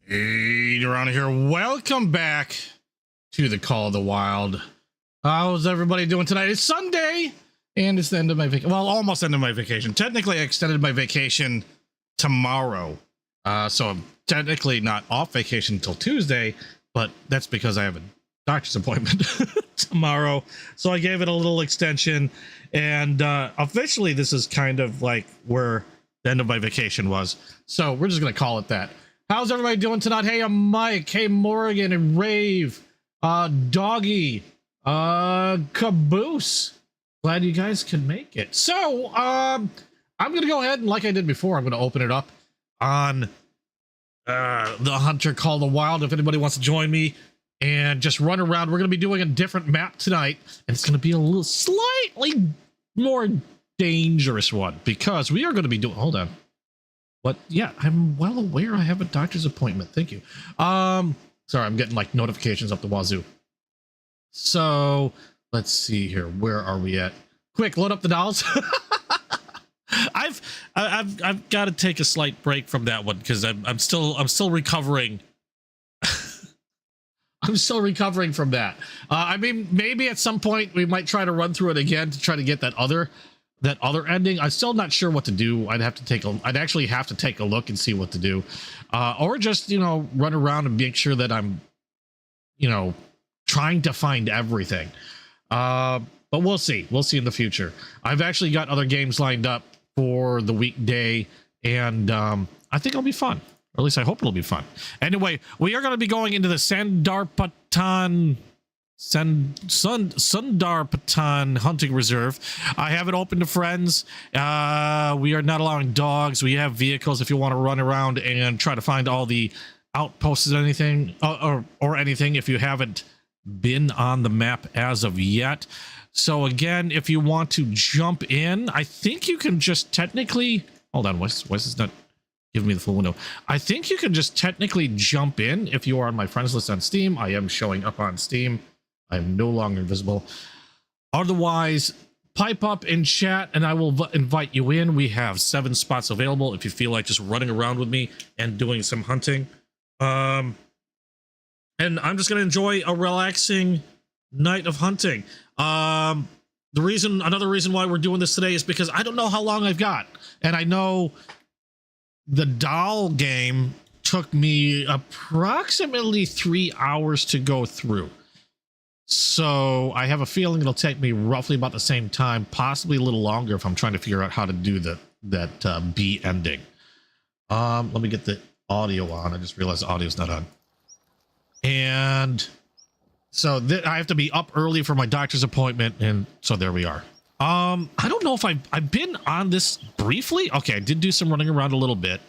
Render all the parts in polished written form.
Hey, around here. Welcome back to the Call of the Wild. How's everybody doing tonight? It's Sunday, and it's the end of my vacation. Well, almost end of my vacation. Technically, I extended my vacation tomorrow. So I'm technically not off vacation until Tuesday, but that's because I have a doctor's appointment tomorrow. So I gave it a little extension, and officially this is kind of like where the end of my vacation was. So we're just going to call it that. How's everybody doing tonight? Hey, I'm Mike. Hey, Morgan and Rave. Doggy. Caboose. Glad you guys can make it. So, I'm going to go ahead and like I did before, I'm going to open it up on the Hunter Call of the Wild. If anybody wants to join me and just run around, we're going to be doing a different map tonight. And it's going to be a little slightly more dangerous one because we are going to be doing, hold on. But yeah, I'm well aware I have a doctor's appointment. Thank you. Sorry, I'm getting like notifications up the wazoo. So let's see here. Where are we at? Quick, load up the dolls. I've got to take a slight break from that one because I'm still recovering. I'm still recovering from that. I mean, maybe at some point we might try to run through it again to try to get that other ending. I'm still not sure what to do. I'd actually have to take a look and see what to do, or just, you know, run around and make sure that I'm, you know, trying to find everything. But we'll see in the future. I've actually got other games lined up for the weekday, and I think it'll be fun, or at least I hope it'll be fun. Anyway, we are going to be going into the Sundarpatan Hunting Reserve. I have it open to friends. We are not allowing dogs. We have vehicles if you want to run around and try to find all the outposts or anything, or anything if you haven't been on the map as of yet. So again, if you want to jump in, I think you can just technically, hold on, why is this not giving me the full window? I think you can just technically jump in if you are on my friends list on Steam. I am showing up on Steam. I'm no longer invisible. Otherwise, pipe up in chat and I will invite you in. We have 7 spots available if you feel like just running around with me and doing some hunting. And I'm just going to enjoy a relaxing night of hunting. Another reason why we're doing this today is because I don't know how long I've got. And I know the doll game took me approximately 3 hours to go through. So I have a feeling it'll take me roughly about the same time, possibly a little longer if I'm trying to figure out how to do that B ending. Let me get the audio on. I just realized the audio's not on. And so I have to be up early for my doctor's appointment, and so there we are. I don't know if I've been on this briefly. Okay, I did do some running around a little bit.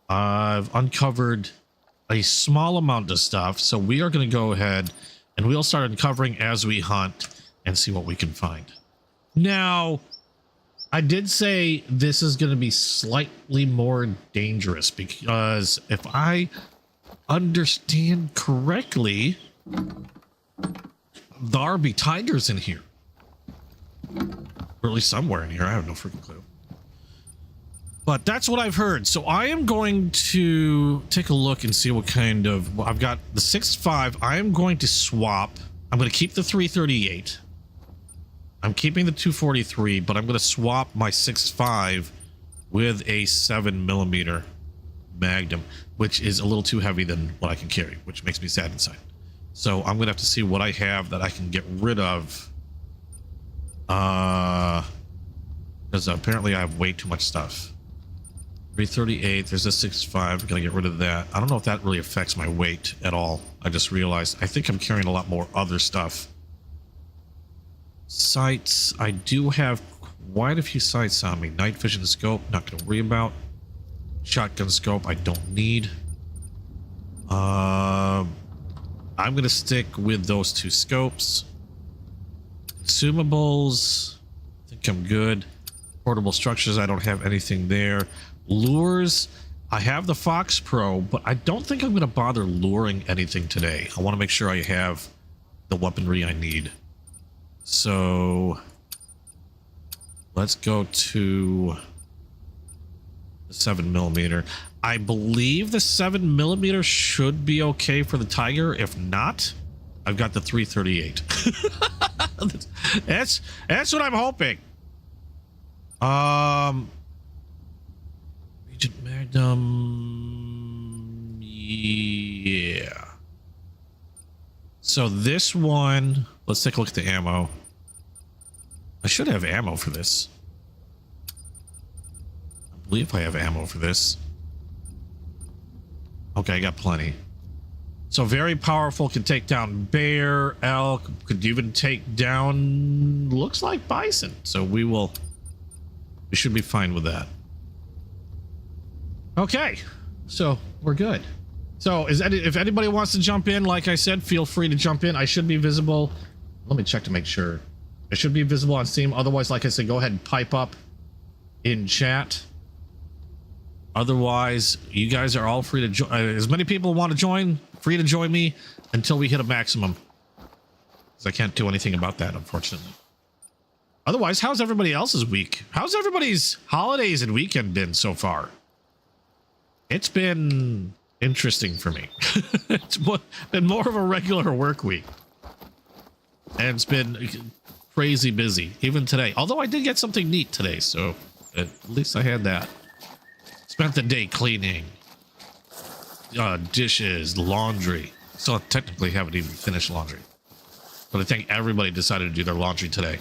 I've uncovered a small amount of stuff, so we are going to go ahead and we'll start uncovering as we hunt and see what we can find. Now, I did say this is going to be slightly more dangerous because if I understand correctly, there'll be tigers in here. Or at least somewhere in here. I have no freaking clue. But that's what I've heard. So I am going to take a look and see what kind of... Well, I've got the 6.5. I am going to swap. I'm going to keep the 338. I'm keeping the 243, but I'm going to swap my 6.5 with a 7mm Magnum, which is a little too heavy than what I can carry, which makes me sad inside. So I'm going to have to see what I have that I can get rid of. Because apparently I have way too much stuff. 338, there's a 6.5, I gotta get rid of that. I don't know if that really affects my weight at all. I just realized I think I'm carrying a lot more other stuff. Sights, I do have quite a few sights on me. Night vision scope, not gonna worry about. Shotgun scope, I don't need. I'm gonna stick with those 2 scopes. Consumables, I think I'm good. Portable structures, I don't have anything there. Lures, I have the Fox Pro, but I don't think I'm going to bother luring anything today. I want to make sure I have the weaponry I need. So let's go to the 7mm. I believe the 7mm should be okay for the Tiger. If not, I've got the 338. That's what I'm hoping. Regent Magnum. Yeah. So this one, let's take a look at the ammo. I should have ammo for this. I believe I have ammo for this. Okay, I got plenty. So very powerful, can take down bear, elk, could even take down, looks like bison. So we should be fine with that. Okay, so we're good. So if anybody wants to jump in, like I said, feel free to jump in. I should be visible. Let me check to make sure. I should be visible on Steam. Otherwise, like I said, go ahead and pipe up in chat. Otherwise, you guys are all free to join. As many people want to join, free to join me until we hit a maximum. Because I can't do anything about that, unfortunately. Otherwise, how's everybody else's week? How's everybody's holidays and weekend been so far? It's been interesting for me. It's been more of a regular work week. And it's been crazy busy, even today. Although I did get something neat today, so at least I had that. Spent the day cleaning, dishes, laundry. Still technically haven't even finished laundry, but I think everybody decided to do their laundry today.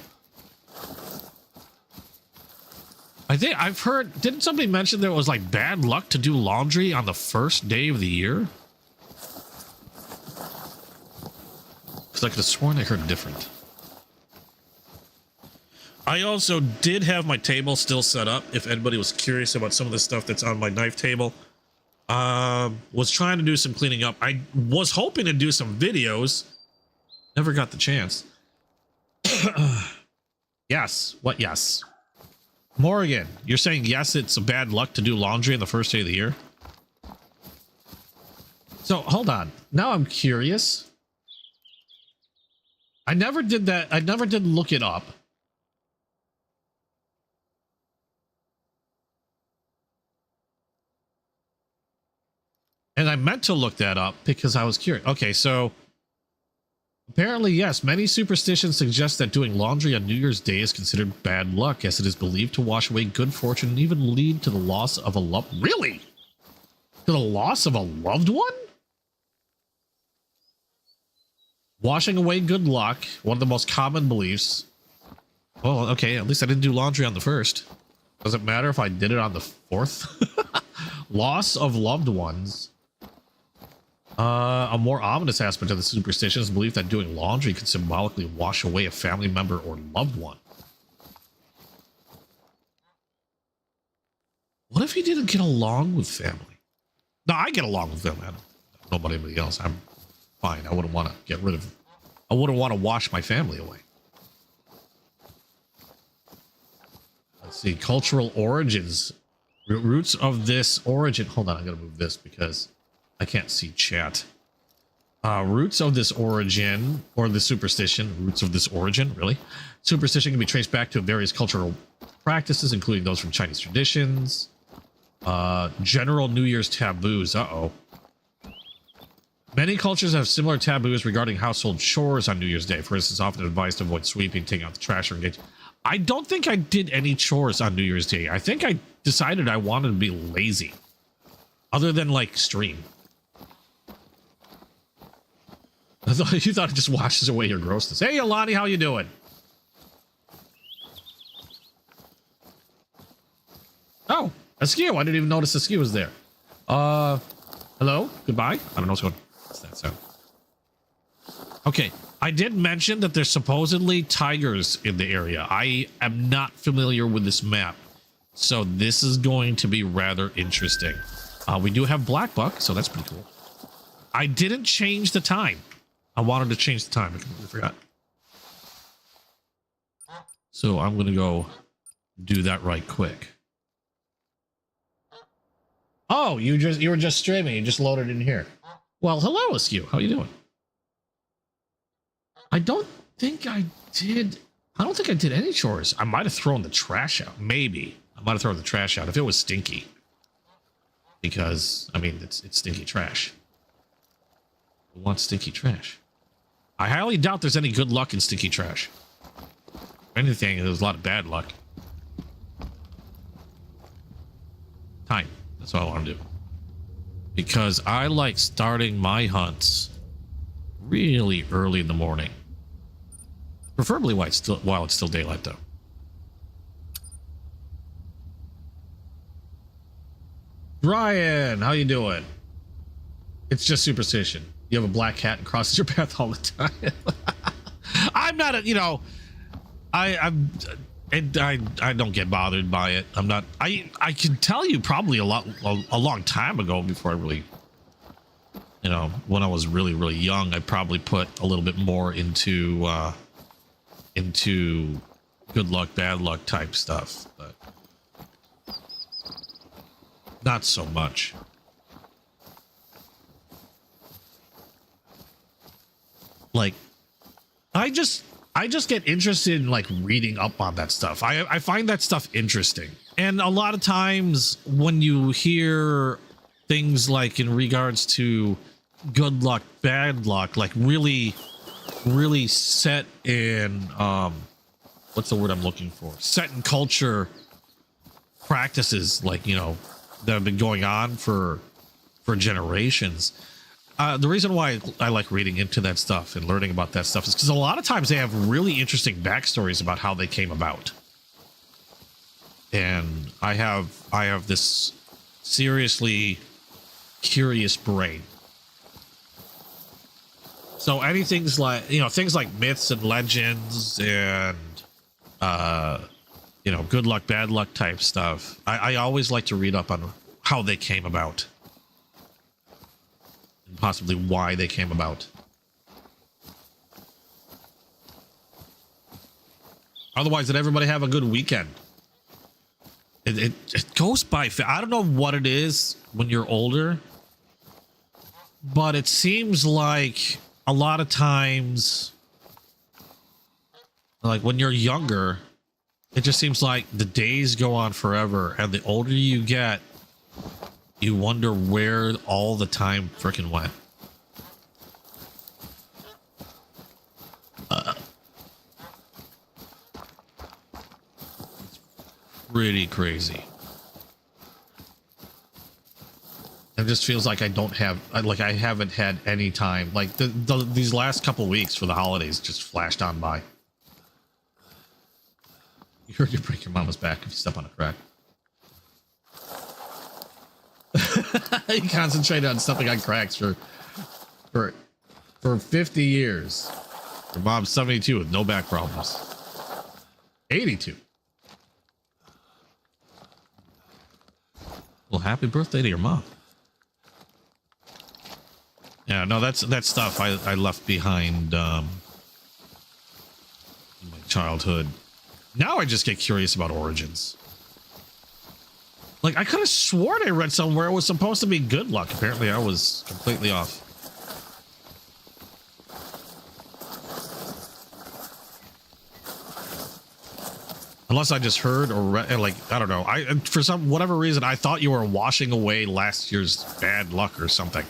I think I've heard, didn't somebody mention there was like bad luck to do laundry on the first day of the year? Because I could have sworn I heard different. I also did have my table still set up. If anybody was curious about some of the stuff that's on my knife table, was trying to do some cleaning up. I was hoping to do some videos. Never got the chance. Yes. What? Yes. Morgan, you're saying yes, it's a bad luck to do laundry on the first day of the year? So hold on. Now I'm curious. I never did that. I never did look it up. And I meant to look that up because I was curious. Okay, so apparently, yes, many superstitions suggest that doing laundry on New Year's Day is considered bad luck, as it is believed to wash away good fortune and even lead to the loss of a loved... Really? To the loss of a loved one? Washing away good luck, one of the most common beliefs. Well, okay, at least I didn't do laundry on the 1st. Does it matter if I did it on the 4th? Loss of loved ones. A more ominous aspect of the superstition is the belief that doing laundry could symbolically wash away a family member or loved one. What if he didn't get along with family? No, I get along with family. I don't know about anybody else. I'm fine. I wouldn't want to get rid of... I wouldn't want to wash my family away. Let's see. Cultural origins. Roots of this origin. Hold on. I got to move this because I can't see chat. Roots of this origin, or the superstition. Roots of this origin, really? Superstition can be traced back to various cultural practices, including those from Chinese traditions. General New Year's taboos. Uh-oh. Many cultures have similar taboos regarding household chores on New Year's Day. For instance, often advised to avoid sweeping, taking out the trash, or engage. I don't think I did any chores on New Year's Day. I think I decided I wanted to be lazy. Other than, like, stream. You thought it just washes away your grossness. Hey, Alani, how you doing? Oh, Askew. I didn't even notice Askew was there. Hello? Goodbye? I don't know what's going on. What's that sound? Okay. I did mention that there's supposedly tigers in the area. I am not familiar with this map, so this is going to be rather interesting. We do have black buck, so that's pretty cool. I didn't change the time. I wanted to change the time. I completely forgot. So I'm going to go do that right quick. Oh, you were just streaming. You just loaded in here. Well, hello, Askew. How you doing? I don't think I did any chores. I might have thrown the trash out. Maybe. I might have thrown the trash out if it was stinky. because I mean it's stinky trash. Who wants stinky trash? I highly doubt there's any good luck in stinky trash. If anything, there's a lot of bad luck. Time. That's all I want to do. Because I like starting my hunts really early in the morning. Preferably while it's still daylight, though. Ryan, how you doing? It's just superstition. You have a black cat and crosses your path all the time. I'm not a, you know, I don't get bothered by it. I'm not. I can tell you probably a long time ago, before I really, you know, when I was really young, I probably put a little bit more into good luck, bad luck type stuff, but not so much. Like, I just get interested in like reading up on that stuff. I find that stuff interesting. And a lot of times when you hear things like in regards to good luck, bad luck, like really set in what's the word I'm looking for? Set in culture practices, like, you know, that have been going on for generations. The reason why I like reading into that stuff and learning about that stuff is because a lot of times they have really interesting backstories about how they came about. And I have this seriously curious brain. So anything's like, you know, things like myths and legends and you know, good luck, bad luck type stuff. I always like to read up on how they came about. Possibly why they came about. Otherwise, did everybody have a good weekend? It goes by. I don't know what it is when you're older, but it seems like a lot of times, like when you're younger, it just seems like the days go on forever, and the older you get, you wonder where all the time freaking went. It's pretty crazy. It just feels like I haven't had any time. Like these last couple weeks for the holidays just flashed on by. You heard you break your mama's back if you step on a crack. You concentrated on stepping on cracks for 50 years. Your mom's 72 with no back problems. 82. Well, happy birthday to your mom. Yeah, no, that's stuff I left behind in my childhood. Now I just get curious about origins. Like, I could have sworn I read somewhere it was supposed to be good luck. Apparently, I was completely off. Unless I just heard or read, like, I don't know. For whatever reason, I thought you were washing away last year's bad luck or something.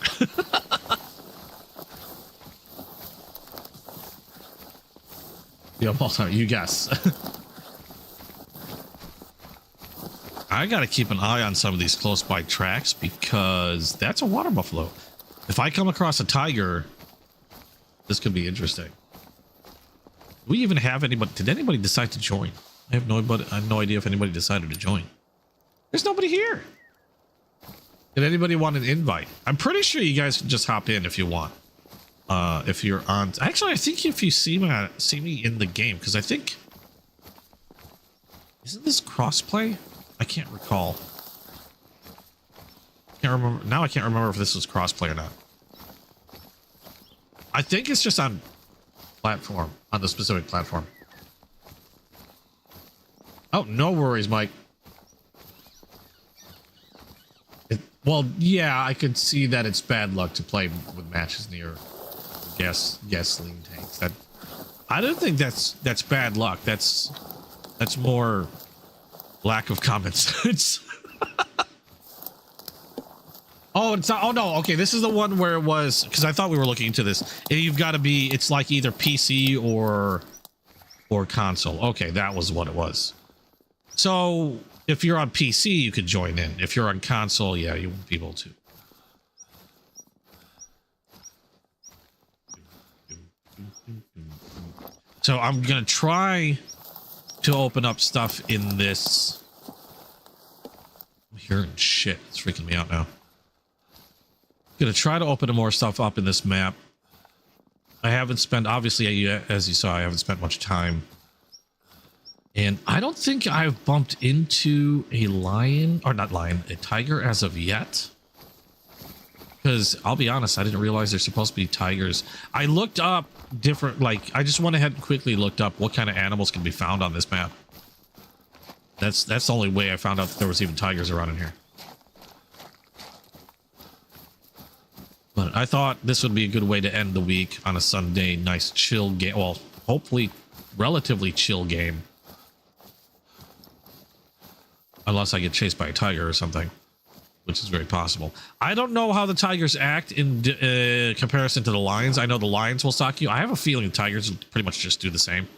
Yeah, well, you guess. I gotta keep an eye on some of these close by tracks because that's a water buffalo. If I come across a tiger, this could be interesting. Do we even have anybody? Did anybody decide to join? I have no idea if anybody decided to join. There's nobody here. Did anybody want an invite? I'm pretty sure you guys can just hop in if you want. If you're on, actually, I think if you see me in the game, because I think, isn't this crossplay? I can't recall. Can't remember now. I can't remember if this was crossplay or not. I think it's just on the specific platform. Oh, no worries, Mike. Well, yeah, I could see that it's bad luck to play with matches near gasoline tanks. I don't think that's bad luck. That's more lack of common sense. Oh, it's not. Oh no. Okay, this is the one where it was, because I thought we were looking into this. You've got to be. It's like either PC or console. Okay, that was what it was. So if you're on PC, you could join in. If you're on console, yeah, you won't be able to. So I'm gonna try to open up stuff in this. I'm hearing shit. It's freaking me out now. Gonna try to open more stuff up in this map. I haven't spent, obviously, as you saw, I haven't spent much time. And I don't think I've bumped into a lion, or not lion, a tiger as of yet. Because I'll be honest, I didn't realize there's supposed to be tigers. I looked up different, like, I just went ahead and quickly looked up what kind of animals can be found on this map. That's the only way I found out that there was even tigers around in here. But I thought this would be a good way to end the week on a Sunday. Nice chill game. Well, hopefully relatively chill game. Unless I get chased by a tiger or something, which is very possible. I don't know how the tigers act in comparison to the lions. I know the lions will stalk you. I have a feeling the tigers will pretty much just do the same.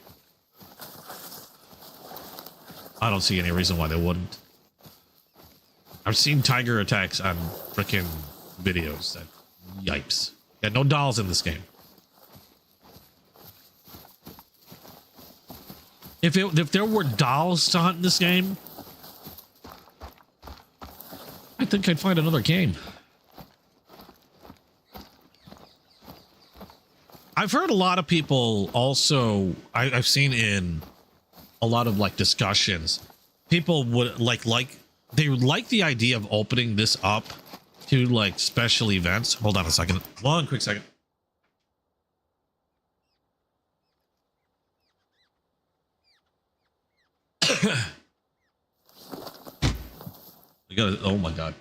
I don't see any reason why they wouldn't. I've seen tiger attacks on freaking videos. That yipes. Yeah, no dolls in this game. If there were dolls to hunt in this game, I think I'd find another game. I've heard a lot of people also, I've seen in a lot of like discussions, people would they would like the idea of opening this up to like special events. Hold on a second. One quick second. I got it. Oh my god.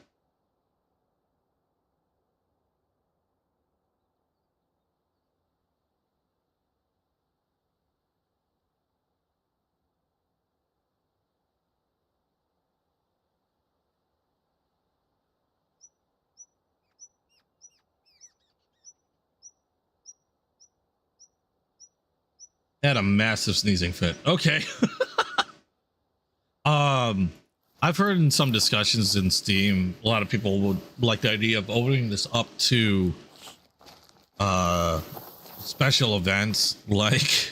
Had a massive sneezing fit. Okay. I've heard in some discussions in Steam, a lot of people would like the idea of opening this up to special events. Like,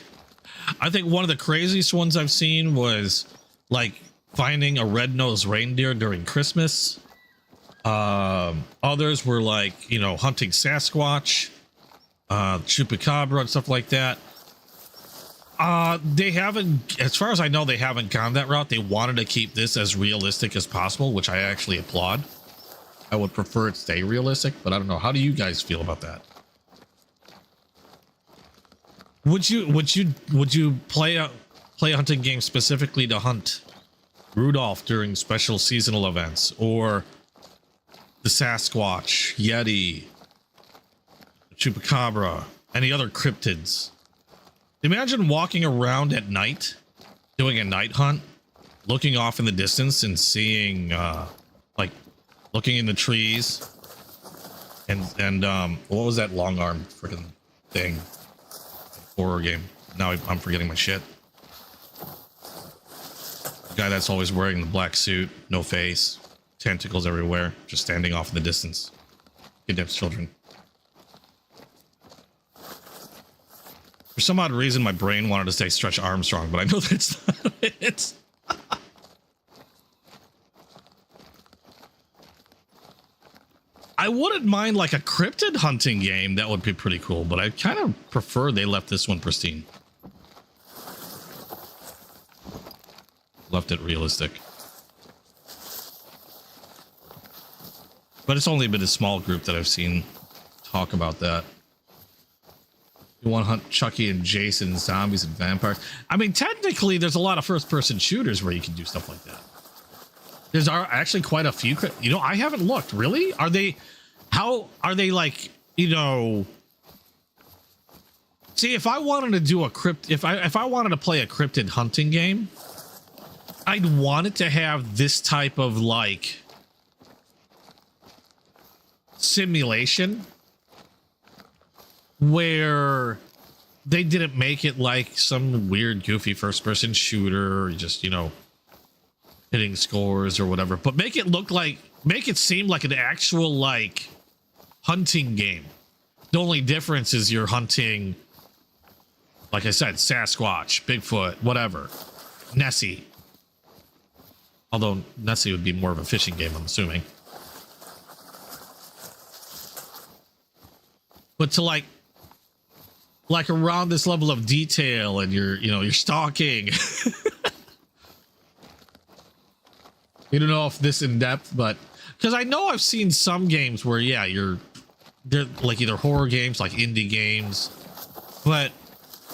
I think one of the craziest ones I've seen was like finding a red-nosed reindeer during Christmas. Others were like, you know, hunting Sasquatch, chupacabra and stuff like that. They haven't, as far as I know, they haven't gone that route. They wanted to keep this as realistic as possible, which I actually applaud. I would prefer it stay realistic, but I don't know. How do you guys feel about that? Would you play a hunting game specifically to hunt Rudolph during special seasonal events, or the Sasquatch, Yeti, Chupacabra, any other cryptids? Imagine walking around at night, doing a night hunt, looking off in the distance and seeing, like, looking in the trees, and what was that long arm freaking thing? Horror game. Now I'm forgetting my shit. The guy that's always wearing the black suit, no face, tentacles everywhere, just standing off in the distance. Kidnaps children. For some odd reason, my brain wanted to say Stretch Armstrong, but I know that's not it. I wouldn't mind like a cryptid hunting game. That would be pretty cool, but I kind of prefer they left this one pristine. Left it realistic. But it's only been a small group that I've seen talk about that. You want to hunt Chucky and Jason, zombies and vampires. I mean, technically, there's a lot of first-person shooters where you can do stuff like that. There's actually quite a few. You know, I haven't looked. Really? Are they? How are they? Like, you know? See, if I wanted to do a if I wanted to play a cryptid hunting game, I'd want it to have this type of like simulation where they didn't make it like some weird goofy first person shooter or just, you know, hitting scores or whatever, but make it seem like an actual like hunting game. The only difference is you're hunting, like I said, Sasquatch, Bigfoot, whatever, Nessie. Although Nessie would be more of a fishing game, I'm assuming. But to like around this level of detail, and you're stalking. You don't know if this in depth, but because I know I've seen some games where, yeah, they're like either horror games, like indie games, but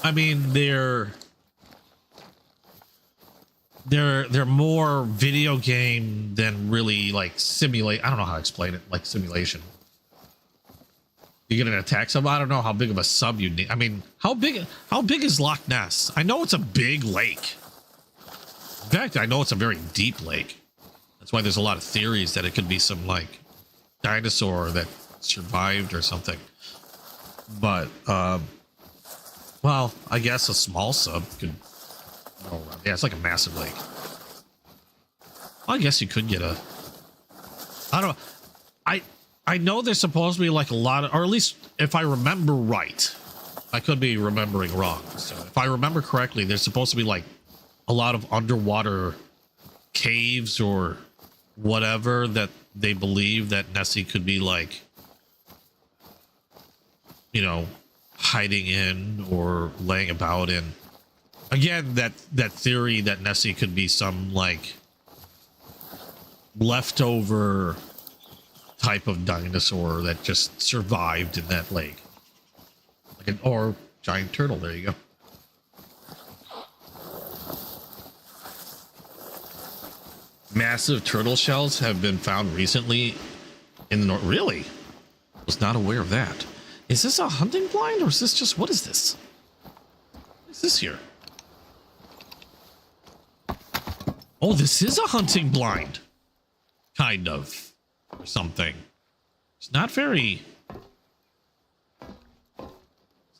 I mean they're more video game than really like simulate. I don't know how to explain it, like simulation. You get an attack sub. I don't know how big of a sub you need. I mean, how big is Loch Ness? I know it's a big lake. In fact, I know it's a very deep lake. That's why there's a lot of theories that it could be some like dinosaur that survived or something. But well, I guess a small sub could go around. Yeah, it's like a massive lake. Well, I guess you could get a, I don't know. I know there's supposed to be like a lot of, or at least if I remember right, I could be remembering wrong. So if I remember correctly, there's supposed to be like a lot of underwater caves or whatever that they believe that Nessie could be like, you know, hiding in or laying about in. Again, that theory that Nessie could be some like leftover type of dinosaur that just survived in that lake, like or giant turtle. There you go. Massive turtle shells have been found recently in the north. Really? Was not aware of that. Is this a hunting blind, or is this just, what is this? What is this here? Oh, this is a hunting blind. Kind of. Or something. It's not very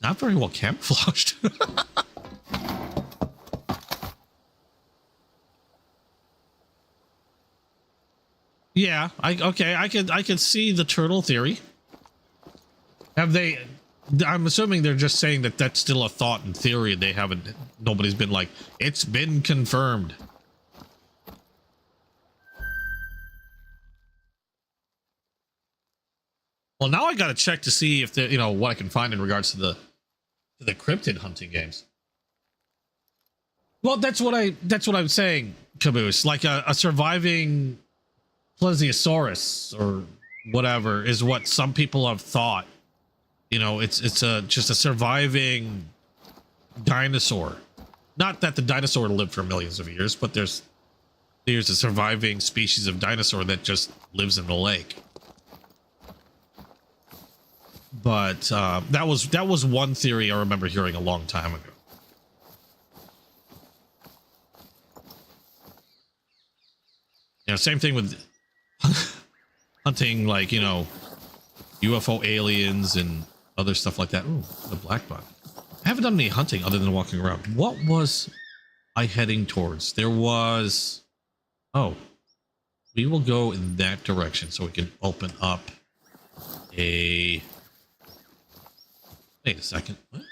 well camouflaged. Yeah, I could see the turtle theory. Have they, I'm assuming they're just saying that that's still a thought and theory. They haven't, nobody's been like, it's been confirmed. Well, now I got to check to see if there, you know, what I can find in regards to the cryptid hunting games. Well, that's what I'm saying, Caboose. Like a surviving plesiosaurus or whatever is what some people have thought. You know, it's just a surviving dinosaur. Not that the dinosaur lived for millions of years, but there's a surviving species of dinosaur that just lives in the lake. But that was one theory I remember hearing a long time ago. You know, same thing with hunting, like, you know, UFO aliens and other stuff like that. Ooh, the black bug. I haven't done any hunting other than walking around. What was I heading towards? There was, oh, we will go in that direction so we can open up a, wait a second. What?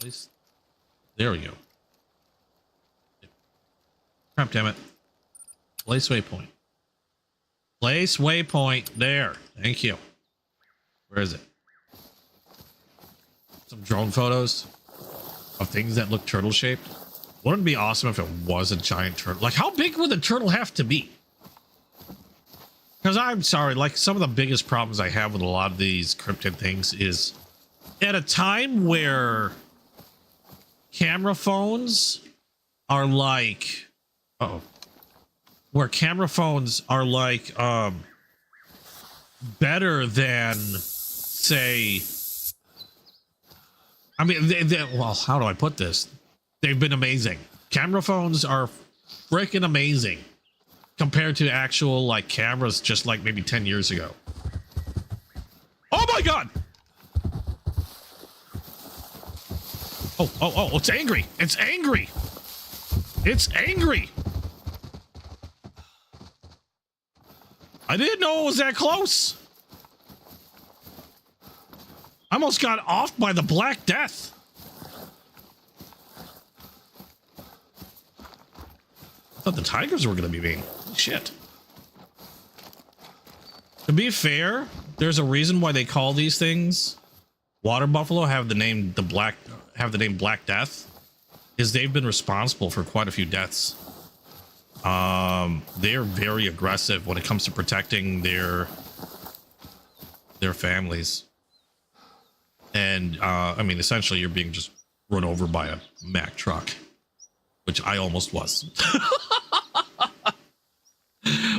Place. There we go. Crap, damn it. Place waypoint. Place waypoint. There. Thank you. Where is it? Some drone photos of things that look turtle shaped. Wouldn't it be awesome if it was a giant turtle? Like, how big would the turtle have to be? Because I'm sorry, like, some of the biggest problems I have with a lot of these cryptid things is at a time where camera phones are like, where camera phones are like better than, say, I mean, well, how do I put this? They've been amazing. Camera phones are freaking amazing. compared to actual like cameras just like maybe 10 years ago. Oh my god. Oh, it's angry. It's angry. It's angry. I didn't know it was that close. I almost got off by the Black Death. I thought the tigers were going to be mean. Shit. To be fair, there's a reason why they call these things water buffalo have the name Black Death, is they've been responsible for quite a few deaths. They're very aggressive when it comes to protecting their families. And I mean, essentially you're being just run over by a Mack truck, which I almost was.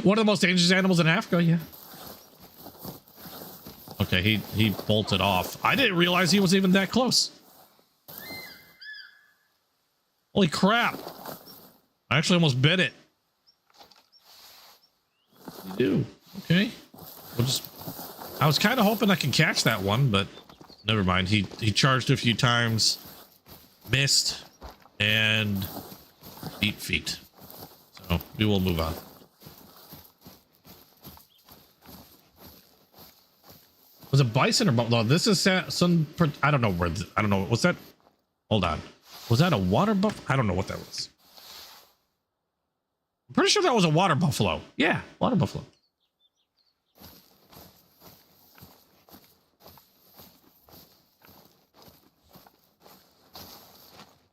One of the most dangerous animals in Africa, yeah. Okay, he bolted off. I didn't realize he was even that close. Holy crap. I actually almost bit it. You do. Okay. We'll just... I was kind of hoping I could catch that one, but never mind. He charged a few times, missed, and beat feet. So we will move on. Was it bison or no? This is some. I don't know where. I don't know. Was that? Hold on. Was that a water buffalo? I don't know what that was. I'm pretty sure that was a water buffalo. Yeah, water buffalo.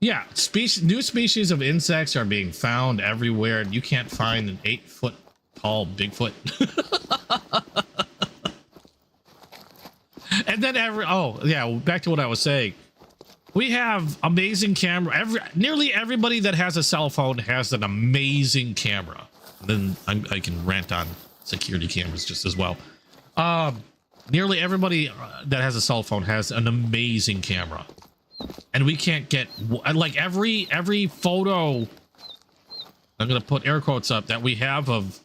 Yeah, new species of insects are being found everywhere. You can't find an 8-foot tall Bigfoot. And then back to what I was saying. We have amazing camera. Nearly everybody that has a cell phone has an amazing camera. And then I can rant on security cameras just as well. Nearly everybody that has a cell phone has an amazing camera. And we can't get like every photo. I'm gonna put air quotes up that we have of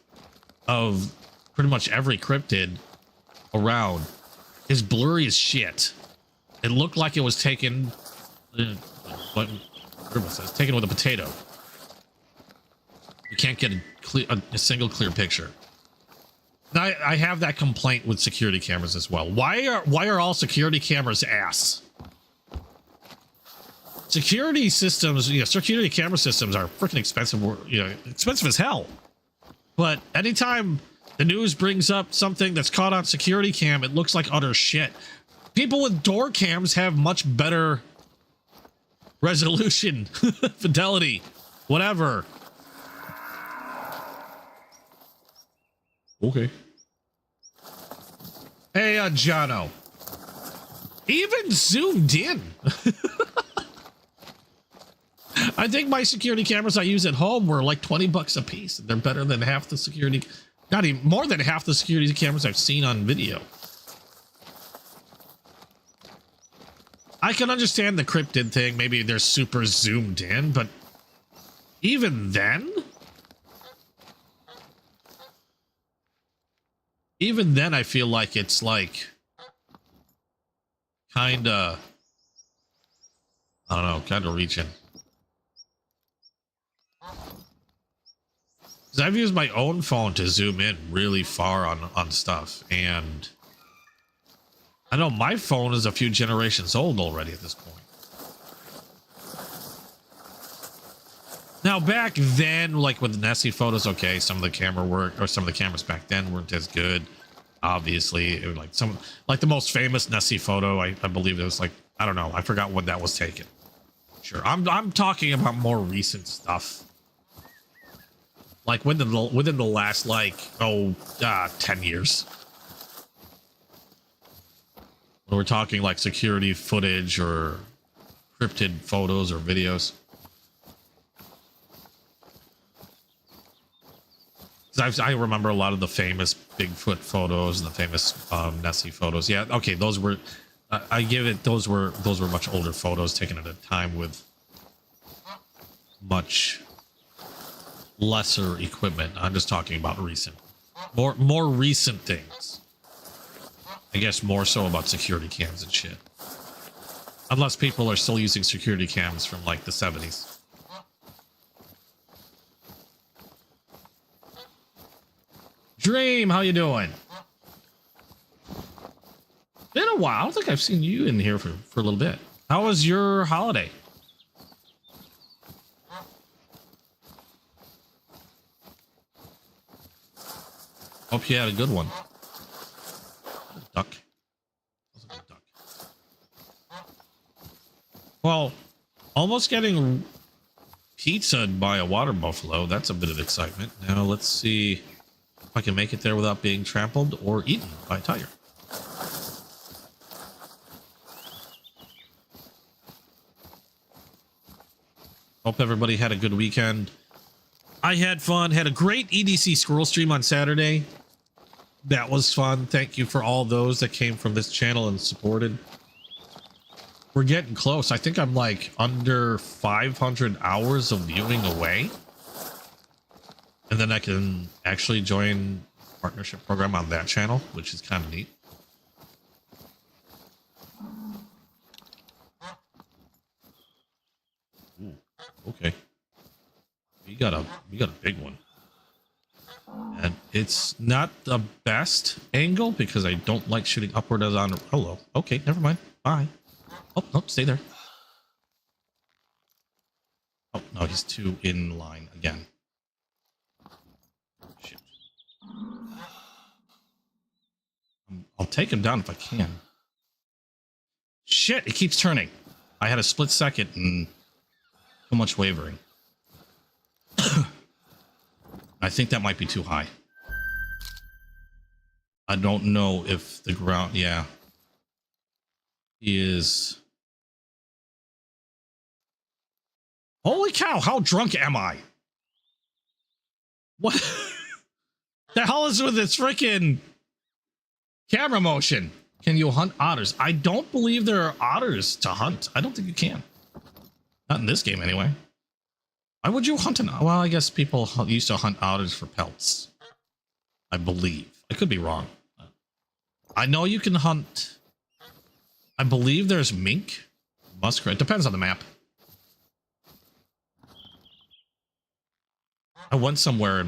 pretty much every cryptid around is blurry as shit. It looked like it was taken. What was this? Taken with a potato. You can't get a single clear picture. Now, I have that complaint with security cameras as well. Why are all security cameras ass? Security systems, security camera systems are freaking expensive. Expensive as hell. But anytime the news brings up something that's caught on security cam, it looks like utter shit. People with door cams have much better resolution, fidelity, whatever. Okay. Hey, Jono. Even zoomed in. I think my security cameras I use at home were like $20 a piece. They're better than half the security, not even more than half the security cameras I've seen on video. I can understand the cryptid thing. Maybe they're super zoomed in, but even then, I feel like it's like kind of, I don't know, kind of reaching. Because I've used my own phone to zoom in really far on stuff, and I know my phone is a few generations old already at this point. Now back then, like with the Nessie photos, okay, some of the camera work or some of the cameras back then weren't as good. Obviously, it was like the most famous Nessie photo. I believe it was like, I don't know, I forgot when that was taken. Sure, I'm talking about more recent stuff. Like within the last 10 years. When we're talking like security footage or cryptid photos or videos. I remember a lot of the famous Bigfoot photos and the famous Nessie photos. Yeah, okay, those were I give it those were much older photos taken at a time with much lesser equipment. I'm just talking about recent, more recent things. I guess more so about security cams and shit. Unless people are still using security cams from like the 70s. Dream, how you doing? Been a while. I don't think I've seen you in here for a little bit. How was your holiday? Hope you had a good one. Duck. That was a good duck. Well, almost getting pizzaed by a water buffalo. That's a bit of excitement. Now let's see if I can make it there without being trampled or eaten by a tiger. Hope everybody had a good weekend. I had fun. Had a great EDC scroll stream on Saturday. That was fun. Thank you for all those that came from this channel and supported. We're getting close. I think I'm like under 500 hours of viewing away. And then I can actually join a partnership program on that channel, which is kind of neat. Ooh, okay. We got a big one. And it's not the best angle because I don't like shooting upward as on. Hello. Okay, never mind. Bye. Oh, no, stay there. Oh, no, he's too in line again. Shit. I'll take him down if I can. Shit, it keeps turning. I had a split second and too much wavering. I think that might be too high. I don't know if the ground, yeah. He is. Holy cow, how drunk am I? What the hell is with this freaking camera motion? Can you hunt otters? I don't believe there are otters to hunt. I don't think you can. Not in this game anyway. Why would you hunt an otter? Well, I guess people used to hunt otters for pelts. I believe. I could be wrong. I know you can hunt. I believe there's mink, muskrat. Depends on the map. I went somewhere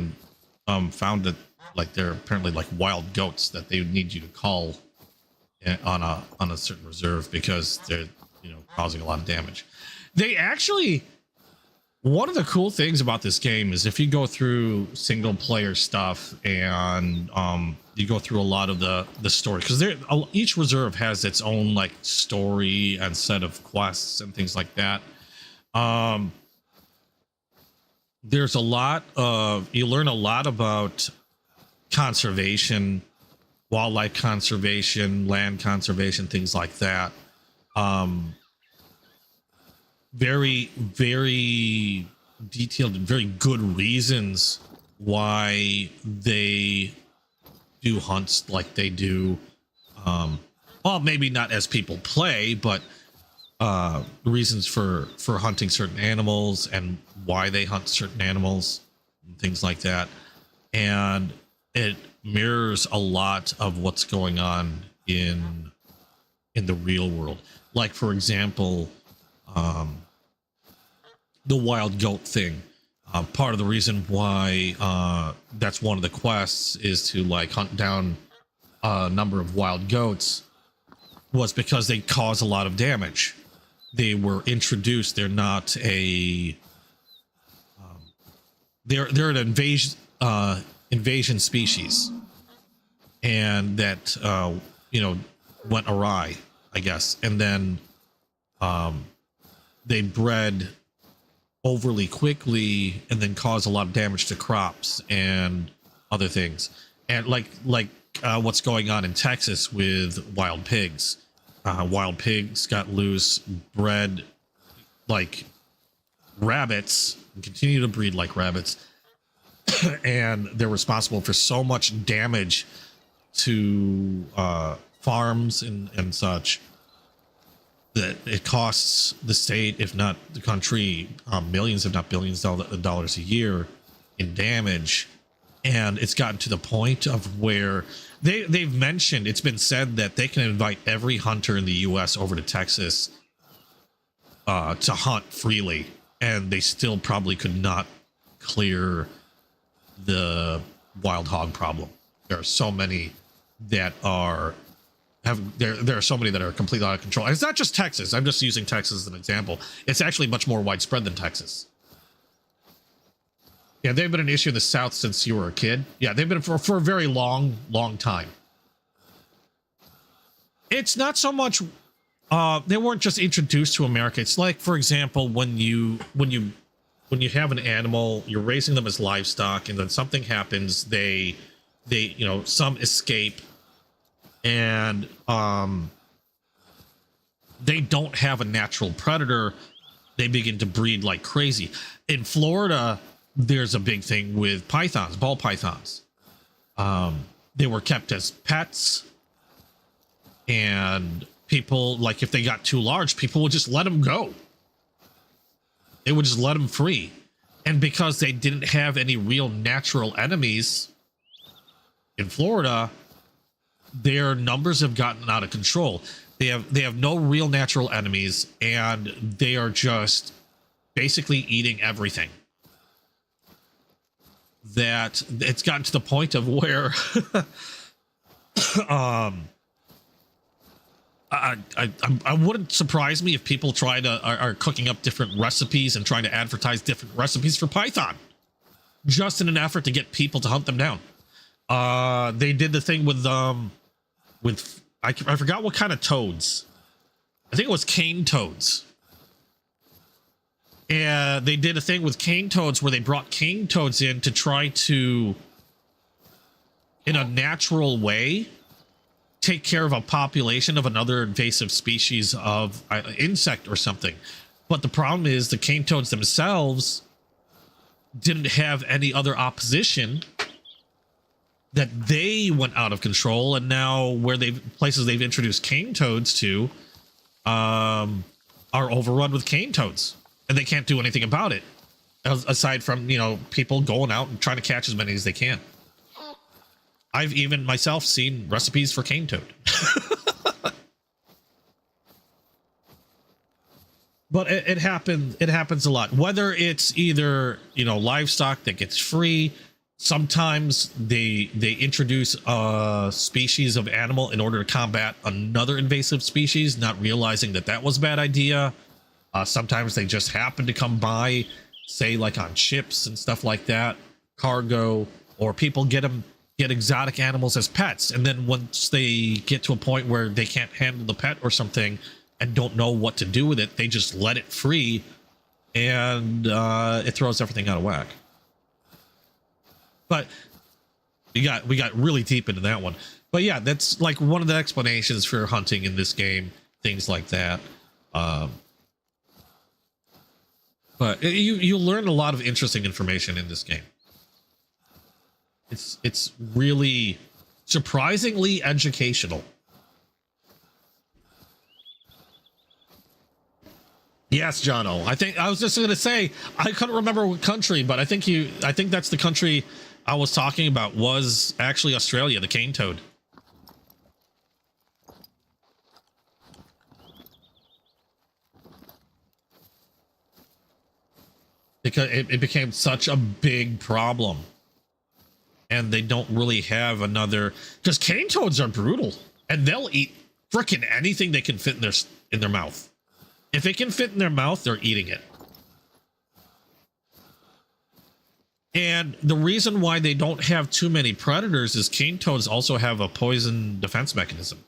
and found that like they're apparently like wild goats that they would need you to call on a certain reserve because they're, you know, causing a lot of damage. They actually. One of the cool things about this game is if you go through single player stuff and you go through a lot of the story, because each reserve has its own like story and set of quests and things like that. There's a lot of, you learn a lot about conservation, wildlife conservation, land conservation, things like that. Very, very detailed and very good reasons why they do hunts like they do. Well, maybe not as people play, but reasons for hunting certain animals and why they hunt certain animals and things like that. And it mirrors a lot of what's going on in the real world. Like, for example, the wild goat thing. Part of the reason why that's one of the quests is to like hunt down a number of wild goats was because they cause a lot of damage. They were introduced. They're not a. They're an invasion species, and that you know, went awry, I guess, and then they bred overly quickly and then cause a lot of damage to crops and other things. And like what's going on in Texas with wild pigs. Wild pigs got loose, bred like rabbits, and continue to breed like rabbits. And they're responsible for so much damage to farms and such that it costs the state, if not the country, millions, if not billions of dollars a year in damage. And it's gotten to the point of where they've mentioned, it's been said that they can invite every hunter in the US over to Texas to hunt freely, and they still probably could not clear the wild hog problem. There are so many that are there are so many that are completely out of control. And it's not just Texas. I'm just using Texas as an example. It's actually much more widespread than Texas. Yeah, they've been an issue in the South since you were a kid. Yeah, they've been for a very long time. It's not so much they weren't just introduced to America. It's like, for example, when you have an animal, you're raising them as livestock, and then something happens, they some escape, and they don't have a natural predator. They begin to breed like crazy. In Florida, there's a big thing with pythons, ball pythons. They were kept as pets, and people, like, if they got too large, people would just let them go. They would just let them free. And because they didn't have any real natural enemies in Florida, their numbers have gotten out of control. They have no real natural enemies, and they are just basically eating everything. That it's gotten to the point of where I wouldn't surprise me if people are cooking up different recipes and trying to advertise different recipes for python, just in an effort to get people to hunt them down. They did the thing with I forgot what kind of toads. I think it was cane toads. And they did a thing with cane toads where they brought cane toads in to try to, in a natural way, take care of a population of another invasive species of insect or something. But the problem is the cane toads themselves didn't have any other opposition, that they went out of control, and now where places they've introduced cane toads to are overrun with cane toads, and they can't do anything about it aside from people going out and trying to catch as many as they can. I've even myself seen recipes for cane toad. But it happens a lot, whether it's either livestock that gets free. Sometimes they introduce a species of animal in order to combat another invasive species, not realizing that was a bad idea. Sometimes they just happen to come by, say like on ships and stuff like that, cargo, or people get exotic animals as pets, and then once they get to a point where they can't handle the pet or something and don't know what to do with it, they just let it free, and it throws everything out of whack. But we got really deep into that one. But yeah, that's like one of the explanations for hunting in this game, things like that. But you learn a lot of interesting information in this game. It's really surprisingly educational. Yes, Jono. I was just going to say, I couldn't remember what country, but I think that's the country I was talking about, was actually Australia, the cane toad. Because it became such a big problem. And they don't really have another, because cane toads are brutal, and they'll eat frickin' anything they can fit in their mouth. If it can fit in their mouth, they're eating it. And the reason why they don't have too many predators is cane toads also have a poison defense mechanism.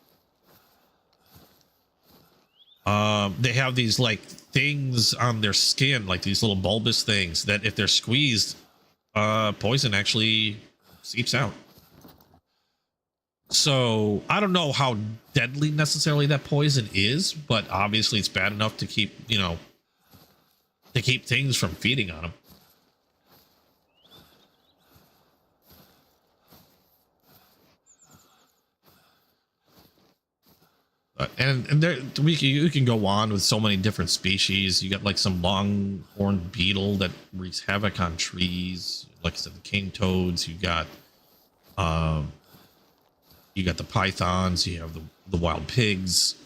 They have these like things on their skin, like these little bulbous things, that if they're squeezed, poison actually seeps out. So I don't know how deadly necessarily that poison is, but obviously it's bad enough to keep things from feeding on them. And there you can go on with so many different species. You got like some longhorned beetle that wreaks havoc on trees. Like I said, the cane toads. You got the pythons. You have the wild pigs.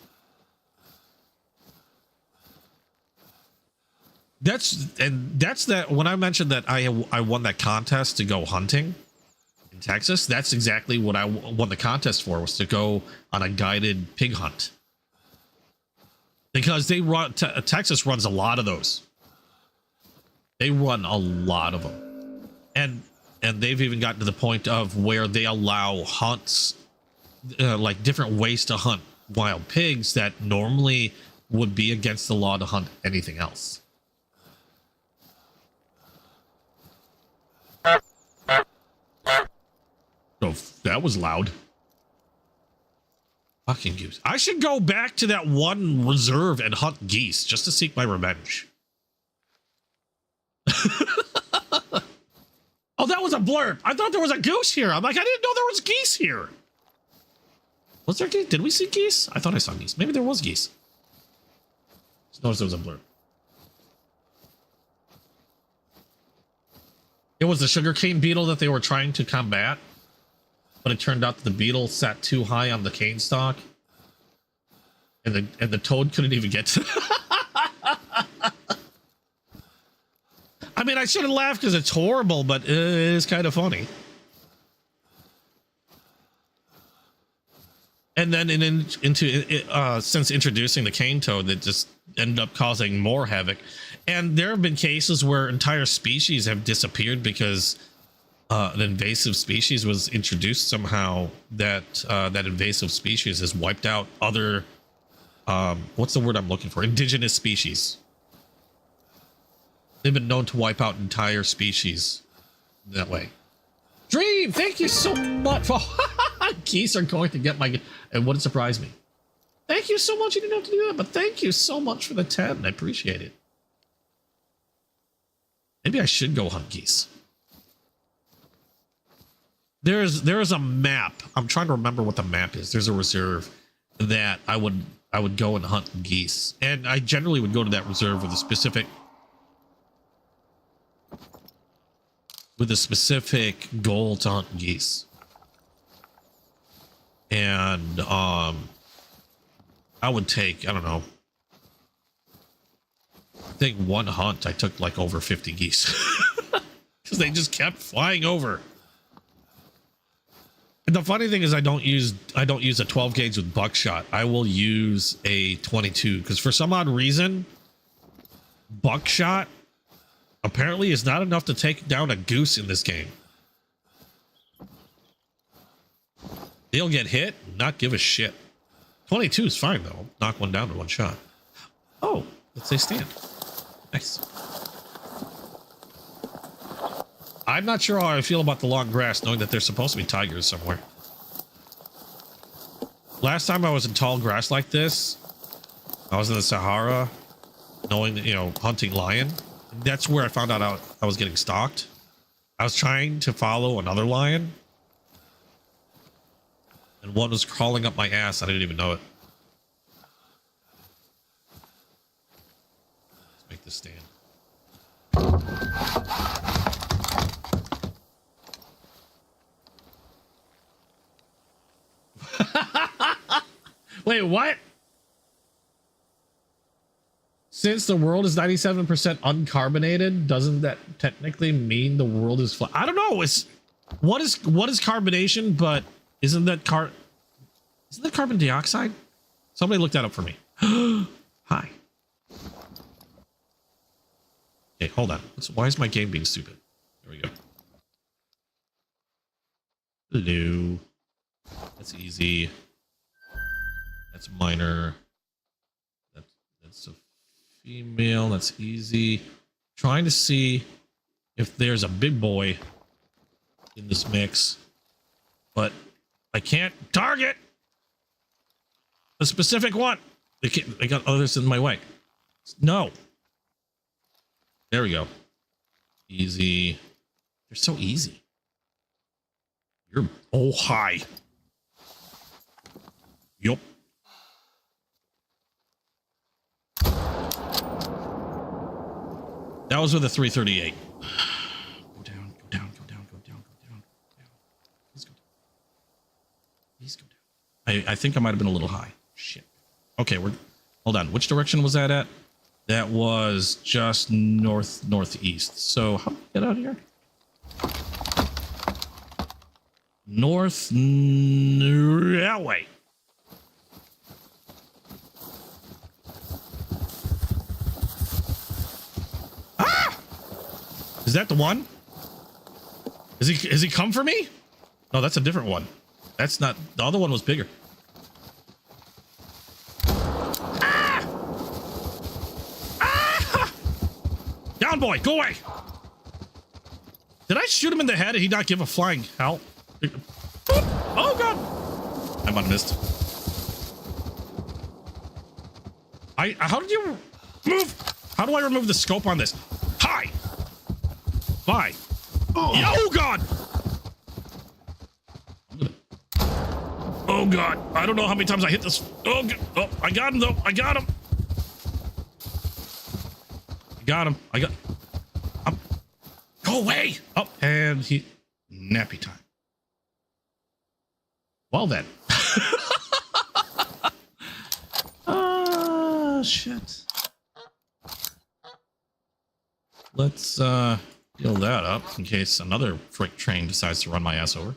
That's that. When I mentioned that I won that contest to go hunting in Texas, that's exactly what I won the contest for, was to go on a guided pig hunt, because they run Texas runs a lot of those. They run a lot of them, and they've even gotten to the point of where they allow hunts, like different ways to hunt wild pigs that normally would be against the law to hunt anything else. Oh, that was loud. Fucking goose. I should go back to that one reserve and hunt geese just to seek my revenge. Oh, that was a blurb. I thought there was a goose here. I'm like, I didn't know there was geese here. Was there geese? Did we see geese? I thought I saw geese. Maybe there was geese. Just noticed there was a blurb. It was the sugarcane beetle that they were trying to combat, but it turned out that the beetle sat too high on the cane stalk, and the toad couldn't even get to. I mean, I shouldn't laugh because it's horrible, but it is kind of funny. And then since introducing the cane toad, it just ended up causing more havoc. And there have been cases where entire species have disappeared because an invasive species was introduced somehow. That invasive species has wiped out other, what's the word I'm looking for? Indigenous species. They've been known to wipe out entire species that way. Dream, thank you so much for geese are going to get my, and wouldn't surprise me. Thank you so much. You didn't have to do that, but thank you so much for the 10. I appreciate it. Maybe I should go hunt geese. There's a map. I'm trying to remember what the map is. There's a reserve that I would go and hunt geese, and I generally would go to that reserve with a specific goal to hunt geese. And I would take, I don't know, I think one hunt I took like over 50 geese because they just kept flying over. And the funny thing is, I don't use a 12 gauge with buckshot. I will use a 22 because for some odd reason, buckshot apparently is not enough to take down a goose in this game. They'll get hit, not give a shit. 22 is fine though. Knock one down in one shot. Oh, let's say stand. Nice. I'm not sure how I feel about the long grass, knowing that there's supposed to be tigers somewhere. Last time I was in tall grass like this, I was in the Sahara, knowing that, hunting lion. That's where I found out I was getting stalked. I was trying to follow another lion, and one was crawling up my ass. I didn't even know it. Let's make this stand. Wait, what? Since the world is 97% uncarbonated, doesn't that technically mean the world is flat? I don't know. What is carbonation? But isn't that carbon dioxide? Somebody look that up for me. Hi. Okay, hold on. Why is my game being stupid? There we go. Hello. That's easy. That's minor. That's a female. That's easy. Trying to see if there's a big boy in this mix, but I can't target a specific one. They got others in my way. No. There we go. Easy. They're so easy. You're hi. Yup. That was with a 338. Go down, go down, go down, go down, go down, go down. Please go down. Please go down. I think I might have been a little high. Shit. Okay, hold on. Which direction was that at? That was just northeast. So how do we get out of here? That way. Ah! Is that the one? Is he come for me? No, that's a different one. That's not, the other one was bigger. Ah! Ah! Down, boy, go away. Did I shoot him in the head? Did he not give a flying hell? Oh god! I might have missed. How did you move? How do I remove the scope on this? Hi! Bye. Oh god! Oh god! I don't know how many times I hit this. Oh, oh, I got him though. I got him. I got him. Go away! Oh, and he nappy time. Well then. Shit. Let's heal that up in case another freight train decides to run my ass over.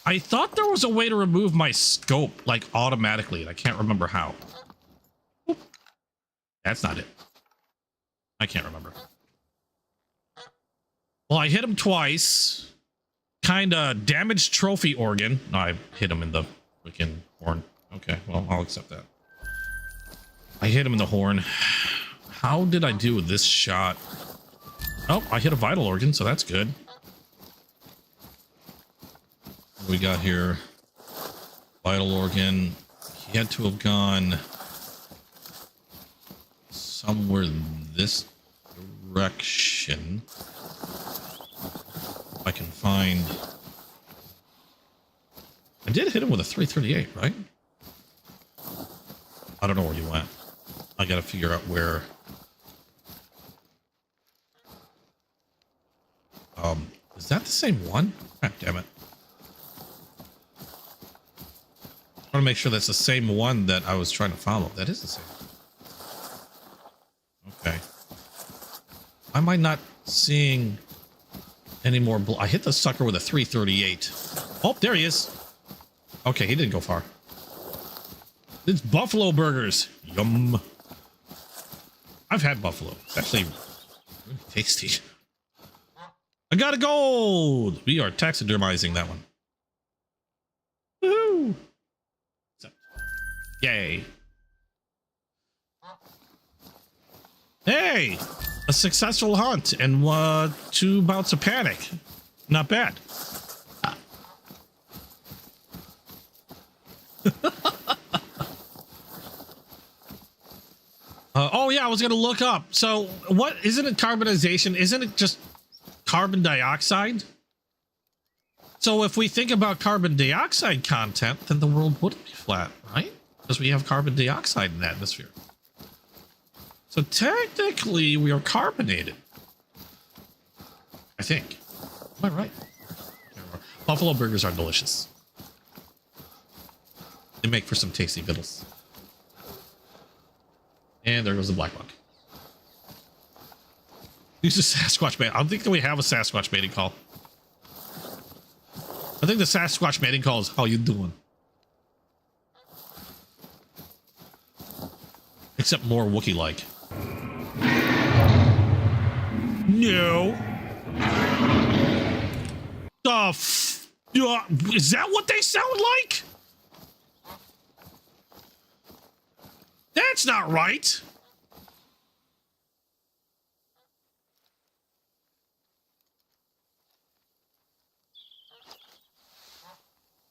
I thought there was a way to remove my scope, like automatically, and I can't remember how. Oop. That's not it. I can't remember. Well, I hit him twice. Kinda damaged trophy organ. No, I hit him in the freaking horn. Okay, well, I'll accept that. I hit him in the horn. How did I do with this shot? Oh, I hit a vital organ, so that's good. What we got here? Vital organ. He had to have gone somewhere this direction. I can find. I did hit him with a 338, right? I don't know where you went. I gotta figure out where. Is that the same one? God damn it. I want to make sure that's the same one that I was trying to follow. That is the same. Okay. Why am I not seeing any more? I hit the sucker with a 338. Oh, there he is. Okay, he didn't go far. It's buffalo burgers. Yum. I've had buffalo. It's actually really tasty. I got a gold. We are taxidermizing that one. Woohoo! Yay. Hey, a successful hunt and 2 bouts of panic. Not bad. Oh yeah, I was gonna look up. So what, isn't it carbonization? Isn't it just carbon dioxide? So if we think about carbon dioxide content, then the world wouldn't be flat, right? Because we have carbon dioxide in the atmosphere. So technically we are carbonated. I think. Am I right? Buffalo burgers are delicious. They make for some tasty vittles. And there goes the black bug. Use a Sasquatch mate. I don't think that we have a Sasquatch mating call. I think the Sasquatch mating call is how you doing. Except more Wookiee-like. No. Is that what they sound like? That's not right.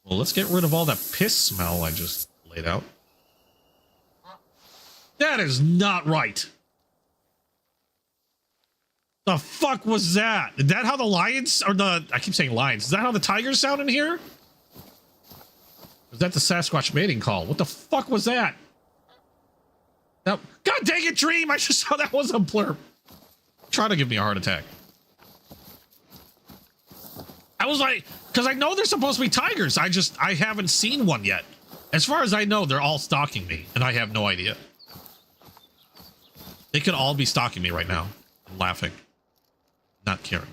Well, let's get rid of all that piss smell I just laid out. That is not right. The fuck was that? Is that how the lions, or the, I keep saying lions, is that how the tigers sound in here? Is that the Sasquatch mating call? What the fuck was that? Now, God dang it, Dream! I just saw that was a blurb. trying to give me a heart attack. I was like, because I know there's supposed to be tigers. I haven't seen one yet. As far as I know, they're all stalking me, and I have no idea. They could all be stalking me right now. I'm laughing. Not caring.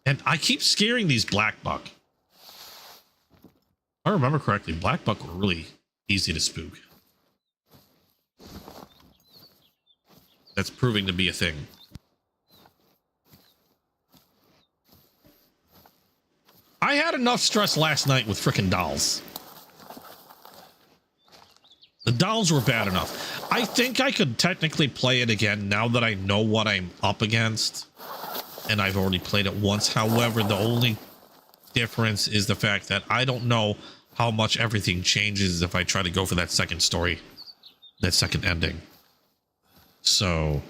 And I keep scaring these black buck. If I remember correctly, black buck were really easy to spook. That's proving to be a thing. I had enough stress last night with frickin' dolls. The dolls were bad enough. I think I could technically play it again now that I know what I'm up against. And I've already played it once. However, the only difference is the fact that I don't know how much everything changes if I try to go for that second story, that second ending. So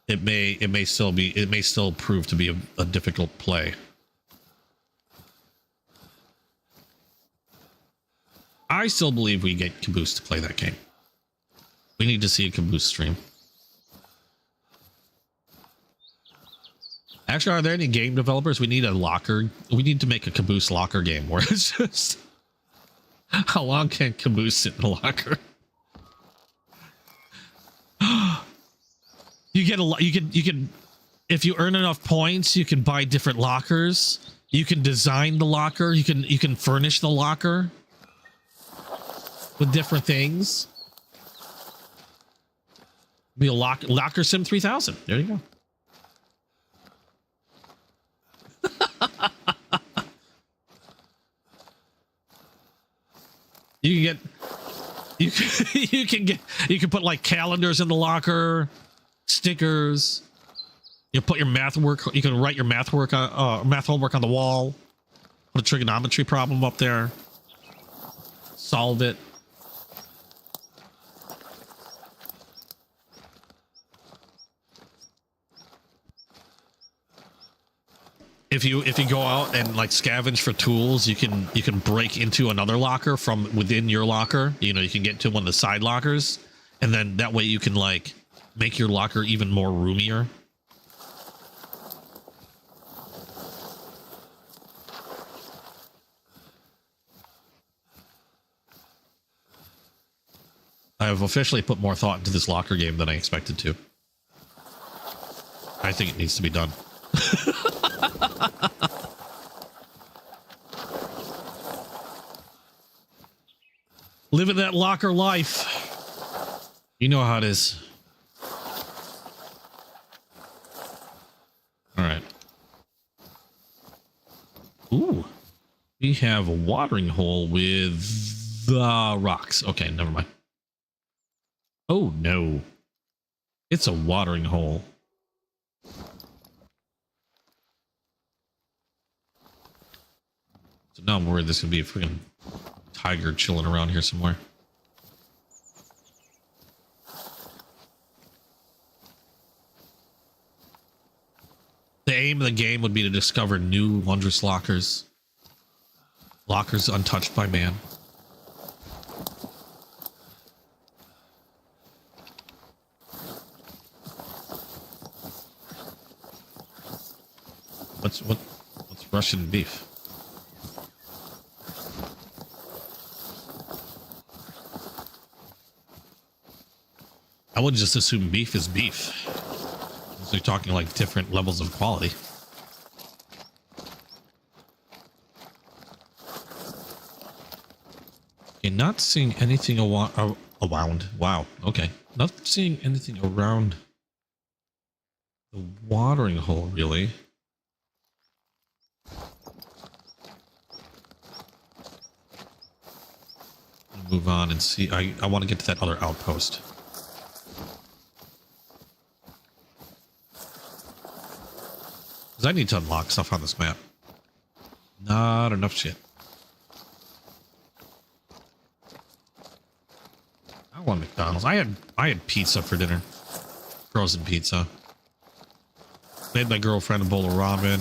it may still prove to be a difficult play. I still believe we get Caboose to play that game. We need to see a Caboose stream. Actually, are there any game developers? We need a locker. We need to make a Caboose locker game where it's just how long can Caboose sit in a locker? You get you can if you earn enough points, you can buy different lockers. You can design the locker. You can furnish the locker with different things. Be a locker sim 3000. There you go. You can put like calendars in the locker, stickers. You put your math work. You can write your math work on math homework on the wall. Put a trigonometry problem up there. Solve it. If you go out and like scavenge for tools, you can break into another locker from within your locker. You know, you can get to one of the side lockers, and then that way you can like make your locker even more roomier. I have officially put more thought into this locker game than I expected to. I think it needs to be done. Living that locker life. You know how it is. All right. Ooh. We have a watering hole with the rocks. Okay, never mind. Oh, no. It's a watering hole. So now I'm worried this could be a freaking tiger chilling around here somewhere. The aim of the game would be to discover new wondrous lockers. Lockers untouched by man. What's Russian beef? I would just assume beef is beef. So you're talking like different levels of quality. Okay, not seeing anything around. Wow. Okay, not seeing anything around the watering hole really. Move on and see. I want to get to that other outpost. Because I need to unlock stuff on this map. Not enough shit. I want McDonald's. I had pizza for dinner. Frozen pizza. Made my girlfriend a bowl of ramen.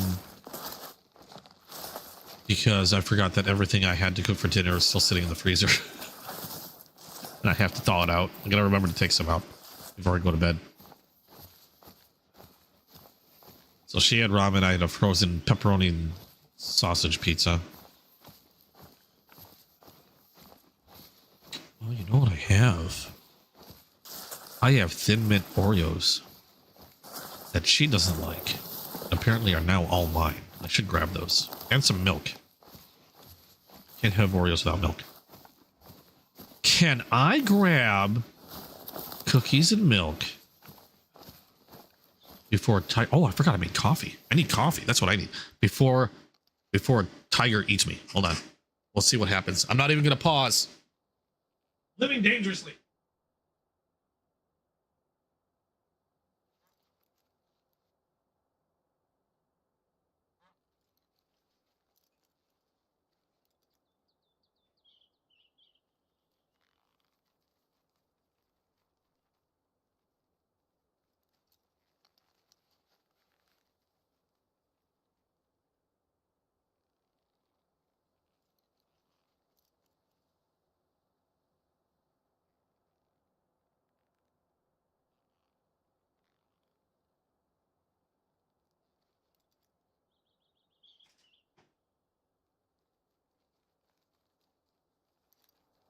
Because I forgot that everything I had to cook for dinner is still sitting in the freezer. And I have to thaw it out. I gotta remember to take some out before I go to bed. So she had ramen. I had a frozen pepperoni and sausage pizza. Well, you know what I have? I have Thin Mint Oreos that she doesn't like. Apparently are now all mine. I should grab those. And some milk. Can't have Oreos without milk. Can I grab cookies and milk before oh, I forgot I made coffee. I need coffee. That's what I need. Before Tiger eats me. Hold on. We'll see what happens. I'm not even going to pause. Living dangerously.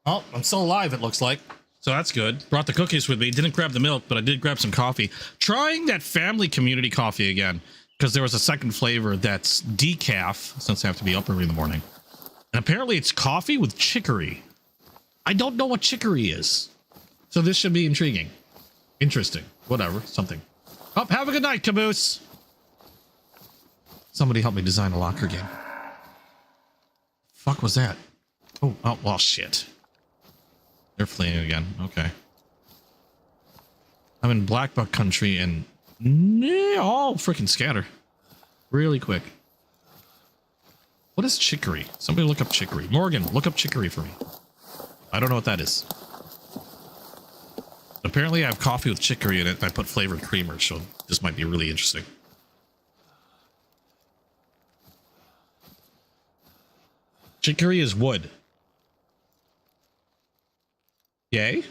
Oh, I'm still alive, it looks like. So that's good. Brought the cookies with me. Didn't grab the milk, but I did grab some coffee. Trying that family community coffee again, because there was a second flavor that's decaf, since I have to be up early in the morning. And apparently it's coffee with chicory. I don't know what chicory is. So this should be intriguing. Interesting. Whatever. Something. Oh, have a good night, Caboose. Somebody help me design a locker game. Fuck was that? Oh, well, shit. They're fleeing again. Okay. I'm in Black Buck country and all freaking scatter. Really quick. What is chicory? Somebody look up chicory. Morgan, look up chicory for me. I don't know what that is. Apparently I have coffee with chicory in it and I put flavored creamer, so this might be really interesting. Chicory is wood. Yay?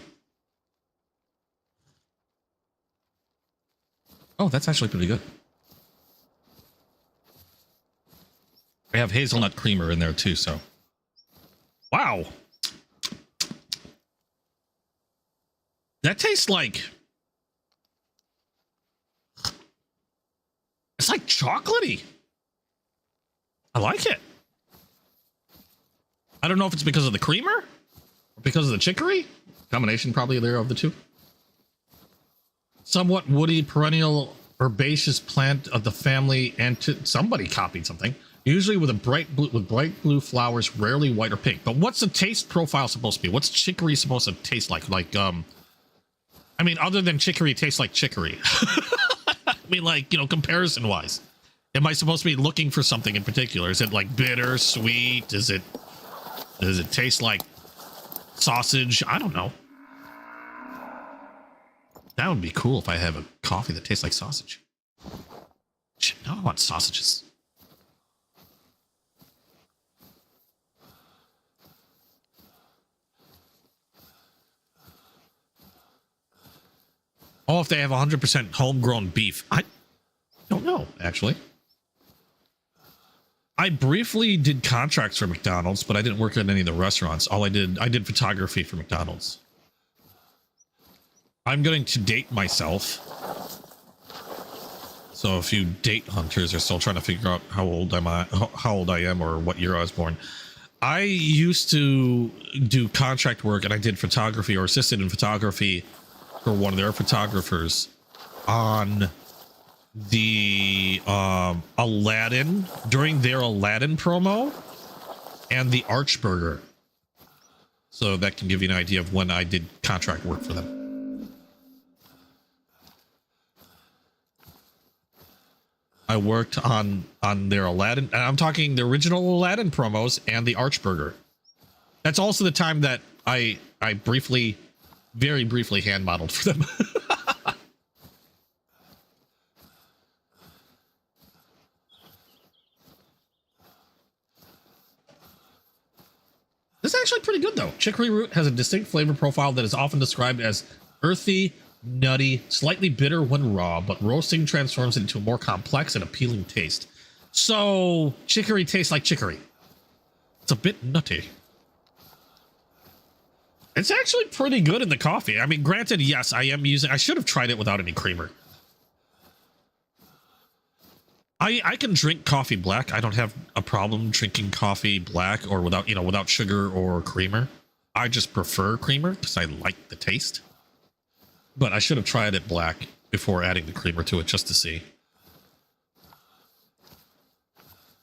Oh, that's actually pretty good. I have hazelnut creamer in there too, so. Wow. That tastes like... It's like chocolatey. I like it. I don't know if it's because of the creamer or because of the chicory. Combination probably there of the two. Somewhat woody perennial herbaceous plant of the family, and somebody copied something. Usually with a bright blue flowers, rarely white or pink. But what's the taste profile supposed to be? What's chicory supposed to taste like? Like I mean, other than chicory tastes like chicory. I mean, like, you know, comparison wise. Am I supposed to be looking for something in particular? Is it like bitter, sweet? Does it taste like sausage? I don't know. That would be cool if I have a coffee that tastes like sausage. Shit, now I want sausages. Oh, if they have 100% homegrown beef. I don't know, actually. I briefly did contracts for McDonald's, but I didn't work at any of the restaurants. I did photography for McDonald's. I'm going to date myself. So if you date hunters are still trying to figure out how old I am or what year I was born. I used to do contract work and I did photography or assisted in photography for one of their photographers on the Aladdin, during their Aladdin promo and the Archburger. So that can give you an idea of when I did contract work for them. I worked on their Aladdin, and I'm talking the original Aladdin promos and the Archburger. That's also the time that I briefly, very briefly hand modeled for them. This is actually pretty good though. Chicory root has a distinct flavor profile that is often described as earthy, Nutty, slightly bitter when raw, but roasting transforms it into a more complex and appealing taste. So, chicory tastes like chicory. It's a bit nutty. It's actually pretty good in the coffee. I mean, granted, yes, I should have tried it without any creamer. I can drink coffee black. I don't have a problem drinking coffee black or without sugar or creamer. I just prefer creamer because I like the taste. But I should have tried it black before adding the creamer to it just to see.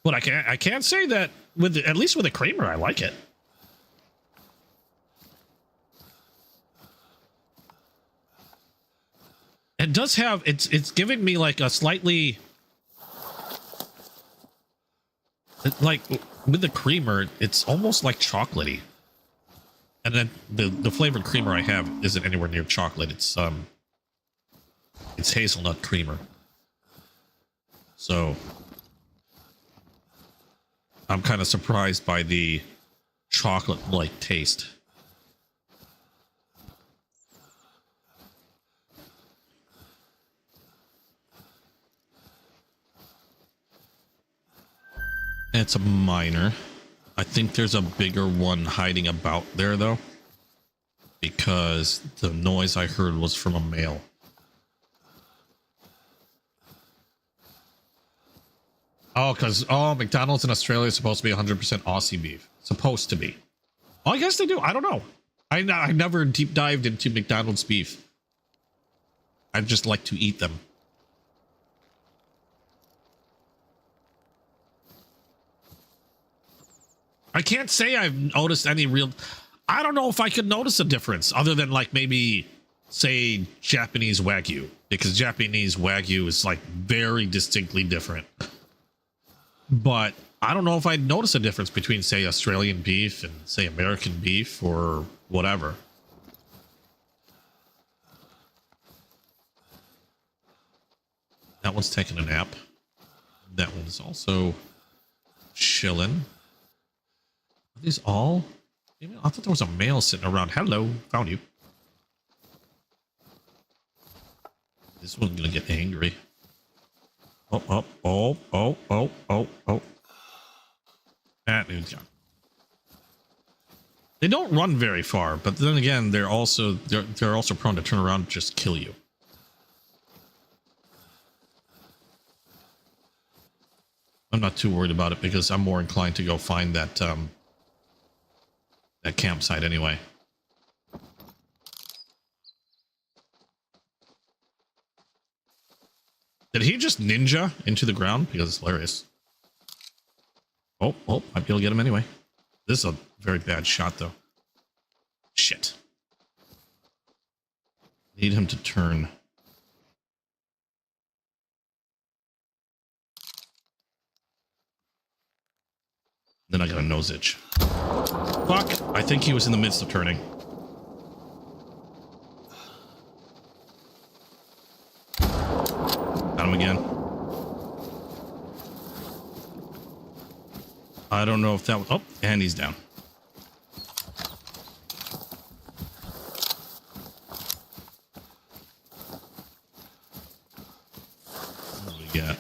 But I can't say that at least with a creamer, I like it. It does have it's giving me like a slightly like with the creamer, it's almost like chocolatey. And then the flavored creamer I have isn't anywhere near chocolate. It's hazelnut creamer. So I'm kind of surprised by the chocolate-like taste. It's a minor. I think there's a bigger one hiding about there, though, because the noise I heard was from a male. Oh, because McDonald's in Australia is supposed to be 100% Aussie beef. Supposed to be. Oh, I guess they do. I don't know. I never deep dived into McDonald's beef. I just like to eat them. I can't say I've noticed any real... I don't know if I could notice a difference other than like maybe say Japanese Wagyu, because Japanese Wagyu is like very distinctly different. But I don't know if I'd notice a difference between say Australian beef and say American beef or whatever. That one's taking a nap. That one's also chilling. Are these all? I thought there was a male sitting around. Hello, found you. This one's gonna get angry. Oh. That dude's gone. They don't run very far, but then again, they're also prone to turn around and just kill you. I'm not too worried about it because I'm more inclined to go find that that campsite anyway. Did he just ninja into the ground? Because it's hilarious. Oh, might be able to get him anyway. This is a very bad shot, though. Shit. Need him to turn. Then I got a nose itch. Fuck! I think he was in the midst of turning. Got him again. I don't know if that was... Oh, and he's down. What do we got?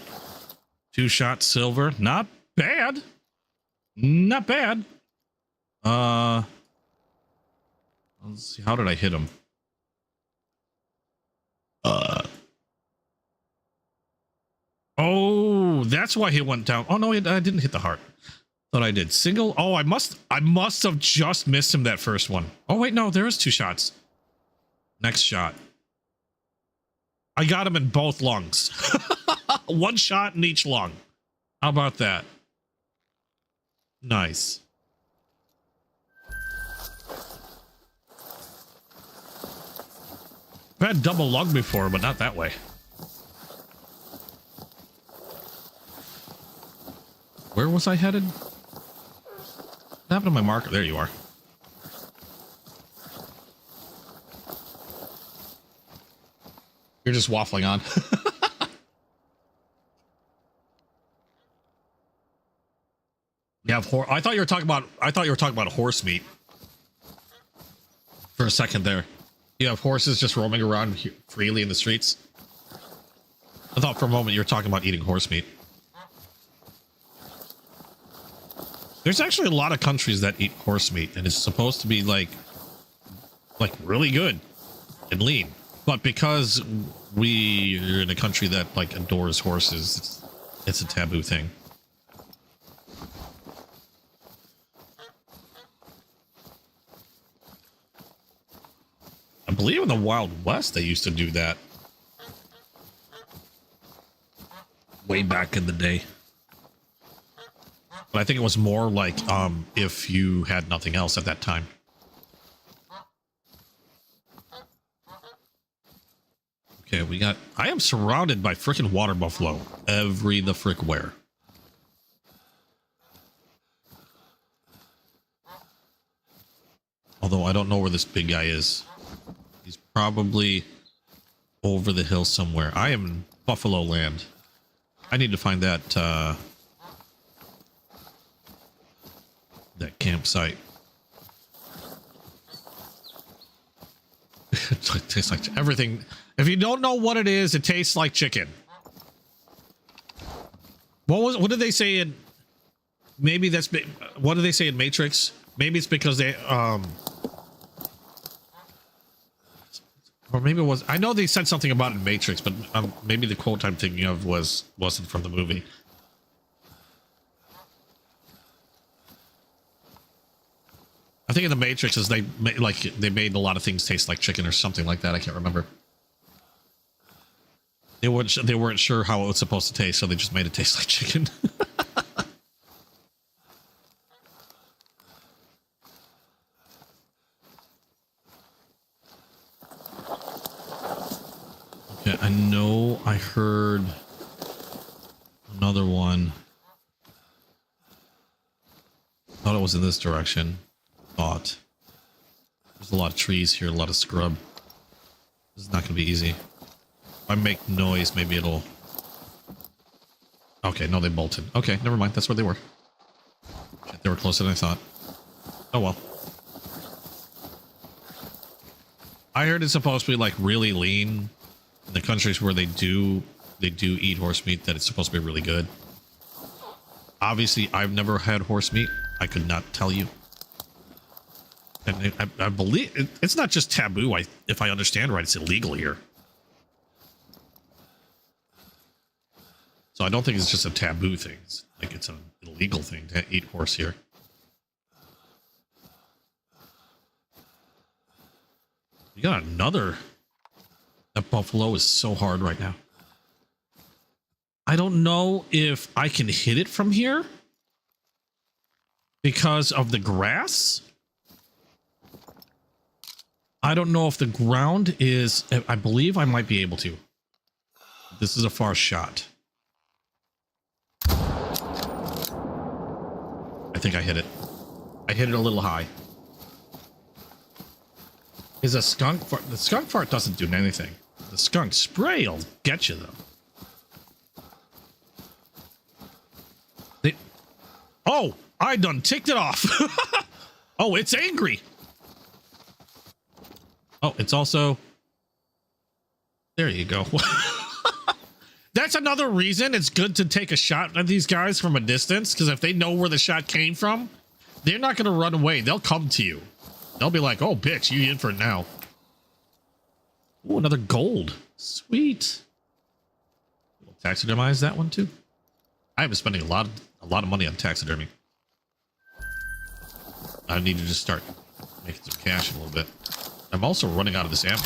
2-shot silver. Not bad. Not bad. Let's see. How did I hit him? Oh, that's why he went down. Oh no, I didn't hit the heart. Thought I did. Single. Oh, I must have just missed him that first one. Oh wait, no, there is 2 shots. Next shot. I got him in both lungs. 1 shot in each lung. How about that? Nice. I've had double lung before, but not that way. Where was I headed? What happened to my marker? There you are. You're just waffling on. Yeah, I thought you were talking about horse meat for a second there. You have horses just roaming around freely in the streets. I thought for a moment you were talking about eating horse meat. There's actually a lot of countries that eat horse meat, and it's supposed to be like really good and lean. But because we are in a country that like adores horses, it's a taboo thing. I believe in the Wild West they used to do that way back in the day. But I think it was more like if you had nothing else at that time. Okay, we got... I am surrounded by freaking water buffalo every the frick where. Although I don't know where this big guy is. He's probably over the hill somewhere. I am in Buffalo Land. I need to find that that campsite. It tastes like everything. If you don't know what it is, it tastes like chicken. What did they say in... Maybe that's... What did they say in Matrix? Maybe it's because they... Or maybe it was... I know they said something about it in Matrix, but maybe the quote I'm thinking of wasn't from the movie. I think in the Matrix is they made a lot of things taste like chicken or something like that. I can't remember. They weren't sure how it was supposed to taste, so they just made it taste like chicken. Okay, I know I heard another one. Thought it was in this direction. Thought. There's a lot of trees here, a lot of scrub. This is not going to be easy. If I make noise, maybe it'll... Okay, no, they bolted. Okay, never mind. That's where they were. Shit, they were closer than I thought. Oh, well. I heard it's supposed to be, like, really lean. In the countries where they do eat horse meat, that it's supposed to be really good. Obviously, I've never had horse meat. I could not tell you. And I believe... It's not just taboo. If I understand right, it's illegal here. So I don't think it's just a taboo thing. It's like it's an illegal thing to eat horse here. You got another. That buffalo is so hard right now. I don't know if I can hit it from here because of the grass. I don't know if the ground is... I believe I might be able to. This is a far shot. I think I hit it. I hit it a little high. Is a skunk fart? The skunk fart doesn't do anything. The skunk spray will get you though. Oh, I done ticked it off. Oh, it's angry. Oh, it's also... There you go. That's another reason it's good to take a shot at these guys from a distance, because if they know where the shot came from, they're not going to run away. They'll come to you. They'll be like, oh, bitch, you in for it now. Ooh, another gold. Sweet. We'll taxidermize that one, too. I've been spending a lot of money on taxidermy. I need to just start making some cash in a little bit. I'm also running out of this ammo.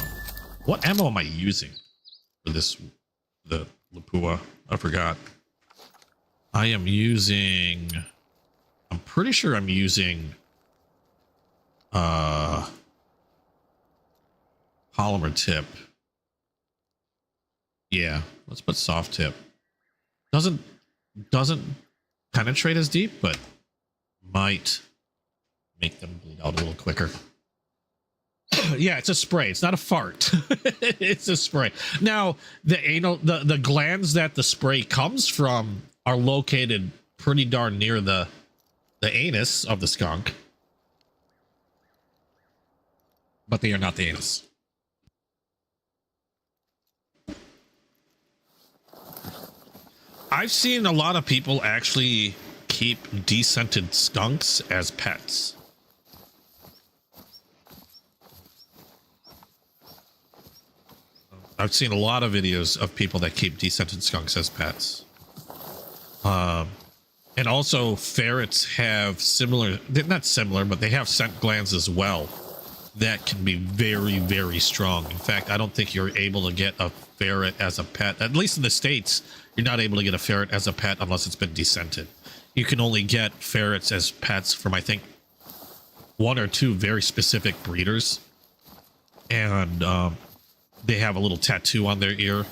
What ammo am I using for this? The Lapua? I forgot. I am using... I'm pretty sure I'm using... polymer tip. Yeah, let's put soft tip. Doesn't penetrate as deep, but might make them bleed out a little quicker. Yeah, it's a spray. It's not a fart. It's a spray. Now, the glands that the spray comes from are located pretty darn near the anus of the skunk. But they are not the anus. I've seen a lot of people actually keep descented skunks as pets. I've seen a lot of videos of people that keep descented skunks as pets. And also ferrets have similar, not similar, but they have scent glands as well that can be very, very strong. In fact, I don't think you're able to get a ferret as a pet. At least in the States, you're not able to get a ferret as a pet unless it's been descented. You can only get ferrets as pets from, I think, 1 or 2 very specific breeders. And they have a little tattoo on their ear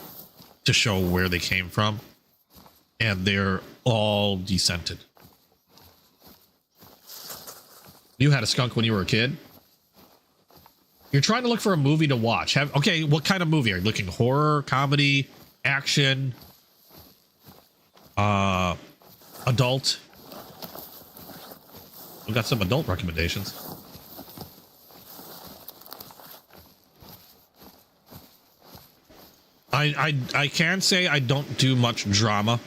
to show where they came from. And they're all descented. You had a skunk when you were a kid? You're trying to look for a movie to watch. Okay, what kind of movie? Are you looking horror, comedy, action, adult? We've got some adult recommendations. I can say I don't do much drama.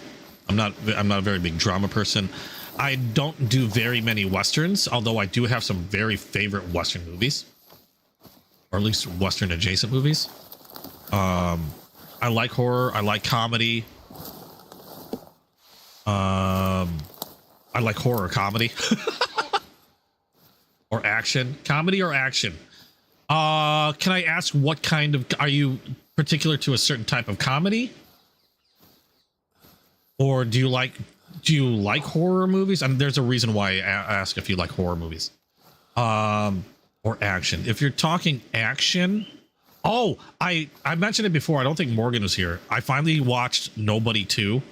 I'm not a very big drama person. I don't do very many westerns, although I do have some very favorite western movies, or at least western adjacent movies. I like horror. I like comedy. I like horror comedy or action. Comedy or action. Can I ask what kind of, are you particular to a certain type of comedy? Or do you like horror movies? I mean, there's a reason why I ask if you like horror movies. Or action. If you're talking action, oh, I mentioned it before. I don't think Morgan was here. I finally watched Nobody 2.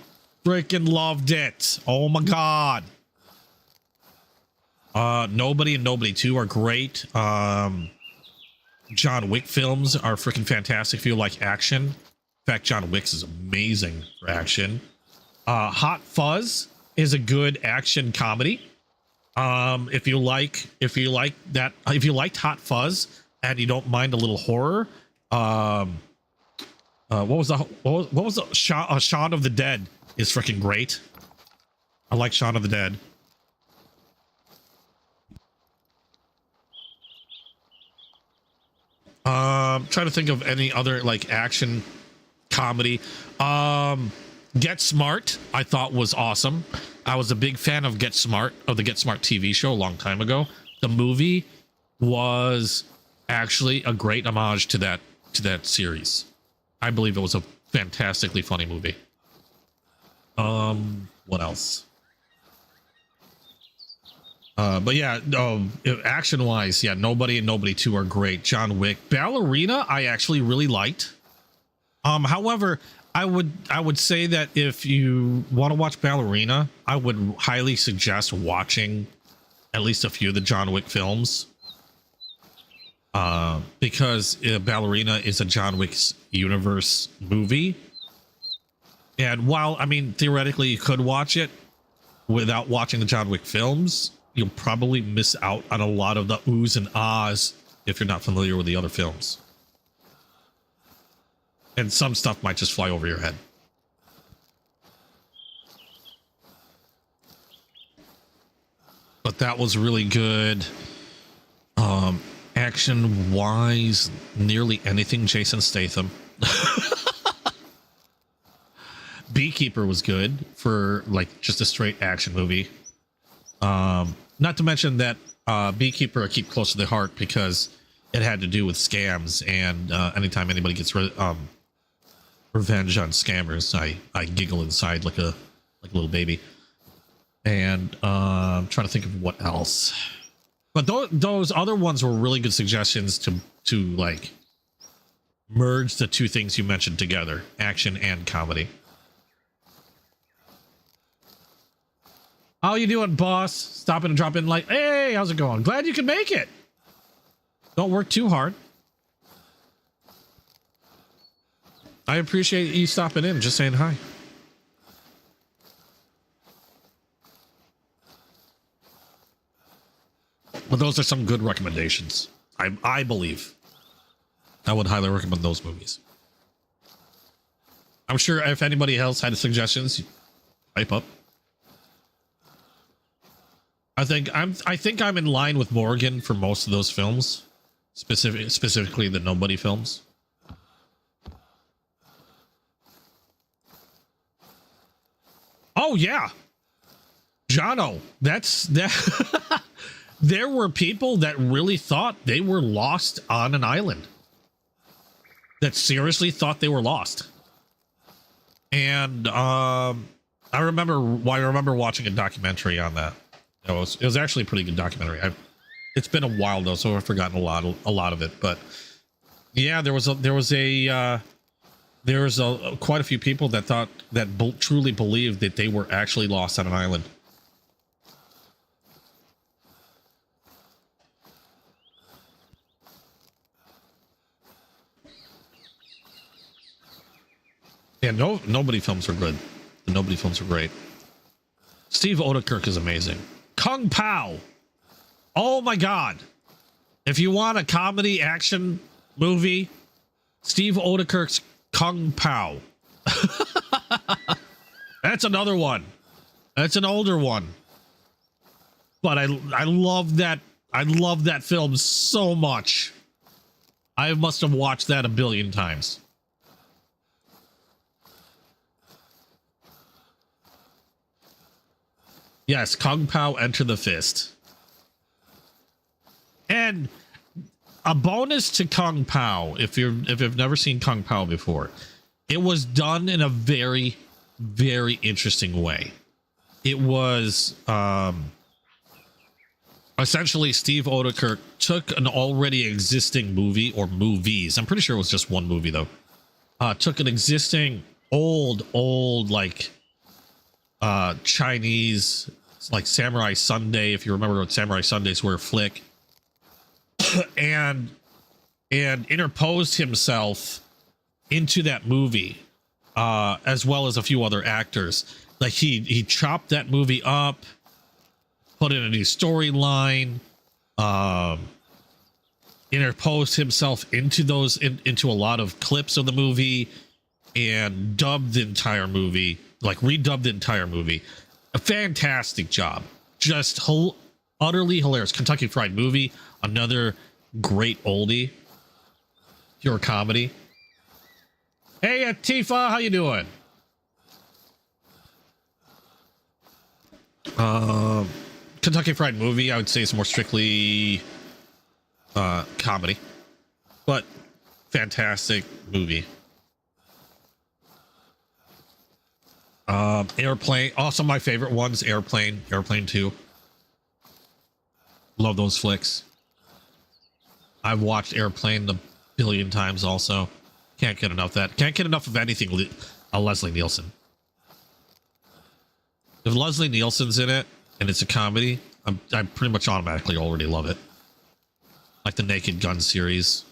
Freaking loved it. Oh my god. Nobody and Nobody 2 are great. John Wick films are freaking fantastic if you like action. In fact, John Wick's is amazing for action. Hot Fuzz is a good action comedy. If you liked Hot Fuzz and you don't mind a little horror, what was the Shaun of the Dead is freaking great. I like Shaun of the Dead. Trying to think of any other like action comedy. Get Smart, I thought was awesome. I was a big fan of Get Smart, of the Get Smart TV show a long time ago. The movie was actually a great homage to that series. I believe it was a fantastically funny movie. What else? But yeah, action wise, yeah, Nobody and Nobody 2 are great. John Wick. Ballerina, I actually really liked. However, I would say that if you want to watch Ballerina, I would highly suggest watching at least a few of the John Wick films. Because Ballerina is a John Wick's universe movie. And while, I mean, theoretically you could watch it without watching the John Wick films, you'll probably miss out on a lot of the oohs and ahs if you're not familiar with the other films. And some stuff might just fly over your head. But that was really good. Action wise, nearly anything Jason Statham. Beekeeper was good for like just a straight action movie. Not to mention that Beekeeper I keep close to the heart because it had to do with scams, and anytime anybody gets revenge on scammers, I giggle inside like a little baby. And I'm trying to think of what else. But those other ones were really good suggestions to like merge the two things you mentioned together, action and comedy. How you doing, boss? Stopping and dropping like, hey, how's it going? Glad you can make it. Don't work too hard. I appreciate you stopping in, just saying hi. But those are some good recommendations. I believe. I would highly recommend those movies. I'm sure if anybody else had suggestions, Pipe up. I think I'm in line with Morgan for most of those films, specifically the Nobody films. Oh yeah, Jono, that's that. There were people that really thought they were lost on an island. That seriously thought they were lost. And I remember watching a documentary on that. It was actually a pretty good documentary. It's been a while though, so I've forgotten a lot of it. But yeah, there was quite a few people that thought that truly believed that they were actually lost on an island. Yeah, Nobody films are good. The Nobody films are great. Steve Odekirk is amazing. Kung Pao. Oh my God. If you want a comedy action movie, Steve Odekirk's Kung Pao. That's another one. That's an older one. But I love that. I love that film so much. I must have watched that a billion times. Yes, Kung Pao Enter the Fist. And a bonus to Kung Pao, if you've never seen Kung Pao before, it was done in a very, very interesting way. It was essentially Steve Odekirk took an already existing movie or movies. I'm pretty sure it was just one movie though. Took an existing old like Chinese, like Samurai Sunday, if you remember what Samurai Sundays were, flick, and interposed himself into that movie, as well as a few other actors. Like he chopped that movie up, put in a new storyline, interposed himself into into a lot of clips of the movie, and dubbed the entire movie, like redubbed the entire movie. A fantastic job. Just utterly hilarious. Kentucky Fried Movie, another great oldie. Pure comedy. Hey, Atifa, how you doing? Kentucky Fried Movie, I would say, is more strictly comedy, but fantastic movie. Airplane, also my favorite ones. Airplane 2. Love those flicks. I've watched Airplane a billion times. Also, can't get enough of that. Can't get enough of anything. Leslie Nielsen. If Leslie Nielsen's in it and it's a comedy, I pretty much automatically already love it. Like the Naked Gun series,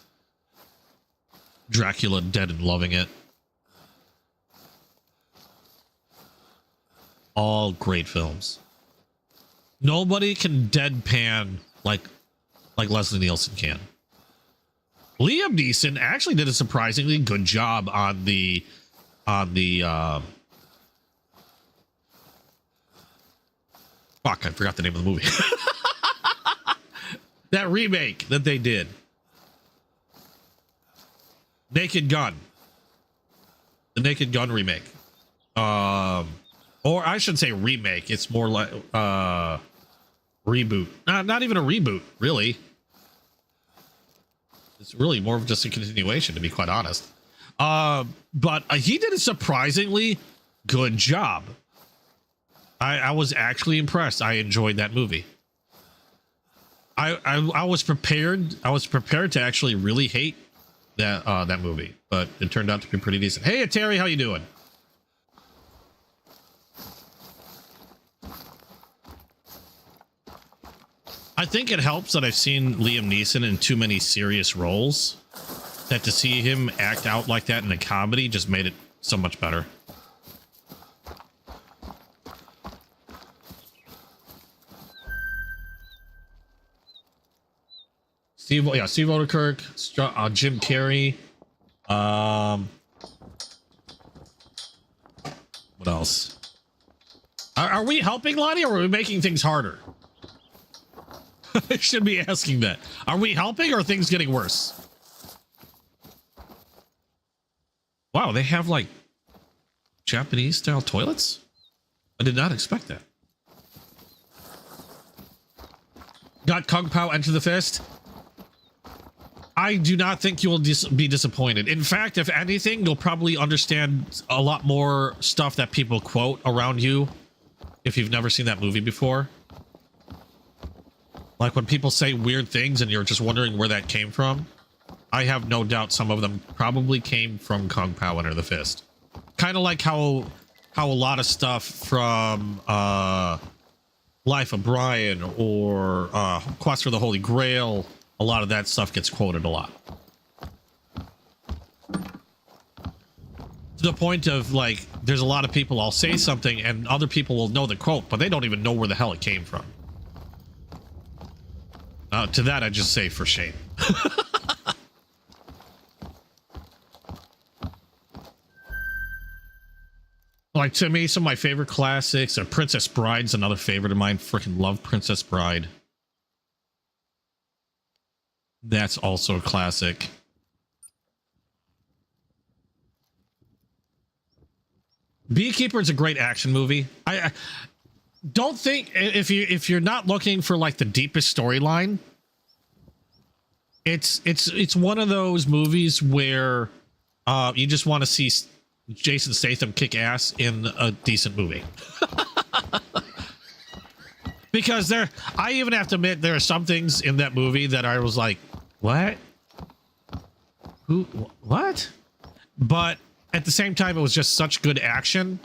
Dracula Dead and Loving It. All great films. Nobody can deadpan like Leslie Nielsen can. Liam Neeson actually did a surprisingly good job on the fuck, I forgot the name of the movie. That remake that they did. Naked Gun. The Naked Gun remake. Or I should say remake. It's more like reboot. Not even a reboot, really. It's really more of just a continuation, to be quite honest. But he did a surprisingly good job. I was actually impressed. I enjoyed that movie. I was prepared. I was prepared to actually really hate that movie, but it turned out to be pretty decent. Hey, Terry, how you doing? I think it helps that I've seen Liam Neeson in too many serious roles, that to see him act out like that in a comedy just made it so much better. Steve Odekirk, Jim Carrey. What else? Are we helping, Lonnie, or are we making things harder? I should be asking that. Are we helping, or are things getting worse? Wow, they have like Japanese style toilets? I did not expect that. Got Kung Pao Enter the Fist? I do not think you will be disappointed. In fact, if anything, you'll probably understand a lot more stuff that people quote around you if you've never seen that movie before. Like when people say weird things and you're just wondering where that came from. I have no doubt some of them probably came from Kung Pao Enter the Fist. Kind of like how a lot of stuff from Life of Brian or Quest for the Holy Grail, a lot of that stuff gets quoted a lot. To the point of like, there's a lot of people, I'll say something and other people will know the quote, but they don't even know where the hell it came from. To that, I just say for shame. Like, to me, some of my favorite classics are Princess Bride's another favorite of mine. Freaking love Princess Bride. That's also a classic. Beekeeper is a great action movie. I don't think if you're not looking for like the deepest storyline, it's one of those movies where you just want to see Jason Statham kick ass in a decent movie. Because I even have to admit, there are some things in that movie that I was like, what? Who? What? But at the same time, it was just such good action.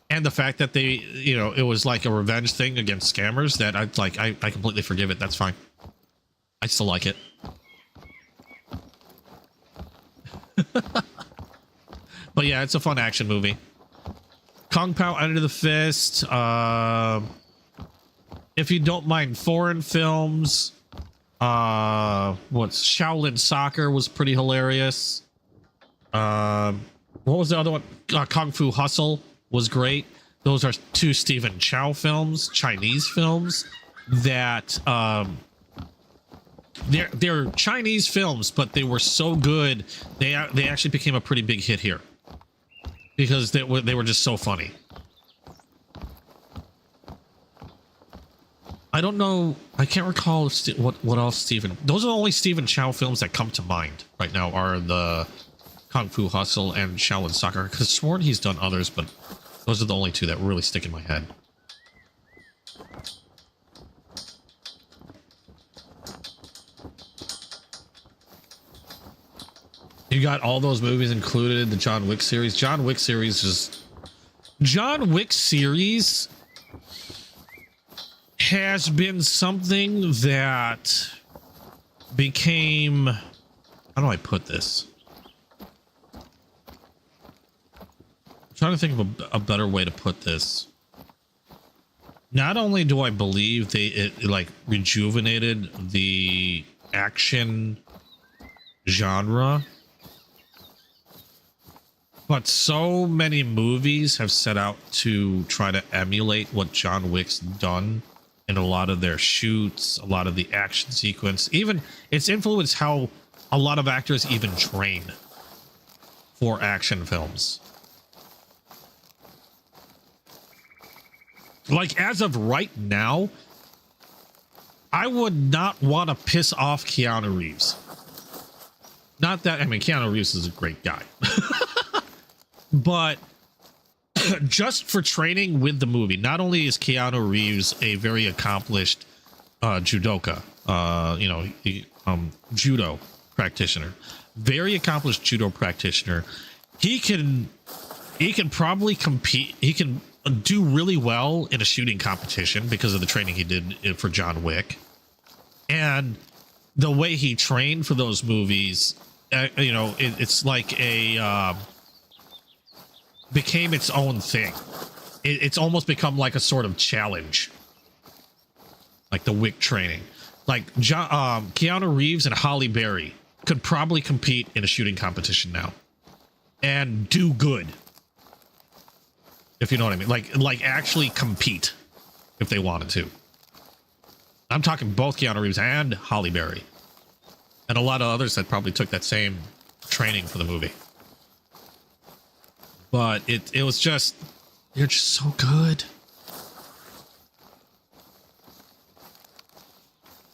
And the fact that they, you know, it was like a revenge thing against scammers that I completely forgive it. That's fine. I still like it. But yeah, it's a fun action movie. Kung Pao Enter the Fist. If you don't mind foreign films, what's Shaolin Soccer was pretty hilarious. What was the other one? Kung Fu Hustle was great. Those are two Stephen Chow films, Chinese films that they're Chinese films, but they were so good they actually became a pretty big hit here because they were just so funny. I don't know. I can't recall what else Stephen. Those are the only Stephen Chow films that come to mind right now are the Kung Fu Hustle and Shaolin Soccer. Because sworn he's done others, but those are the only two that really stick in my head. You got all those movies included in the John Wick series. John Wick series has been something that became, how do I put this? I'm trying to think of a better way to put this. Not only do I believe it like rejuvenated the action genre, but so many movies have set out to try to emulate what John Wick's done in a lot of their shoots, a lot of the action sequence. Even it's influenced how a lot of actors even train for action films. Like, as of right now, I would not want to piss off Keanu Reeves. Not that, I mean, Keanu Reeves is a great guy. But just for training with the movie, not only is Keanu Reeves a very accomplished judoka, judo practitioner, very accomplished judo practitioner. He can probably compete. He can do really well in a shooting competition because of the training he did for John Wick, and the way he trained for those movies. It's like a became its own thing. It's almost become like a sort of challenge, like the Wick training. Like Keanu Reeves and Halle Berry could probably compete in a shooting competition now and do good. if you know what I mean. Like actually compete if they wanted to. I'm talking both Keanu Reeves and Halle Berry. And a lot of others that probably took that same training for the movie. But it was just, they're just so good.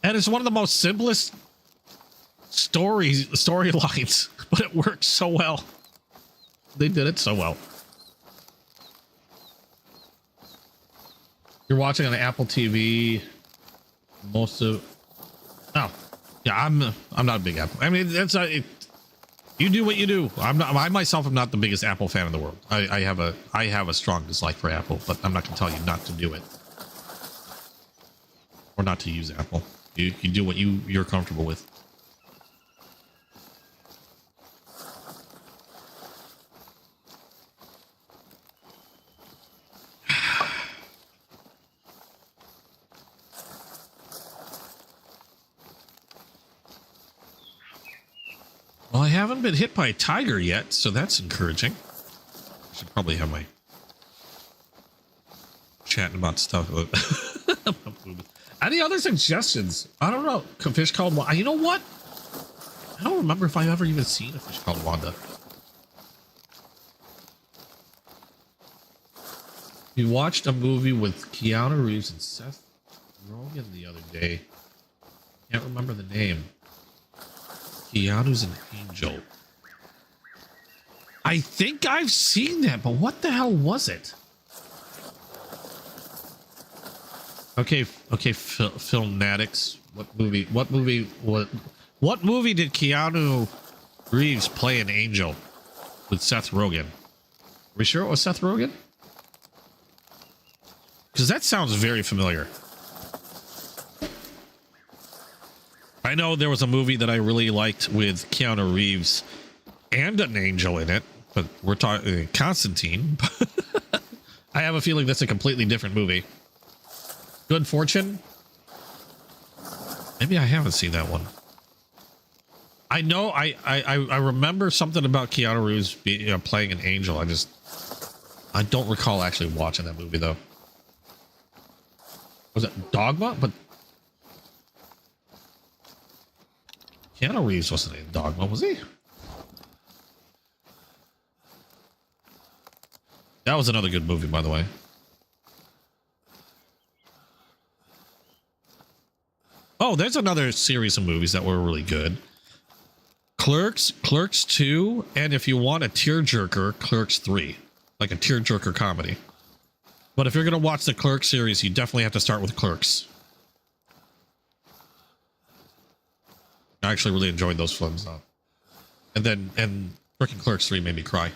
And it's one of the most simplest storylines, but it works so well. They did it so well. You're watching on Apple TV. Most of, oh yeah, I'm not a big Apple. I mean, that's you do what you do. I myself am not the biggest Apple fan in the world. I have a strong dislike for Apple, but I'm not going to tell you not to do it or not to use Apple. You do what you're comfortable with. Well, I haven't been hit by a tiger yet, so that's encouraging. I should probably have my chatting about stuff. Any other suggestions? I don't know. A fish called Wanda. You know what? I don't remember if I've ever even seen a fish called Wanda. We watched a movie with Keanu Reeves and Seth Rogen the other day. Can't remember the name. Keanu's an angel. I think I've seen that, but what the hell was it? Okay, Filmatics. What movie did Keanu Reeves play an angel with Seth Rogen? Are we sure it was Seth Rogen? Because that sounds very familiar. I know there was a movie that I really liked with Keanu Reeves and an angel in it, but we're talking Constantine. I have a feeling that's a completely different movie. Good Fortune? Maybe I haven't seen that one. I know I remember something about Keanu Reeves playing an angel. I don't recall actually watching that movie though. Was it Dogma? But Keanu Reeves wasn't in Dogma, was he? That was another good movie, by the way. Oh, there's another series of movies that were really good. Clerks 2, and if you want a tearjerker, Clerks 3. Like a tearjerker comedy. But if you're going to watch the Clerks series, you definitely have to start with Clerks. I actually really enjoyed those films, though. And freaking Clerks 3 made me cry.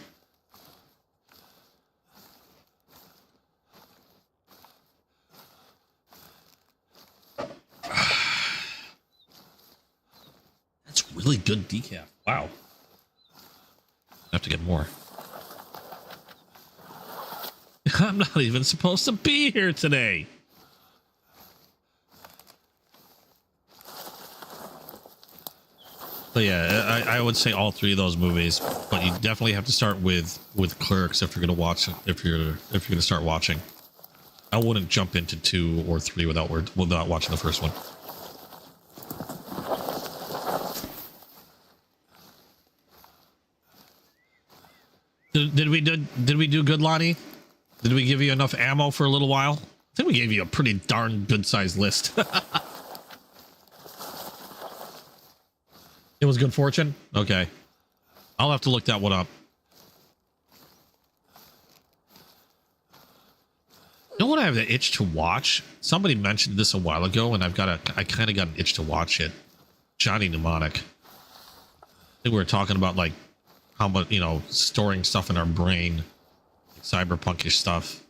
That's really good decaf. Wow. I have to get more. I'm not even supposed to be here today. But yeah, I would say all three of those movies, but you definitely have to start with Clerks if you're gonna watch it. If you're gonna start watching, I wouldn't jump into 2 or 3 without watching the first one. Did we do good, Lonnie? Did we give you enough ammo for a little while? I think we gave you a pretty darn good sized list. It was Good Fortune? Okay. I'll have to look that one up. You know what I have the itch to watch? Somebody mentioned this a while ago, and I kind of got an itch to watch it. Johnny Mnemonic. I think we were talking about like how much, storing stuff in our brain, like cyberpunkish stuff.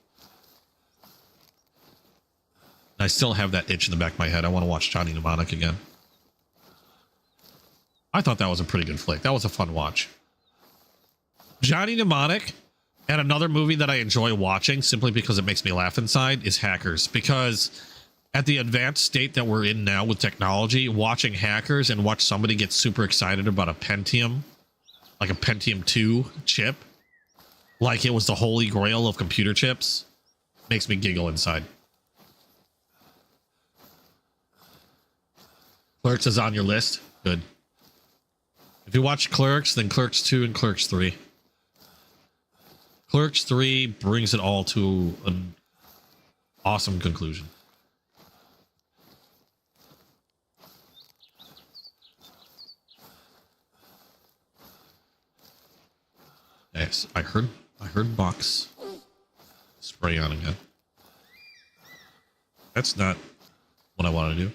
I still have that itch in the back of my head. I want to watch Johnny Mnemonic again. I thought that was a pretty good flick. That was a fun watch. Johnny Mnemonic, and another movie that I enjoy watching simply because it makes me laugh inside is Hackers. Because at the advanced state that we're in now with technology, watching Hackers and watch somebody get super excited about a Pentium, like a Pentium 2 chip, like it was the holy grail of computer chips, makes me giggle inside. Clerks is on your list. Good. If you watch Clerks, then Clerks 2 and Clerks 3. Clerks 3 brings it all to an awesome conclusion. Yes, I heard Bucks spray on again. That's not what I want to do.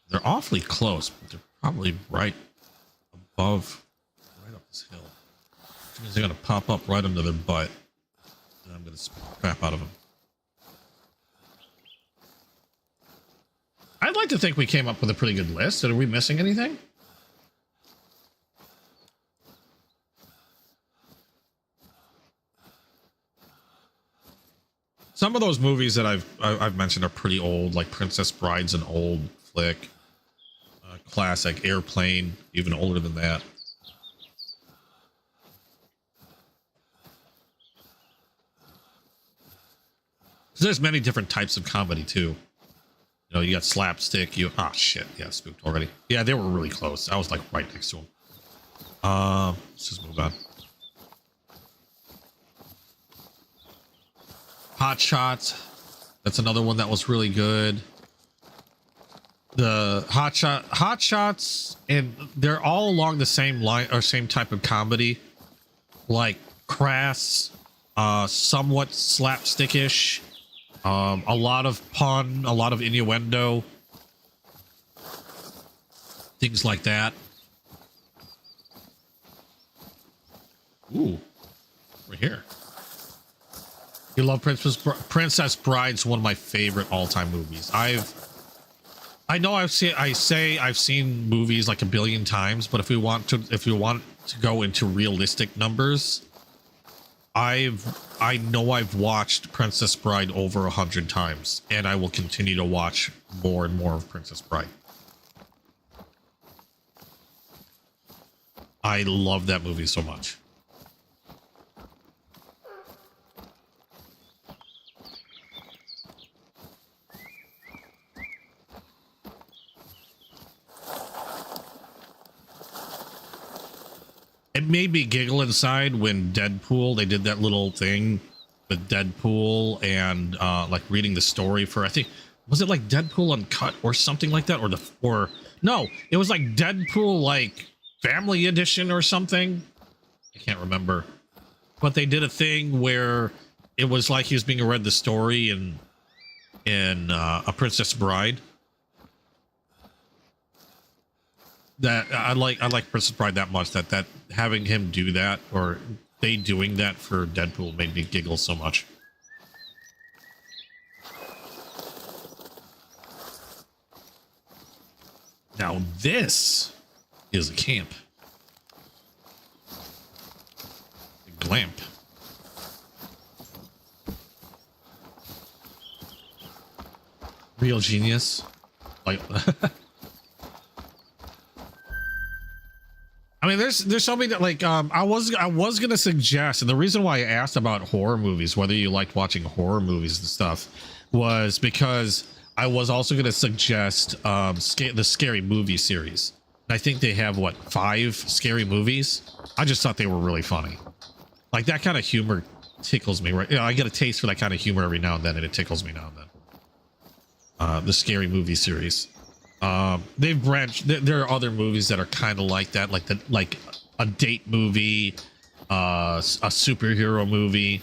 They're awfully close, but they're probably right above, right up this hill. Which means they're going to pop up right under their butt. And I'm going to spin the crap out of them. I'd like to think we came up with a pretty good list. Are we missing anything? Some of those movies that I've mentioned are pretty old, like Princess Bride's an old flick. Classic. Airplane, even older than that. There's many different types of comedy too. You know, you got slapstick. Shit. Yeah, spooked already. Yeah, they were really close. I was like right next to them. Let's just move on. Hot Shots. That's another one that was really good. The Hot Shots, and they're all along the same line or same type of comedy, like crass, somewhat slapstickish, a lot of pun, a lot of innuendo, things like that. Ooh, we're here. You love Princess Bride's one of my favorite all-time movies. I know I've seen movies like a billion times, but if you want to go into realistic numbers, I know I've watched Princess Bride over 100 times, and I will continue to watch more and more of Princess Bride. I love that movie so much. It made me giggle inside when Deadpool, they did that little thing with Deadpool and like reading the story for, I think, was it like Deadpool Uncut or something like that? Or no, it was like Deadpool like Family Edition or something. I can't remember. But they did a thing where it was like he was being read the story in A Princess Bride. That I like Princess Bride that much that having him do that, or they doing that for Deadpool, made me giggle so much. Now this is a camp. A glamp. Real genius. Like I mean, there's something that like I was gonna suggest, and the reason why I asked about horror movies, whether you liked watching horror movies and stuff, was because I was also gonna suggest the Scary Movie series. I think they have what, 5 scary movies. I just thought they were really funny. Like that kind of humor tickles me, right? You know, I get a taste for that kind of humor every now and then, and it tickles me now and then. The Scary Movie series. They've branched. There are other movies that are kind of like that, like a date movie, a superhero movie,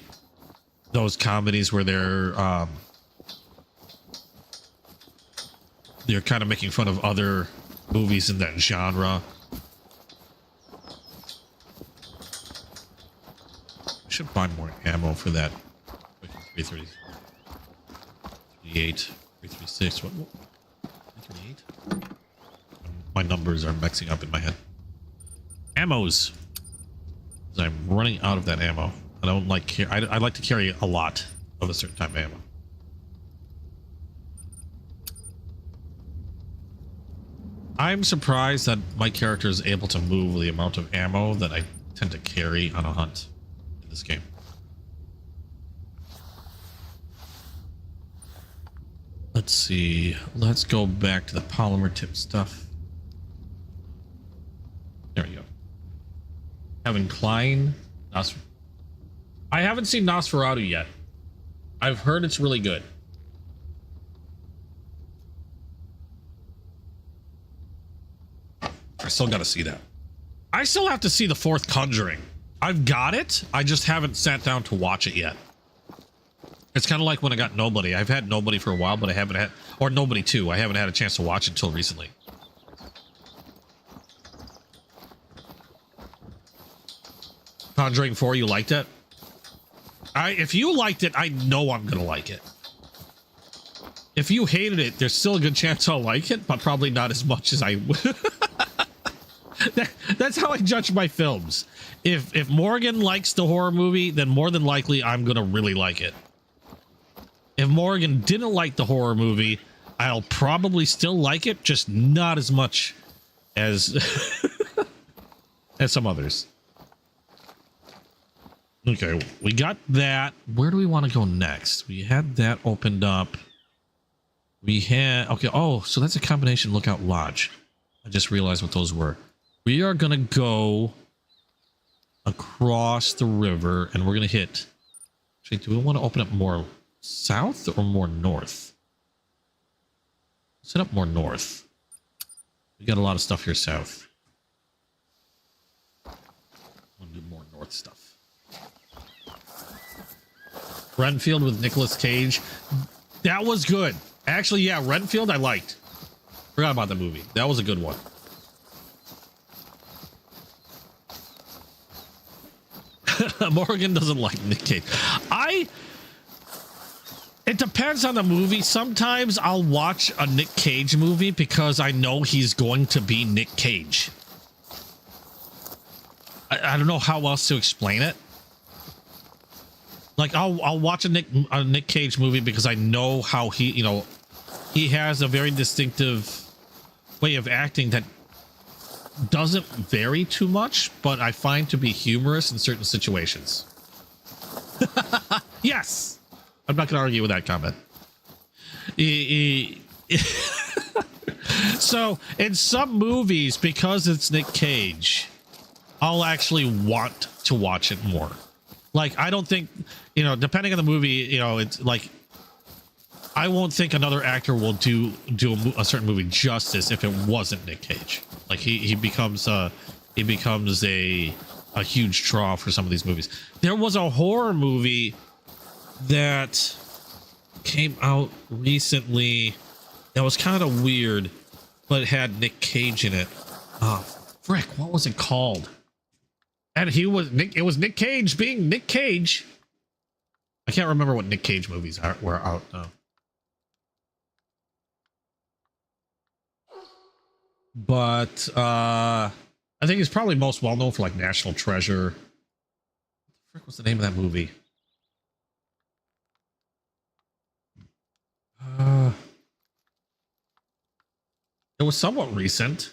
those comedies where they're kind of making fun of other movies in that genre. I should buy more ammo for that. 330, 38, 336. What? 338? My numbers are mixing up in my head. Ammos. I'm running out of that ammo. I don't like. I like to carry a lot of a certain type of ammo. I'm surprised that my character is able to move the amount of ammo that I tend to carry on a hunt in this game. Let's see. Let's go back to the polymer tip stuff. There we go. Having Klein. I haven't seen Nosferatu yet. I've heard it's really good. I still got to see that. I still have to see the fourth Conjuring. I've got it. I just haven't sat down to watch it yet. It's kind of like when I got Nobody. I've had Nobody for a while, but I haven't had, or Nobody 2. I haven't had a chance to watch it until recently. Conjuring 4, you liked it? If you liked it, I know I'm gonna like it. If you hated it, there's still a good chance I'll like it, but probably not as much as I would. That's how I judge my films. If Morgan likes the horror movie, then more than likely I'm gonna really like it. If Morgan didn't like the horror movie, I'll probably still like it, just not as much as as some others. Okay, we got that. Where do we want to go next? We had that opened up. We had, okay, oh, so that's a combination Lookout Lodge. I just realized what those were. We are going to go across the river and we're going to hit. Actually, do we want to open up more south or more north? Set up more north. We got a lot of stuff here south. I want to do more north stuff. Renfield with Nicolas Cage. That was good. Actually, yeah, Renfield I liked. Forgot about the movie. That was a good one. Morgan doesn't like Nick Cage. It depends on the movie. Sometimes I'll watch a Nick Cage movie because I know he's going to be Nick Cage. I don't know how else to explain it. Like I'll watch a Nick Cage movie because I know how he, you know, he has a very distinctive way of acting that doesn't vary too much, but I find to be humorous in certain situations. Yes, I'm not going to argue with that comment. So in some movies, because it's Nick Cage, I'll actually want to watch it more. Like, I don't think, you know, depending on the movie, you know, it's like, I won't think another actor will do a certain movie justice if it wasn't Nick Cage. Like, he becomes a huge draw for some of these movies. There was a horror movie that came out recently that was kind of weird, but it had Nick Cage in it. Oh, frick, what was it called? And it was Nick Cage being Nick Cage. I can't remember what Nick Cage movies were out now. But I think he's probably most well known for like National Treasure. What the frick was the name of that movie? It was somewhat recent.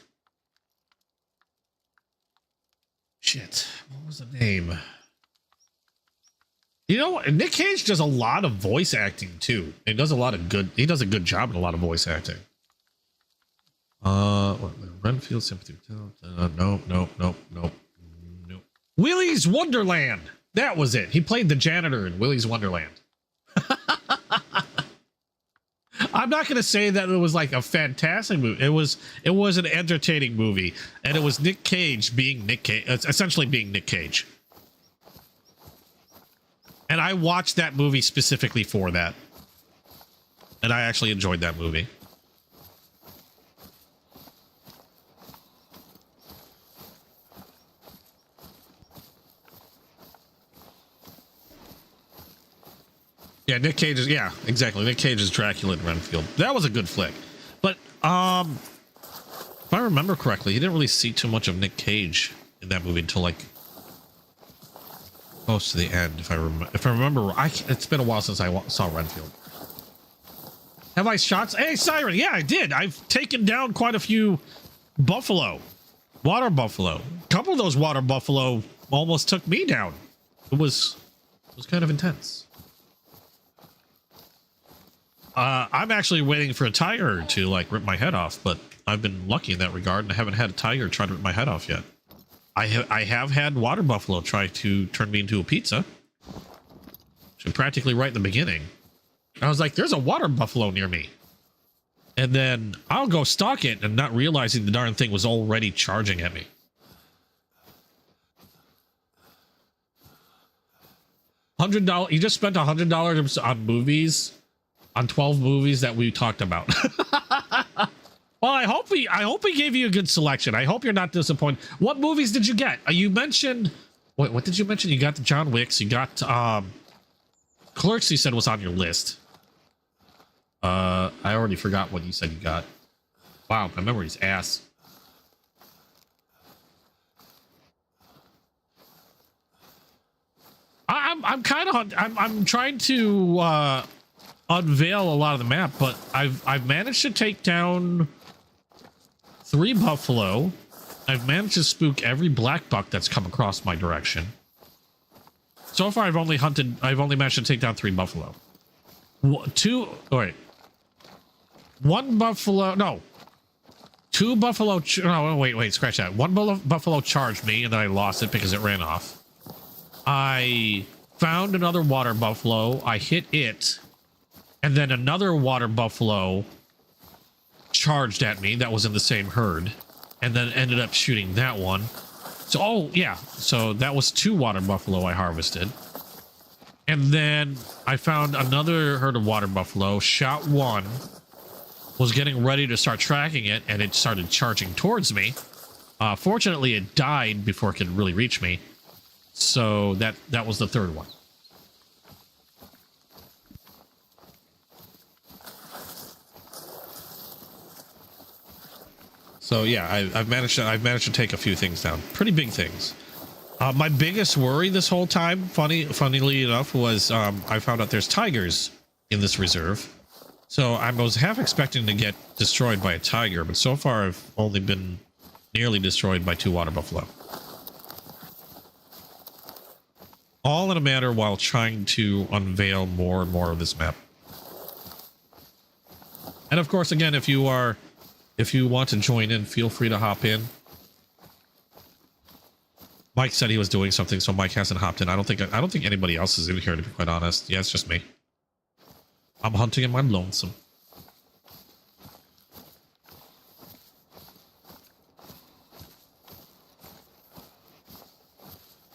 Shit, what was the name? You know, Nick Cage does a lot of voice acting too. He does a good job in a lot of voice acting. Renfield Sympathy. Nope. Willy's Wonderland. That was it. He played the janitor in Willy's Wonderland. I'm not going to say that it was like a fantastic movie. It was an entertaining movie, and it was Nick Cage being Nick Cage, essentially being Nick Cage. And I watched that movie specifically for that. And I actually enjoyed that movie. Yeah, Nick Cage is, yeah, exactly. Nick Cage is Dracula in Renfield. That was a good flick. But if I remember correctly, you didn't really see too much of Nick Cage in that movie until like close to the end. If I remember, it's been a while since I saw Renfield. Have I shot? Hey, Siren. Yeah, I did. I've taken down quite a few buffalo, water buffalo. A couple of those water buffalo almost took me down. It was kind of intense. I'm actually waiting for a tiger to like rip my head off, but I've been lucky in that regard, and I haven't had a tiger try to rip my head off yet. I have had water buffalo try to turn me into a pizza. So practically right in the beginning, I was like, "There's a water buffalo near me," and then I'll go stalk it, and not realizing the darn thing was already charging at me. $100. You just spent $100 on movies, on 12 movies that we talked about. Well, I hope we gave you a good selection. I hope you're not disappointed. What movies did you get? You mentioned what did you mention? You got the John Wicks. You got Clerks. You said was on your list. I already forgot what you said you got. Wow, my memory's ass. I'm kind of I'm trying to unveil a lot of the map, but I've managed to take down 3 buffalo. I've managed to spook every black buck that's come across my direction. So far, I've only managed to take down 3 buffalo. 1 buffalo. No. 2 buffalo. No, wait, scratch that. 1 buffalo charged me, and then I lost it because it ran off. I found another water buffalo. I hit it, and then another water buffalo charged at me that was in the same herd, and then ended up shooting that one. So, oh yeah, so that was 2 water buffalo I harvested. And then I found another herd of water buffalo, shot one, was getting ready to start tracking it, and it started charging towards me. Fortunately, it died before it could really reach me. So that was the 3rd one. So yeah, I've managed to take a few things down, pretty big things. My biggest worry this whole time, funnily enough, was I found out there's tigers in this reserve. So I was half expecting to get destroyed by a tiger, but so far I've only been nearly destroyed by 2 water buffalo. All in a matter while trying to unveil more and more of this map. And of course, again, if you want to join in, feel free to hop in. Mike said he was doing something, so Mike hasn't hopped in. I don't think anybody else is in here, to be quite honest. Yeah, it's just me. I'm hunting and I'm lonesome.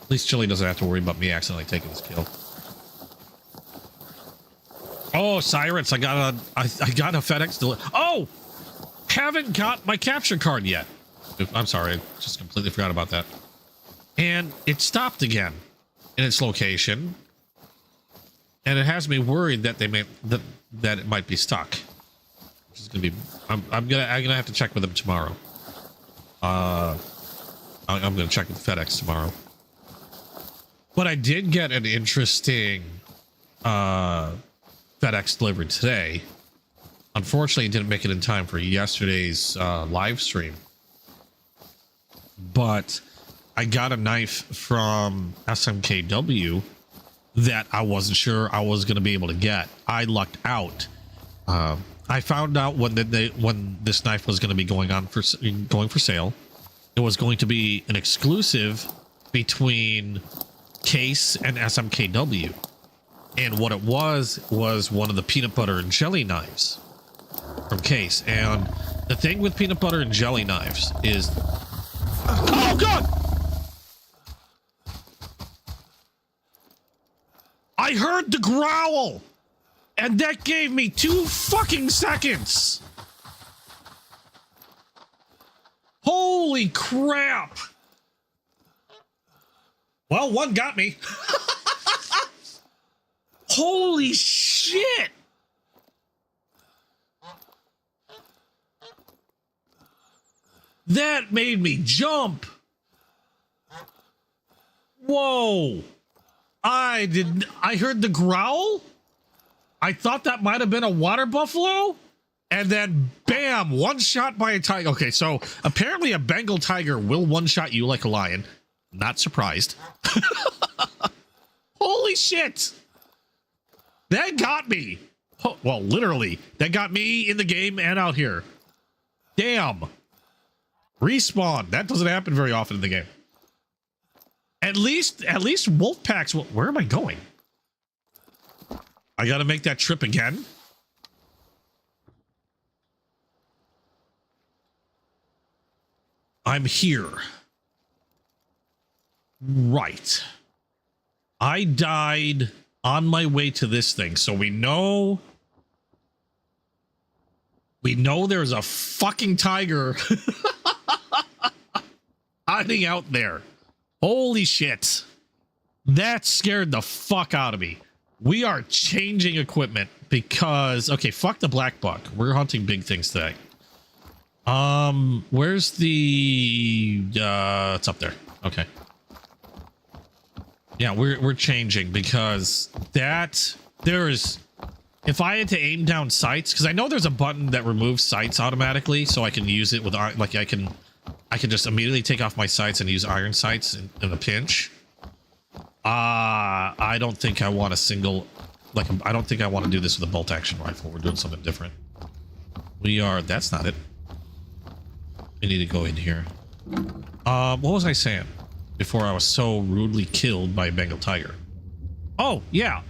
At least Chili doesn't have to worry about me accidentally taking this kill. Oh, Cyrus, I got a FedEx delivery. Oh, haven't got my capture card yet. I'm sorry, I just completely forgot about that. And it stopped again in its location, and it has me worried that that it might be stuck. Which is gonna be. I'm gonna have to check with them tomorrow. I'm gonna check with FedEx tomorrow. But I did get an interesting FedEx delivery today. Unfortunately, it didn't make it in time for yesterday's live stream. But I got a knife from SMKW that I wasn't sure I was going to be able to get. I lucked out. I found out when this knife was going to be going for sale. It was going to be an exclusive between Case and SMKW. And what it was one of the peanut butter and jelly knives from Case. And the thing with peanut butter and jelly knives is... Oh, God! I heard the growl! And that gave me 2 fucking seconds! Holy crap! Well, one got me. Holy shit! That made me jump. Whoa. I heard the growl. I thought that might have been a water buffalo. And then, bam, one shot by a tiger. Okay, so apparently a Bengal tiger will one-shot you like a lion. Not surprised. Holy shit. That got me. Oh, well, literally. That got me in the game and out here. Damn. Respawn. That doesn't happen very often in the game. At least wolf packs. Where am I going? I got to make that trip again. I'm here. Right. I died on my way to this thing, so we know there's a fucking tiger hiding out there. Holy shit. That scared the fuck out of me. We are changing equipment because, okay, fuck the black buck. We're hunting big things today. Where's the, it's up there. Okay. Yeah, we're changing because if I had to aim down sights, because I know there's a button that removes sights automatically, so I can use it with, like, I can just immediately take off my sights and use iron sights in a pinch. I don't think I want a single, like, I don't think I want to do this with a bolt action rifle. We're doing something different. That's not it. We need to go in here. What was I saying before I was so rudely killed by a Bengal tiger? Oh, yeah.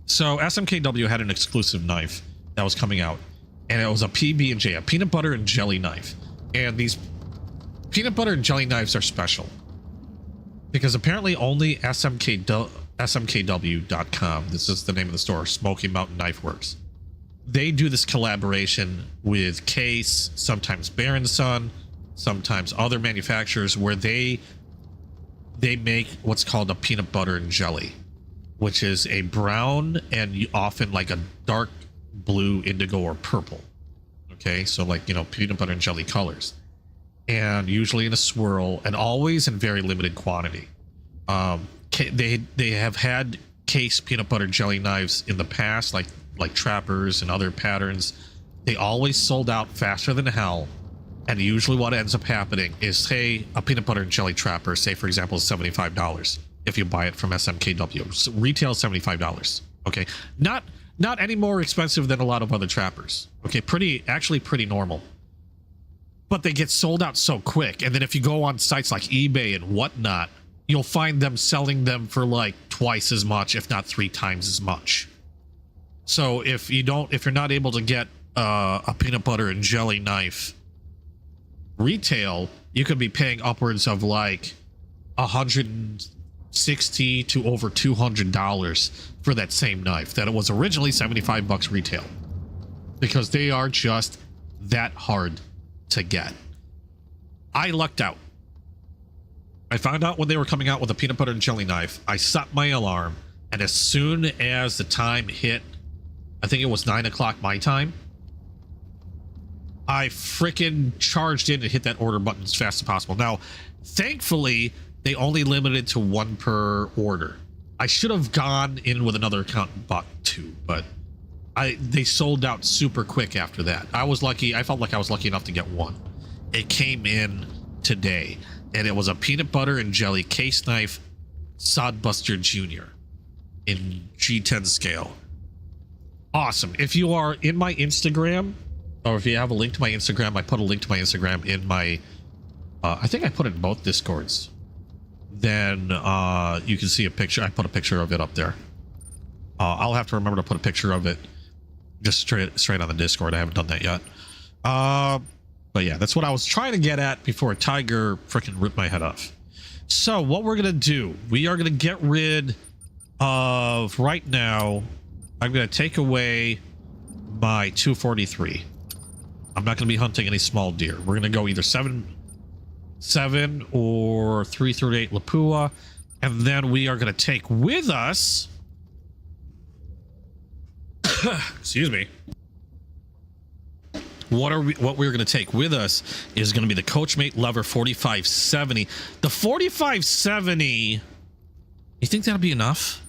So SMKW had an exclusive knife that was coming out, and it was a PB&J, a peanut butter and jelly knife. And these peanut butter and jelly knives are special because apparently only SMKW.com, this is the name of the store, Smoky Mountain Knife Works. They do this collaboration with Case, sometimes Baron Sun, sometimes other manufacturers, where they make what's called a peanut butter and jelly, which is a brown and often like a dark blue, indigo, or purple. Okay, so like, you know, peanut butter and jelly colors, and usually in a swirl, and always in very limited quantity. They have had Case peanut butter jelly knives in the past, like trappers and other patterns. They always sold out faster than hell, and usually what ends up happening is, say a peanut butter and jelly trapper, say for example, is $75 if you buy it from SMKW. So retail $75. Okay, not any more expensive than a lot of other trappers. Okay, actually pretty normal. But they get sold out so quick, and then if you go on sites like eBay and whatnot, you'll find them selling them for like twice as much, if not 3 times as much. So if you're not able to get a peanut butter and jelly knife retail, you could be paying upwards of like $160 to over $200 for that same knife that it was originally $75 retail, because they are just that hard to get. I lucked out. I found out when they were coming out with a peanut butter and jelly knife. I set my alarm, and as soon as the time hit, I think it was 9 o'clock my time, I freaking charged in and hit that order button as fast as possible. Now, thankfully, they only limited to 1 per order. I should have gone in with another account and bought 2, but they sold out super quick after that. I was lucky. I felt like I was lucky enough to get 1. It came in today, and it was a peanut butter and jelly case knife Sodbuster Jr. in G10 scale. Awesome. If you are in my Instagram, or if you have a link to my Instagram, I put a link to my Instagram in my, I think I put it in both Discords. Then you can see a picture. I put a picture of it up there. I'll have to remember to put a picture of it just straight on the Discord. I haven't done that yet. But yeah, that's what I was trying to get at before a tiger freaking ripped my head off. So what we're going to do, we are going to get rid of, right now, I'm going to take away my 243. I'm not going to be hunting any small deer. We're going to go either 7 or 338 Lapua, and then we are going to take with us excuse me, what we're going to take with us is going to be the Coachmate Lever 4570. The 4570, you think that'll be enough?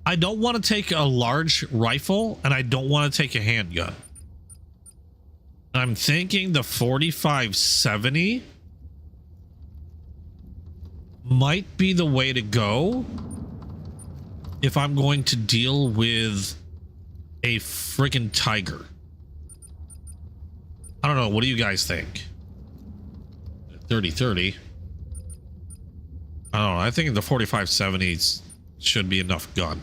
I don't want to take a large rifle, and I don't want to take a handgun. I'm thinking the 4570 might be the way to go if I'm going to deal with a friggin' tiger. I don't know. What do you guys think? 30-30. I don't know. I think the 4570s should be enough gun.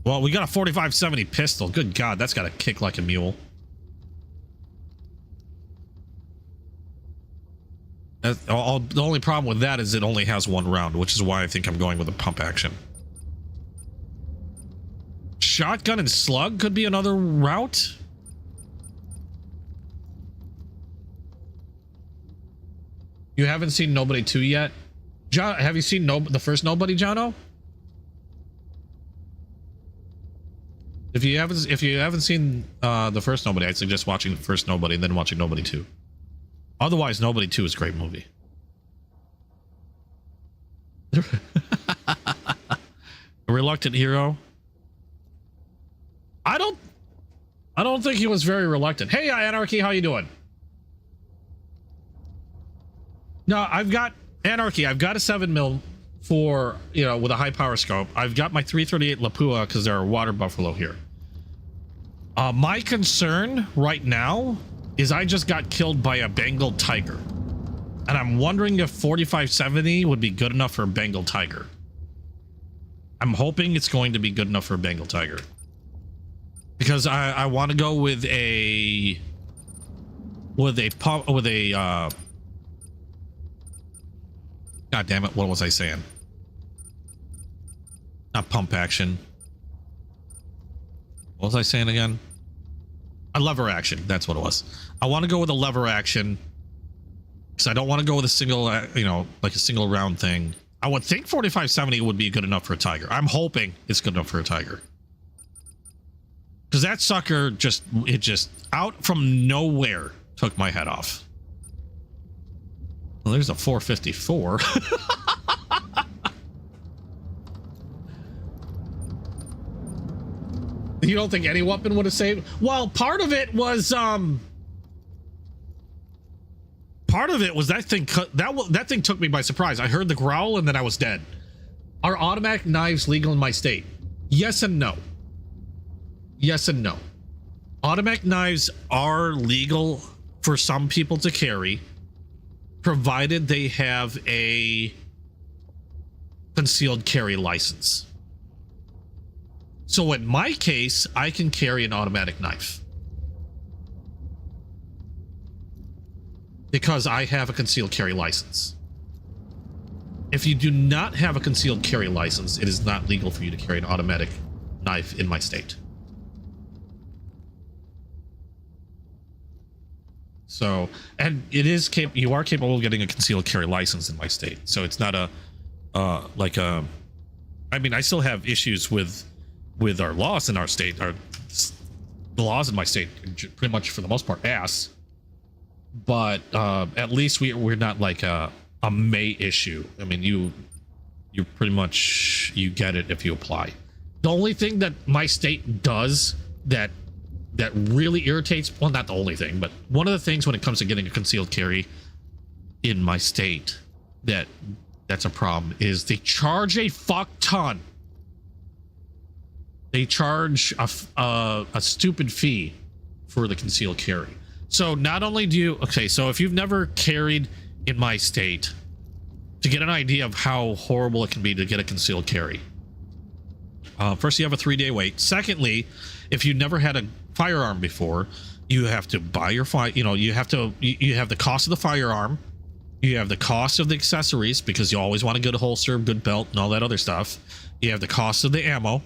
Well, we got a 4570 pistol. Good God, that's got to kick like a mule. The only problem with that is it only has one round, which is why I think I'm going with a pump action. Shotgun and slug could be another route. You haven't seen Nobody 2 yet? John, have you seen the first Nobody, Jono? If you haven't seen the first Nobody, I'd suggest watching the first Nobody and then watching Nobody 2. Otherwise, Nobody 2 is a great movie. A reluctant hero. I don't think he was very reluctant. Hey, Anarchy, how you doing? No, I've got Anarchy. I've got a 7mm for, you know, with a high power scope. I've got my 338 Lapua because there are water buffalo here. My concern right now is I just got killed by a Bengal tiger. And I'm wondering if 4570 would be good enough for a Bengal tiger. I'm hoping it's going to be good enough for a Bengal tiger. Because I want to go with a God damn it, what was I saying? Not pump action. What was I saying again? A lever action. That's what it was. I want to go with a lever action because I don't want to go with a single, you know, like a single round thing. I would think 4570 would be good enough for a tiger. I'm hoping it's good enough for a tiger. Because that sucker just out from nowhere took my head off. Well, there's a 454. You don't think any weapon would have saved? Well, part of it was that thing took me by surprise. I heard the growl and then I was dead. Are automatic knives legal in my state? Yes and no. Yes and no. Automatic knives are legal for some people to carry, provided they have a concealed carry license. So in my case, I can carry an automatic knife because I have a concealed carry license. If you do not have a concealed carry license, it is not legal for you to carry an automatic knife in my state. So, and it is you are capable of getting a concealed carry license in my state. So it's not a I mean, I still have issues with our laws in our state. The laws in my state pretty much for the most part ass, but at least we're not like a May issue. I mean, you pretty much, you get it if you apply. The only thing that my state does that really irritates, well, not the only thing, but one of the things when it comes to getting a concealed carry in my state that's a problem is they charge a fuck ton. They charge a stupid fee for the concealed carry. So not only do you, okay, so if you've never carried in my state, to get an idea of how horrible it can be to get a concealed carry, first you have a 3-day wait. Secondly, if you never had a firearm before, you have to buy your you have the cost of the firearm, you have the cost of the accessories because you always want a good holster, good belt, and all that other stuff. You have the cost of the ammo.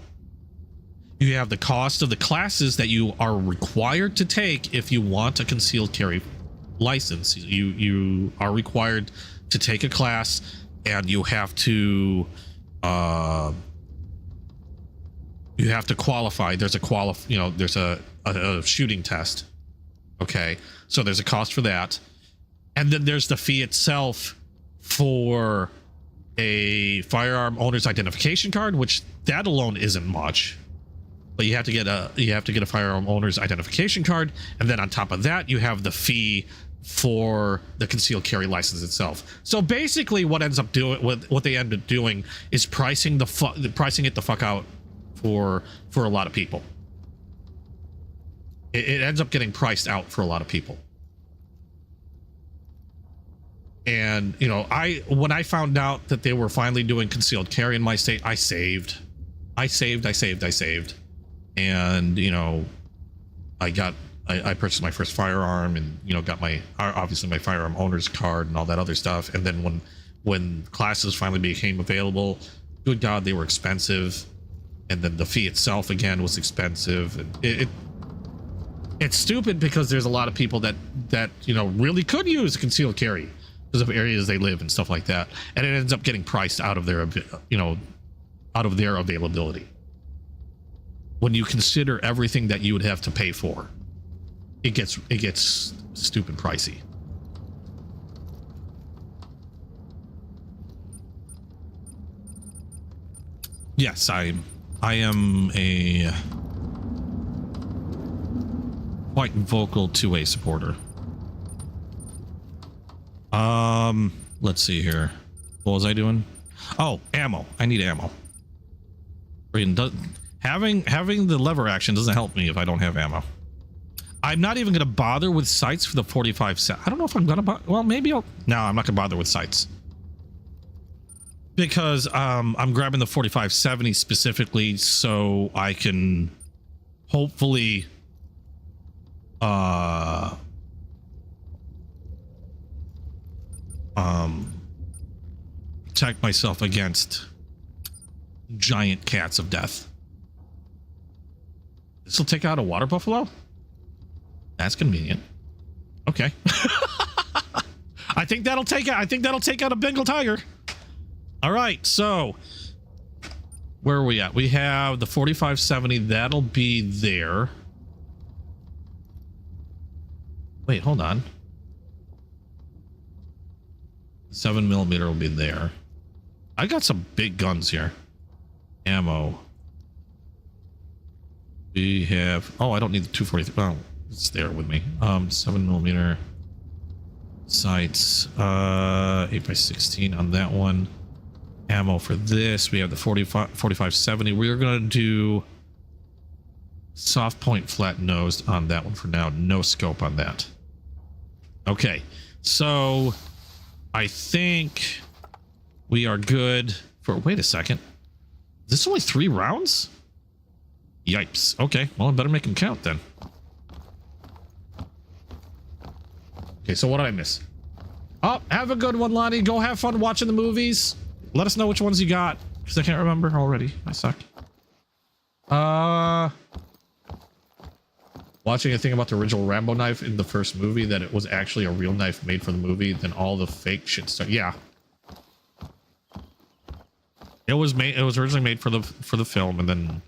You have the cost of the classes that you are required to take if you want a concealed carry license. You are required to take a class, and you have to qualify. There's a shooting test. Okay, so there's a cost for that, and then there's the fee itself for a firearm owner's identification card, which that alone isn't much, but you have to get a firearm owner's identification card, and then on top of that, you have the fee for the concealed carry license itself. So basically, what they end up doing is pricing it the fuck out for a lot of people. It ends up getting priced out for a lot of people. And, you know, when I found out that they were finally doing concealed carry in my state, I saved. And, you know, I purchased my first firearm and, you know, got obviously my firearm owner's card and all that other stuff. And then when classes finally became available, good God, they were expensive. And then the fee itself, again, was expensive. And it's stupid because there's a lot of people that, you know, really could use concealed carry because of areas they live and stuff like that, and it ends up getting priced out of their availability. When you consider everything that you would have to pay for, it gets stupid pricey. Yes, I am a quite vocal 2A supporter. Let's see here. What was I doing? Oh, ammo. I need ammo. Having the lever action doesn't help me if I don't have ammo. I'm not even going to bother with sights for the 45. I don't know if I'm going to well, maybe no, I'm not going to bother with sights. Because I'm grabbing the 4570 specifically so I can hopefully protect myself against giant cats of death. This will take out a water buffalo? That's convenient. Okay. I think that'll take out a Bengal tiger. All right, so where are we at? We have the 4570. That'll be there. Wait, hold on. 7mm will be there. I got some big guns here. Ammo. We have. Oh, I don't need the 243. Well, it's there with me. 7mm sights. 8x16 on that one. Ammo for this. We have the 4570. We're gonna do soft point flat nosed on that one for now. No scope on that. Okay, so I think we are good for. Wait a second. Is this only 3 rounds? Yipes. Okay, well, I better make them count then. Okay, so what did I miss? Oh, have a good one, Lonnie. Go have fun watching the movies. Let us know which ones you got, because I can't remember already. I suck. Watching a thing about the original Rambo knife in the first movie, that it was actually a real knife made for the movie, then all the fake shit started. Yeah. It was originally made for the film, and then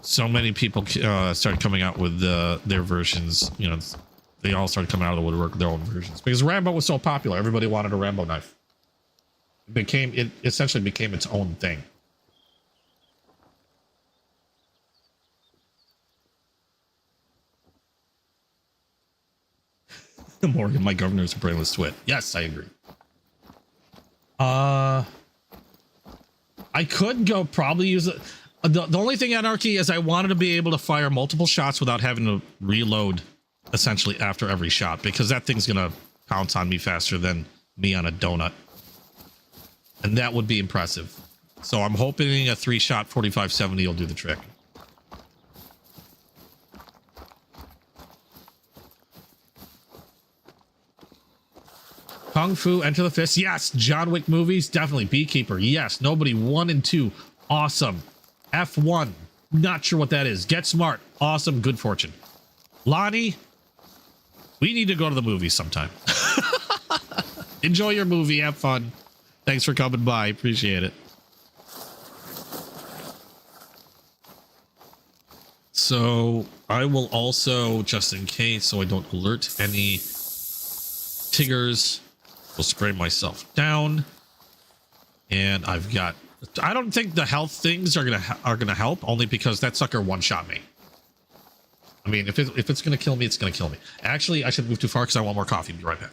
so many people started coming out with their versions. You know, they all started coming out of the woodwork with their own versions because Rambo was so popular. Everybody wanted a Rambo knife. It essentially became its own thing. Morgan, my governor's a brainless twit. Yes, I agree. I could go probably use it. The only thing, Anarchy, is I wanted to be able to fire multiple shots without having to reload essentially after every shot, because that thing's gonna pounce on me faster than me on a donut, and that would be impressive. So I'm hoping a 3-shot 4570 will do the trick. Kung Fu, Enter the Fist. Yes. John Wick movies. Definitely. Beekeeper. Yes. Nobody. 1 and 2. Awesome. F1. Not sure what that is. Get Smart. Awesome. Good Fortune. Lonnie, we need to go to the movies sometime. Enjoy your movie. Have fun. Thanks for coming by. Appreciate it. So I will also, just in case, so I don't alert any Tiggers, Will spray myself down. And I've got, I don't think the health things are gonna help, only because that sucker one-shot me. I mean, if it's gonna kill me, it's gonna kill me. Actually, I should move too far because I want more coffee. Be right back.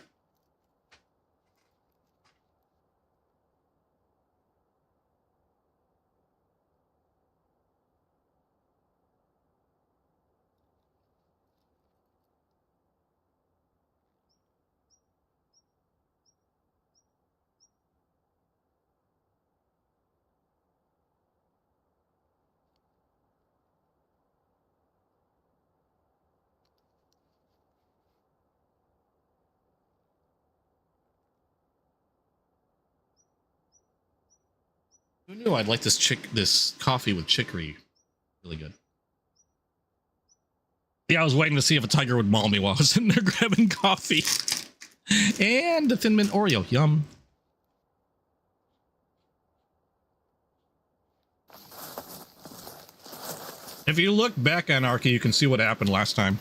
Who knew I'd like this coffee with chicory? Really good. Yeah, I was waiting to see if a tiger would maul me while I was sitting there grabbing coffee. And a Thin Mint Oreo. Yum. If you look back, Anarchy, you can see what happened last time.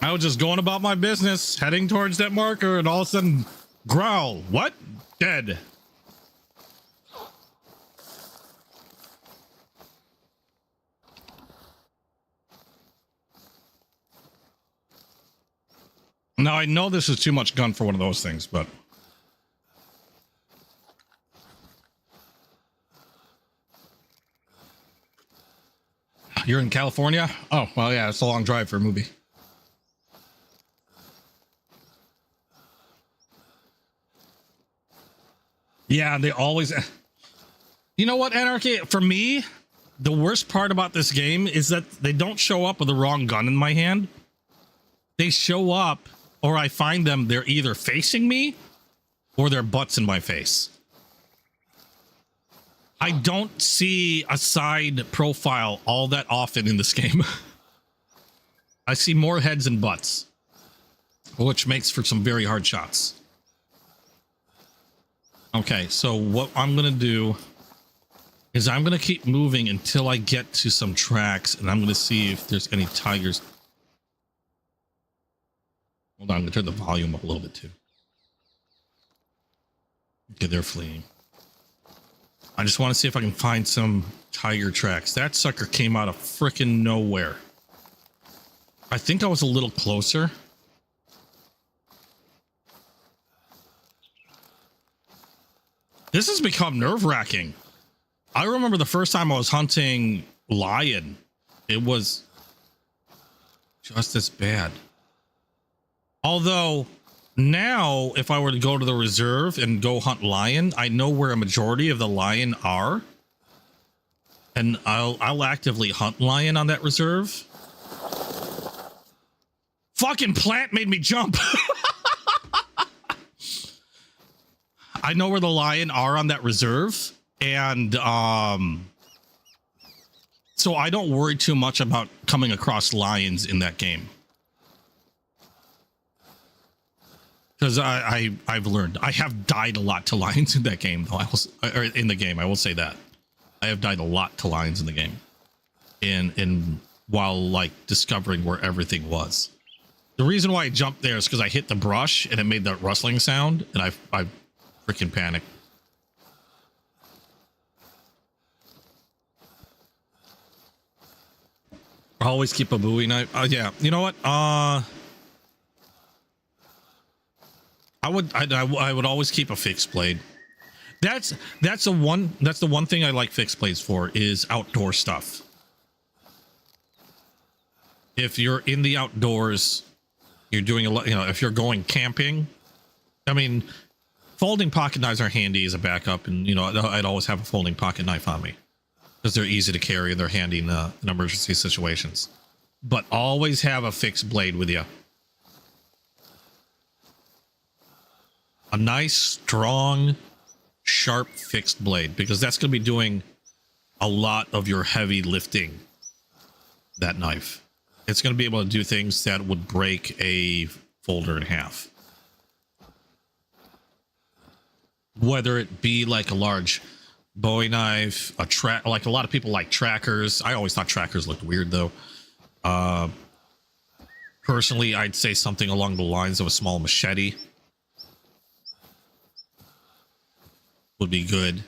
I was just going about my business, heading towards that marker, and all of a sudden, growl. What? Dead. Now, I know this is too much gun for one of those things, but... You're in California? Oh, well, yeah, it's a long drive for a movie. Yeah, they always... You know what, Anarchy? For me, the worst part about this game is that they don't show up with the wrong gun in my hand. They show up, or I find them, they're either facing me, or their butts in my face. I don't see a side profile all that often in this game. I see more heads and butts, which makes for some very hard shots. Okay, so what I'm going to do is I'm going to keep moving until I get to some tracks, and I'm going to see if there's any tigers. Hold on, I'm going to turn the volume up a little bit too. Okay, they're fleeing. I just want to see if I can find some tiger tracks. That sucker came out of frickin' nowhere. I think I was a little closer. This has become nerve-wracking. I remember the first time I was hunting lion. It was just as bad. Although now, if I were to go to the reserve and go hunt lion, I know where a majority of the lion are. And I'll actively hunt lion on that reserve. Fucking plant made me jump. I know where the lion are on that reserve. And so I don't worry too much about coming across lions in that game. Because I've learned. I have died a lot to lions in that game, though. Or in the game, I will say that. I have died a lot to lions in the game. And while, like, discovering where everything was. The reason why I jumped there is because I hit the brush and it made that rustling sound. And I freaking panicked. I always keep a Bowie knife. Yeah, you know what? I would always keep a fixed blade. That's the one thing I like fixed blades for is outdoor stuff. If you're in the outdoors, you're doing a lot, you know, if you're going camping, I mean, folding pocket knives are handy as a backup, and you know, I'd always have a folding pocket knife on me because they're easy to carry and they're handy in emergency situations. But always have a fixed blade with you. A nice, strong, sharp, fixed blade, because that's going to be doing a lot of your heavy lifting, that knife. It's going to be able to do things that would break a folder in half. Whether it be like a large Bowie knife, like a lot of people like trackers. I always thought trackers looked weird, though. Personally, I'd say something along the lines of a small machete would be good.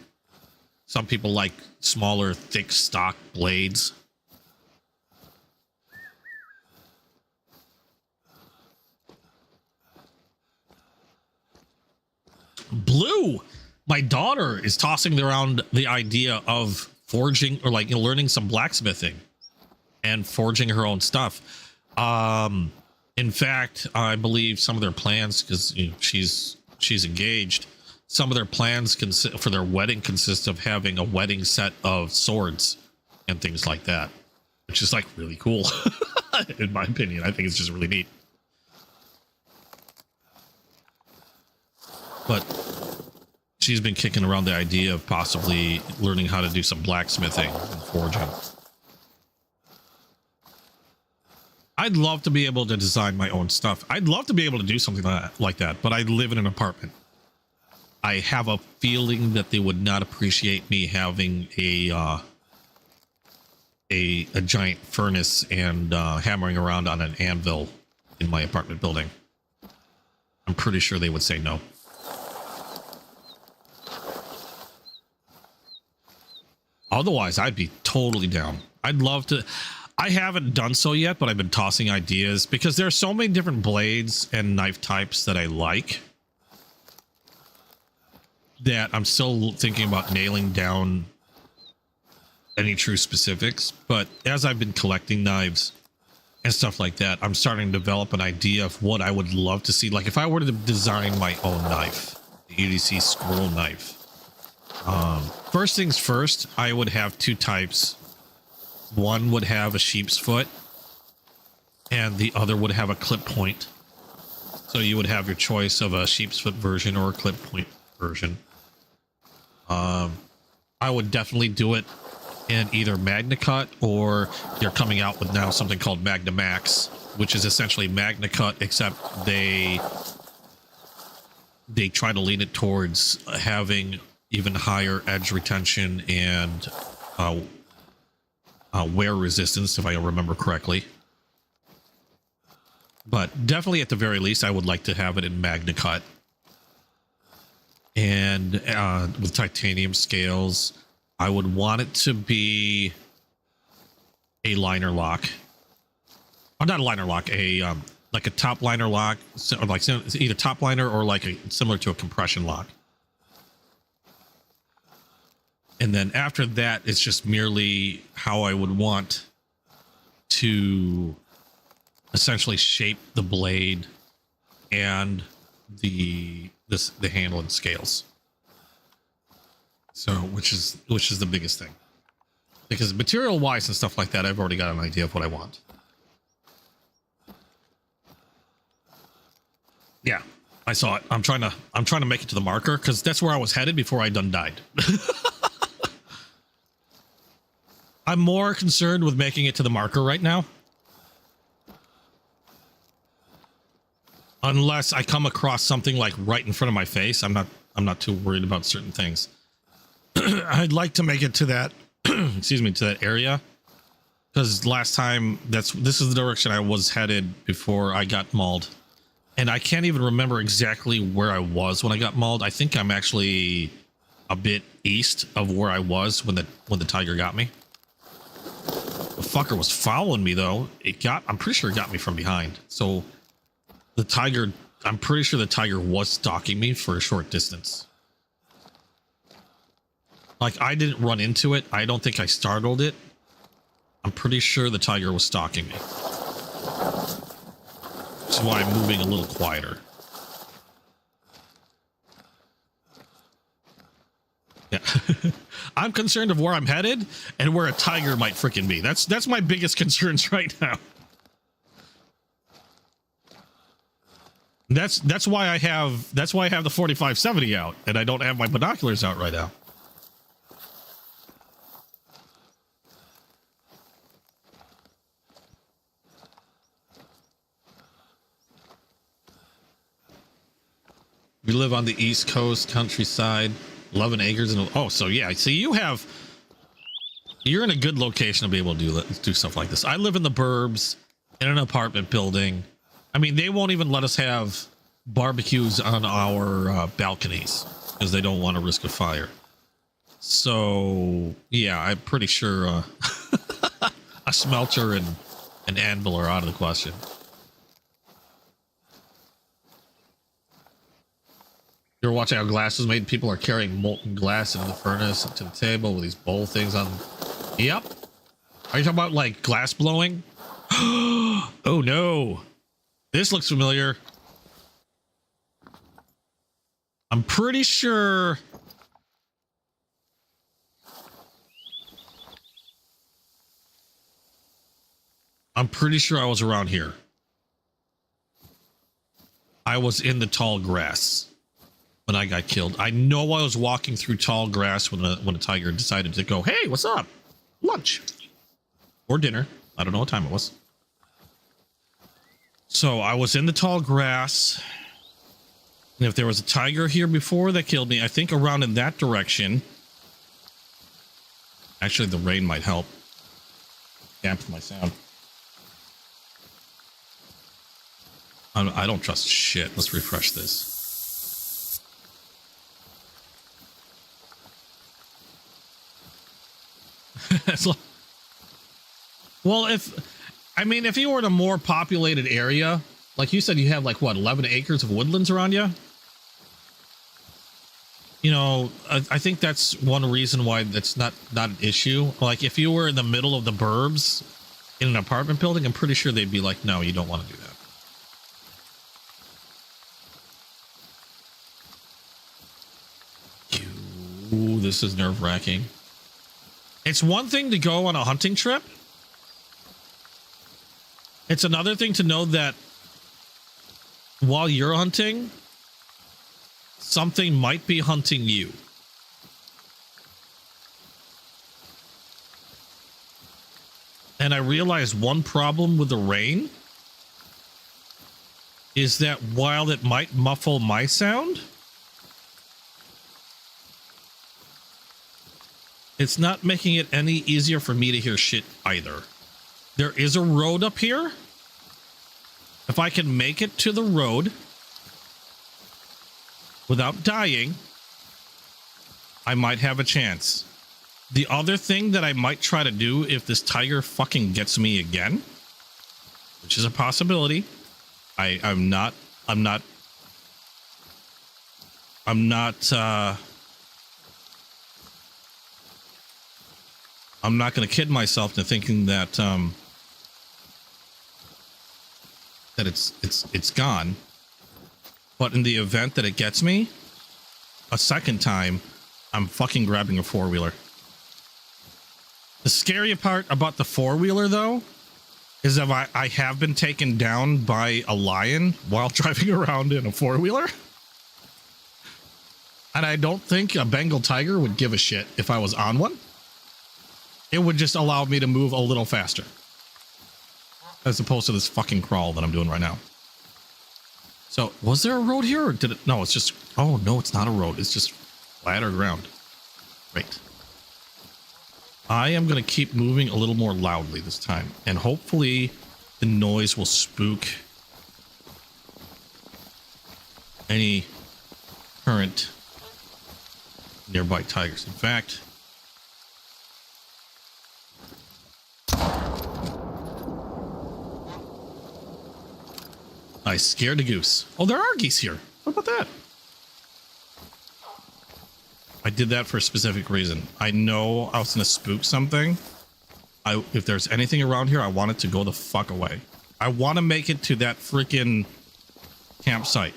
Some people like smaller, thick stock blades. Blue, my daughter is tossing around the idea of forging or like learning some blacksmithing and forging her own stuff. In fact, I believe some of their plans, because she's engaged, some of their plans for their wedding consist of having a wedding set of swords and things like that, which is like really cool. In my opinion, I think it's just really neat. But she's been kicking around the idea of possibly learning how to do some blacksmithing and forging. I'd love to be able to design my own stuff. I'd love to be able to do something like that, but I live in an apartment. I have a feeling that they would not appreciate me having a giant furnace and hammering around on an anvil in my apartment building. I'm pretty sure they would say no. Otherwise, I'd be totally down. I'd love to. I haven't done so yet, but I've been tossing ideas because there are so many different blades and knife types that I like that I'm still thinking about nailing down any true specifics. But as I've been collecting knives and stuff like that, I'm starting to develop an idea of what I would love to see. Like if I were to design my own knife, the EDC scroll knife. First things first, I would have two types. One would have a sheep's foot and the other would have a clip point. So you would have your choice of a sheep's foot version or a clip point version. I would definitely do it in either Magna Cut, or they're coming out with now something called Magna Max, which is essentially Magna Cut, except they try to lean it towards having even higher edge retention and wear resistance, if I remember correctly. But definitely at the very least, I would like to have it in Magna Cut. And with titanium scales, I would want it to be a liner lock. Oh, not a liner lock, like a top liner lock, or like either top liner or like similar to a compression lock. And then after that, it's just merely how I would want to essentially shape the blade and the handle and scales. So, which is the biggest thing, because material wise and stuff like that, I've already got an idea of what I want. Yeah, I saw it. I'm trying to make it to the marker because that's where I was headed before I done died. I'm more concerned with making it to the marker right now. Unless I come across something like right in front of my face, I'm not too worried about certain things. I'd like to make it to that, excuse me, to that area, because last time this is the direction I was headed before I got mauled, and I can't even remember exactly where I was when I got mauled. I think I'm actually a bit east of where I was when the tiger got me. The fucker was following me though. I'm pretty sure it got me from behind. So the tiger, I'm pretty sure the tiger was stalking me for a short distance. Like I didn't run into it. I don't think I startled it. I'm pretty sure the tiger was stalking me. Which is why I'm moving a little quieter. Yeah. I'm concerned of where I'm headed and where a tiger might freaking be. That's my biggest concerns right now. That's why I have the 4570 out and I don't have my binoculars out right now. We live on the East Coast, countryside, 11 acres, and oh, so yeah, so you're in a good location to be able to do stuff like this. I live in the burbs, in an apartment building. I mean, they won't even let us have barbecues on our balconies because they don't want to risk a fire. So, yeah, I'm pretty sure a smelter and an anvil are out of the question. You're watching how glass is made. People are carrying molten glass into the furnace and to the table with these bowl things on. Yep. Are you talking about like glass blowing? Oh no. This looks familiar. I'm pretty sure. I'm pretty sure I was around here. I was in the tall grass when I got killed. I know I was walking through tall grass when a tiger decided to go, hey, what's up? Lunch. Or dinner. I don't know what time it was. So I was in the tall grass. And if there was a tiger here before that killed me, I think around in that direction. Actually, the rain might help dampen my sound. I don't trust shit. Let's refresh this. Well, if you were in a more populated area, like you said, you have like what, 11 acres of woodlands around you? You know, I think that's one reason why that's not an issue. Like if you were in the middle of the burbs in an apartment building, I'm pretty sure they'd be like, no, you don't want to do that. Ooh, this is nerve-wracking. It's one thing to go on a hunting trip. It's another thing to know that while you're hunting, something might be hunting you. And I realized one problem with the rain is that while it might muffle my sound, it's not making it any easier for me to hear shit either. There is a road up here. If I can make it to the road without dying, I might have a chance. The other thing that I might try to do if this tiger fucking gets me again, which is a possibility, I'm not going to kid myself into thinking that that it's gone. But in the event that it gets me a second time, I'm fucking grabbing a four-wheeler. The scary part about the four-wheeler, though, is if I have been taken down by a lion while driving around in a four-wheeler. And I don't think a Bengal tiger would give a shit if I was on one. It would just allow me to move a little faster. As opposed to this fucking crawl that I'm doing right now. So, was there a road here or did it? No, it's just, oh no, it's not a road. It's just flatter ground. Great. I am going to keep moving a little more loudly this time. And hopefully the noise will spook any current nearby tigers. In fact, I scared a goose. Oh, there are geese here. What about that? I did that for a specific reason. I know I was going to spook something. If there's anything around here, I want it to go the fuck away. I want to make it to that freaking campsite.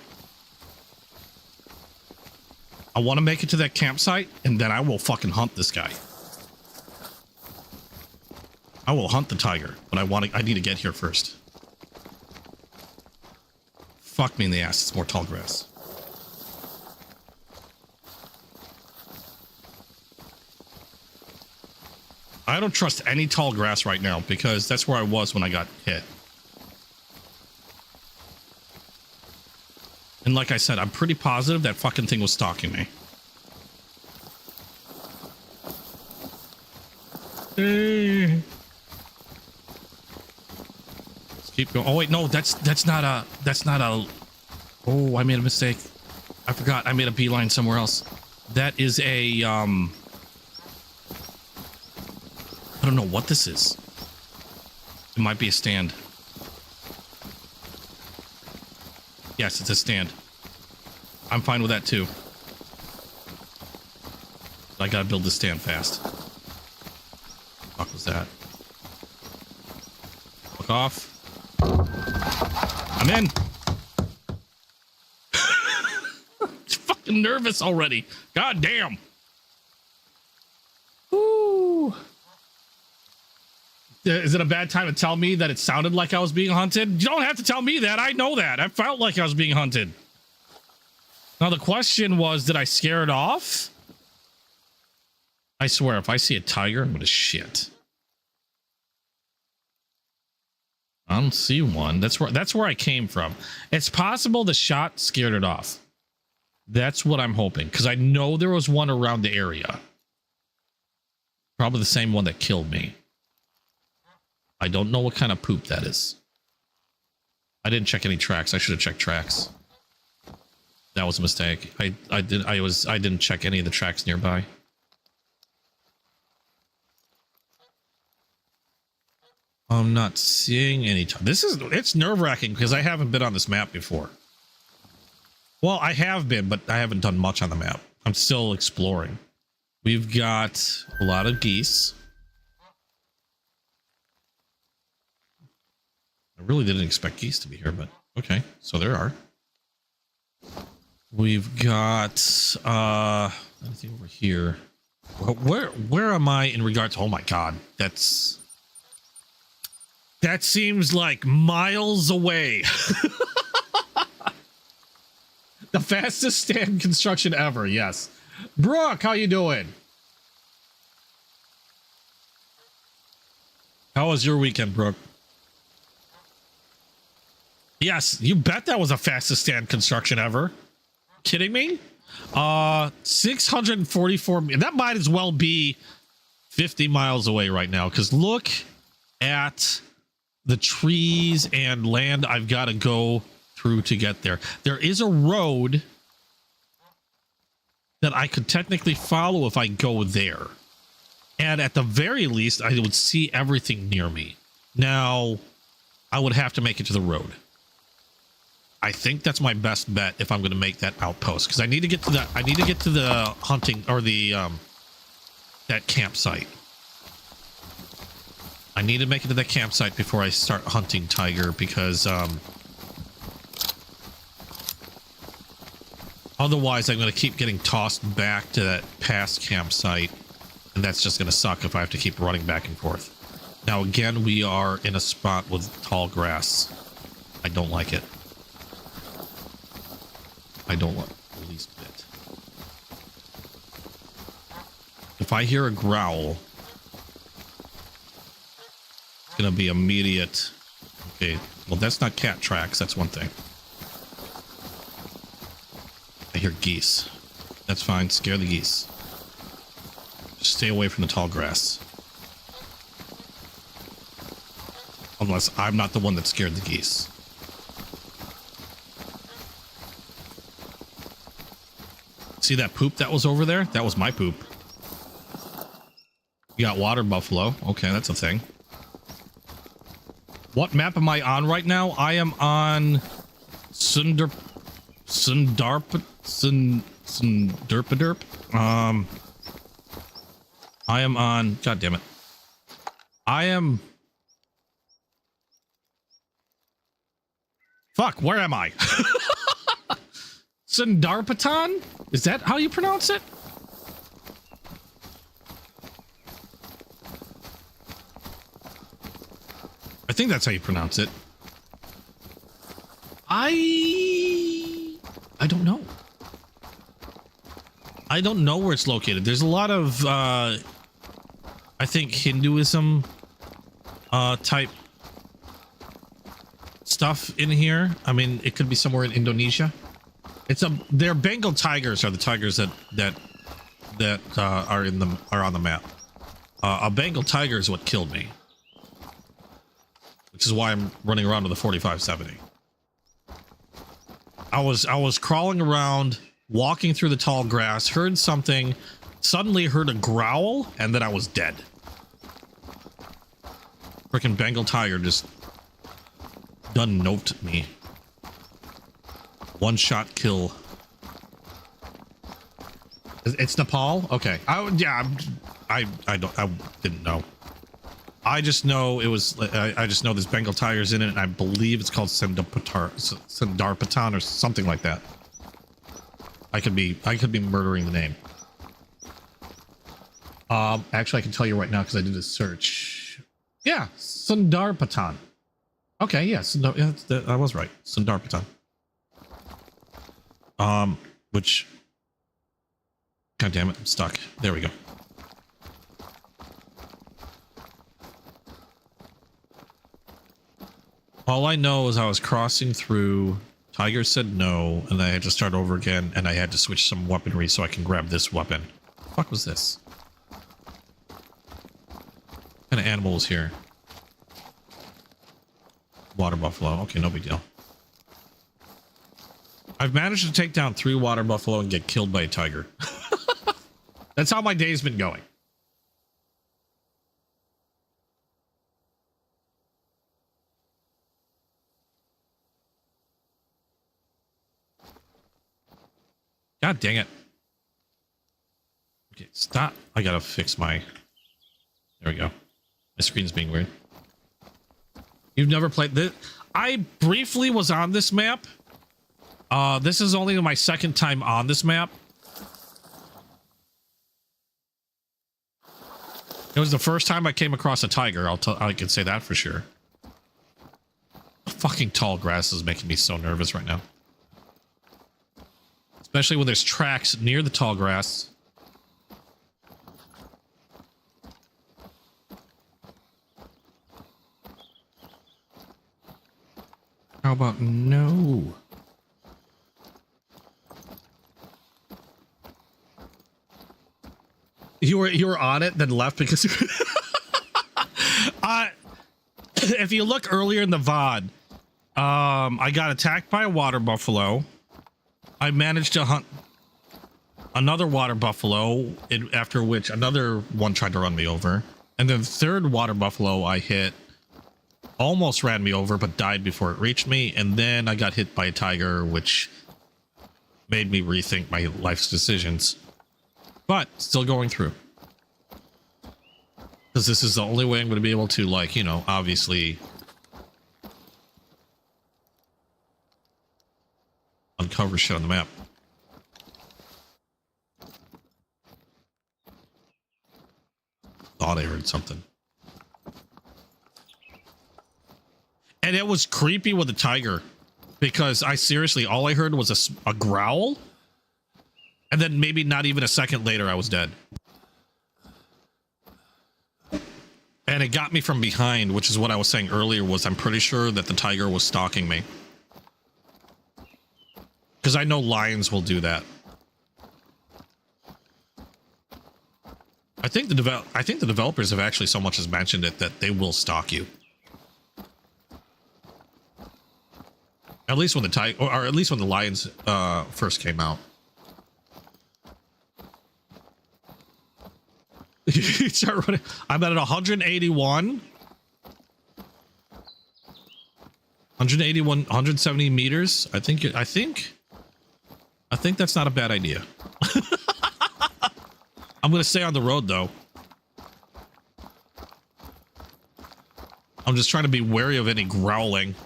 I want to make it to that campsite, and then I will fucking hunt this guy. I will hunt the tiger, but I need to get here first. Fuck me in the ass. It's more tall grass. I don't trust any tall grass right now because that's where I was when I got hit. And like I said, I'm pretty positive that fucking thing was stalking me. Let's Keep going. Oh wait, no, that's not a oh, I made a mistake. I forgot I made a beeline somewhere else. That is a I don't know what this is. It might be a stand. Yes, it's a stand. I'm fine with that too. I gotta build this stand fast. What was that? Look off. I'm in. Fucking nervous already. God damn. Ooh. Is it a bad time to tell me that it sounded like I was being hunted? You don't have to tell me that. I know that. I felt like I was being hunted. Now the question was, did I scare it off? I swear, if I see a tiger, I'm gonna shit. I don't see one. That's where I came from. It's possible the shot scared it off. That's what I'm hoping, because I know there was one around the area. Probably the same one that killed me. I don't know what kind of poop that is. I didn't check any tracks. I should have checked tracks. That was a mistake. I didn't check any of the tracks nearby. I'm not seeing any. It's nerve-wracking because I haven't been on this map before. Well, I have been, but I haven't done much on the map. I'm still exploring. We've got a lot of geese. I really didn't expect geese to be here, but okay, so there are. We've got anything over here. Where am I in regards to, oh my god, that seems like miles away. The fastest stand construction ever, yes. Brooke, how you doing? How was your weekend, Brooke? Yes, you bet that was the fastest stand construction ever. Kidding me? 644. That might as well be 50 miles away right now, because look at the trees and land I've got to go through to get there. There is a road that I could technically follow if I go there. And at the very least, I would see everything near me. Now, I would have to make it to the road. I think that's my best bet if I'm going to make that outpost, because I need to get to that. I need to get to the hunting, or the that campsite. I need to make it to that campsite before I start hunting tiger, because otherwise I'm going to keep getting tossed back to that past campsite, and that's just going to suck if I have to keep running back and forth. Now again, we are in a spot with tall grass. I don't like it. I don't like it the least bit. If I hear a growl, it's gonna be immediate. Okay, well, that's not cat tracks. That's one thing. I hear geese. That's fine. Scare the geese. Just stay away from the tall grass. Unless I'm not the one that scared the geese. See that poop that was over there? That was my poop. You got water buffalo. Okay, that's a thing. What map am I on right now? I am on Sundarpaderp. I am on, god damn it. I am, fuck, where am I? Sundarpatan? Is that how you pronounce it? I think that's how you pronounce it. I don't know. I don't know where it's located. There's a lot of I think Hinduism type stuff in here. I mean, it could be somewhere in Indonesia. Their Bengal tigers are the tigers that are on the map. A Bengal tiger is what killed me, which is why I'm running around with the 4570. I was crawling around, walking through the tall grass, heard something, suddenly heard a growl, and then I was dead. Freaking Bengal tiger just done noped me. One shot kill. It's Nepal? Okay. I didn't know. I just know it was. I just know there's Bengal tigers in it, and I believe it's called Sendarpatan or something like that. I could be murdering the name. Actually, I can tell you right now because I did a search. Yeah, Sendarpatan. Okay, yeah, I was right. Sendarpatan. Which. God damn it, I'm stuck. There we go. All I know is I was crossing through, Tiger said no, and I had to start over again, and I had to switch some weaponry so I can grab this weapon. What the fuck was this? What kind of animal is here? Water buffalo. Okay, no big deal. I've managed to take down 3 water buffalo and get killed by a tiger. That's how my day's been going. God dang it. Okay, stop. I gotta fix my... There we go. My screen's being weird. You've never played this? I briefly was on this map. This is only my second time on this map. It was the first time I came across a tiger. I can say that for sure. Fucking tall grass is making me so nervous right now. Especially when there's tracks near the tall grass. How about no? You were on it, then left because if you look earlier in the VOD, I got attacked by a water buffalo. I managed to hunt another water buffalo, after which another one tried to run me over. And then the third water buffalo I hit almost ran me over, but died before it reached me. And then I got hit by a tiger, which made me rethink my life's decisions. But still going through. Because this is the only way I'm going to be able to, like, you know, obviously uncover shit on the map. Thought I heard something. And it was creepy with the tiger. Because I seriously, all I heard was a growl. And then maybe not even a second later, I was dead. And it got me from behind, which is what I was saying earlier, was I'm pretty sure that the tiger was stalking me. Because I know lions will do that. I think the developers have actually so much as mentioned it that they will stalk you. At least when the tiger, or at least when the lions first came out. You start running. I'm at 181. 181, 170 meters. I think that's not a bad idea. I'm gonna stay on the road though. I'm just trying to be wary of any growling.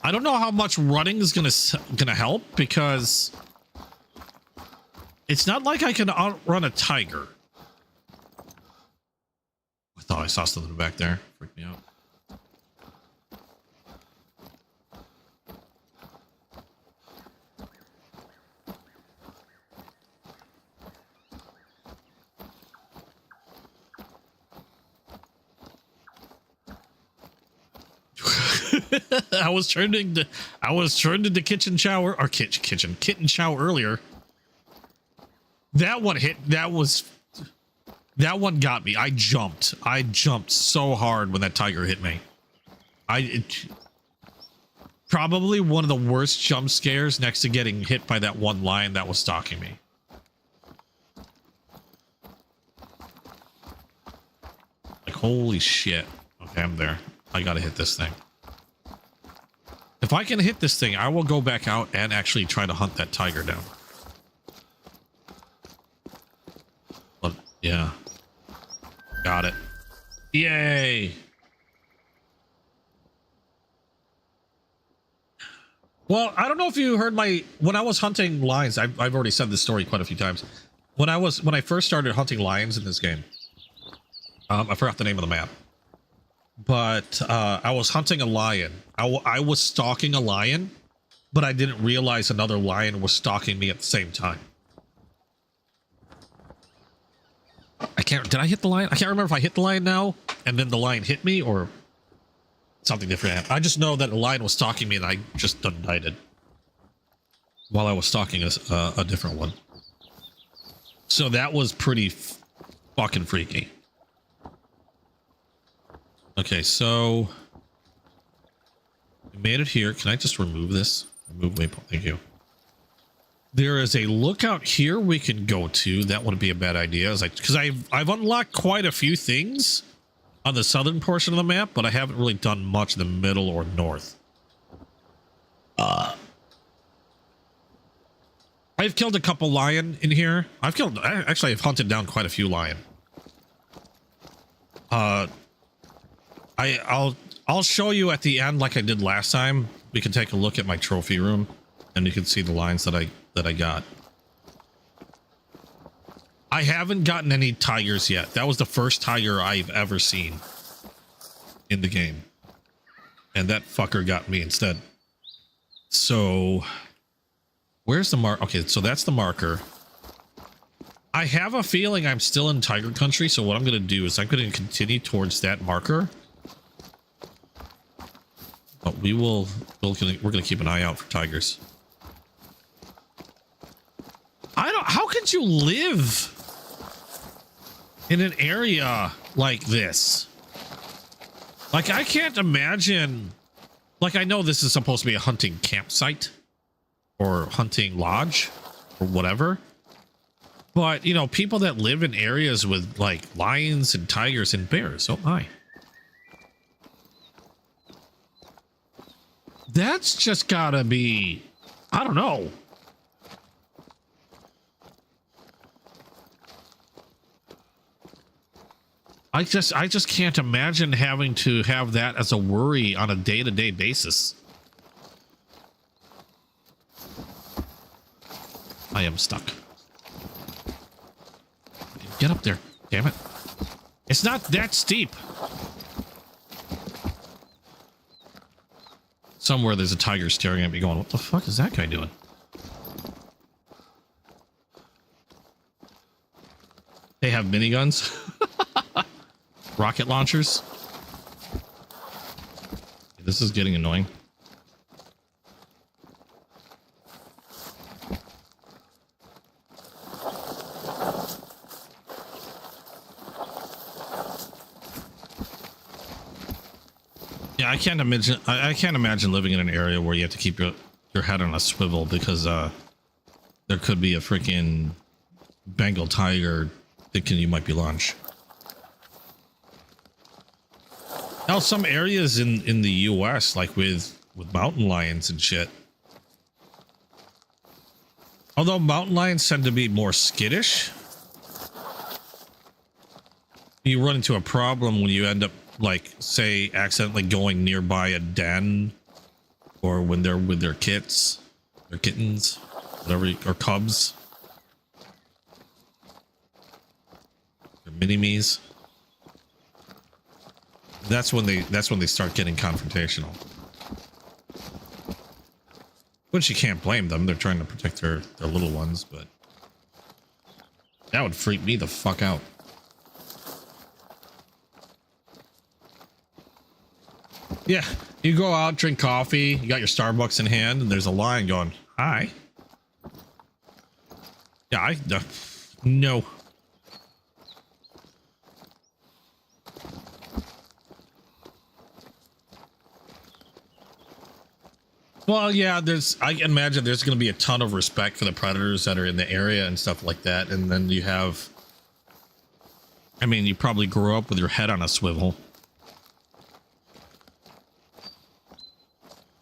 I don't know how much running is gonna help, because it's not like I can outrun a tiger. I thought I saw something back there. Freaked me out. I was turned into kitten chow earlier. That one hit. That was That one got me. I jumped so hard when that tiger hit me. Probably one of the worst jump scares next to getting hit by that one lion that was stalking me. Like, holy shit. Okay, I'm there. I gotta hit this thing. If I can hit this thing, I will go back out and actually try to hunt that tiger down. But, yeah. Got it. Yay! Well, I don't know if you heard when I was hunting lions, I've already said this story quite a few times. When I first started hunting lions in this game, I forgot the name of the map, but I was hunting a lion. I was stalking a lion, but I didn't realize another lion was stalking me at the same time. Did I hit the lion? I can't remember if I hit the lion now and then the lion hit me or something different. I just know that a lion was stalking me and I just died it while I was stalking a different one. So that was pretty fucking freaky. Okay, so we made it here. Can I just remove this? Remove waypoint. Thank you. There is a lookout here we can go to. That wouldn't be a bad idea. Because I've unlocked quite a few things on the southern portion of the map, but I haven't really done much in the middle or north. I've killed a couple lion in here. I've hunted down quite a few lion. I'll show you at the end like I did last time. We can take a look at my trophy room and you can see the lions that I got. I haven't gotten any tigers yet. That was the first tiger I've ever seen in the game. And that fucker got me instead. So where's the mark? Okay, so that's the marker. I have a feeling I'm still in tiger country, so what I'm going to do is I'm going to continue towards that marker. But we're going to keep an eye out for tigers. How could you live in an area like this? Like, I can't imagine. Like, I know this is supposed to be a hunting campsite or hunting lodge or whatever. But, you know, people that live in areas with like lions and tigers and bears. Oh my. That's just gotta be, I don't know. I just can't imagine having to have that as a worry on a day-to-day basis. I am stuck. Get up there, damn it. It's not that steep. Somewhere there's a tiger staring at me going, what the fuck is that guy doing? They have miniguns. Rocket launchers. This is getting annoying. Yeah, I can't imagine living in an area where you have to keep your head on a swivel because there could be a freaking Bengal tiger thinking you might be lunch. Now, some areas in the US, like with mountain lions and shit, although mountain lions tend to be more skittish, you run into a problem when you end up, like, say, accidentally going nearby a den, or when they're with their kittens, whatever, or cubs, or mini-me's. That's when they start getting confrontational. Which you can't blame them. They're trying to protect their little ones, but that would freak me the fuck out. Yeah, you go out, drink coffee, you got your Starbucks in hand, and there's a lion going, hi. Yeah, no. Well, yeah, I can imagine there's going to be a ton of respect for the predators that are in the area and stuff like that. And then you have, I mean, you probably grew up with your head on a swivel.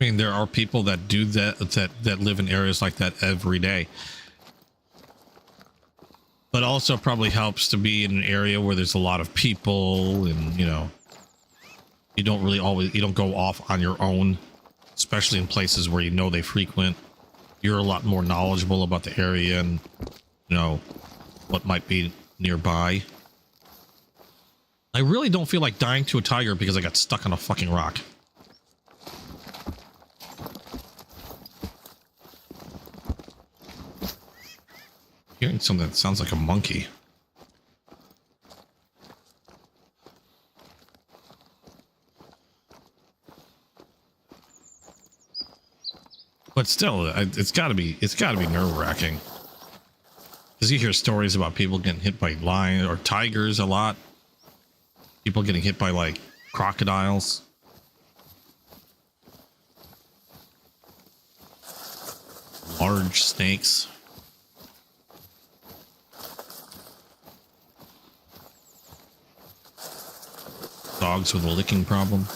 I mean, there are people that do that live in areas like that every day. But also probably helps to be in an area where there's a lot of people and, you know, you don't go off on your own, especially in places where you know they frequent. You're a lot more knowledgeable about the area and, you know, what might be nearby. I really don't feel like dying to a tiger because I got stuck on a fucking rock. Hearing something that sounds like a monkey. But still, it's got to be nerve-wracking. Because you hear stories about people getting hit by lions or tigers a lot. People getting hit by like crocodiles. Large snakes. Dogs with a licking problem.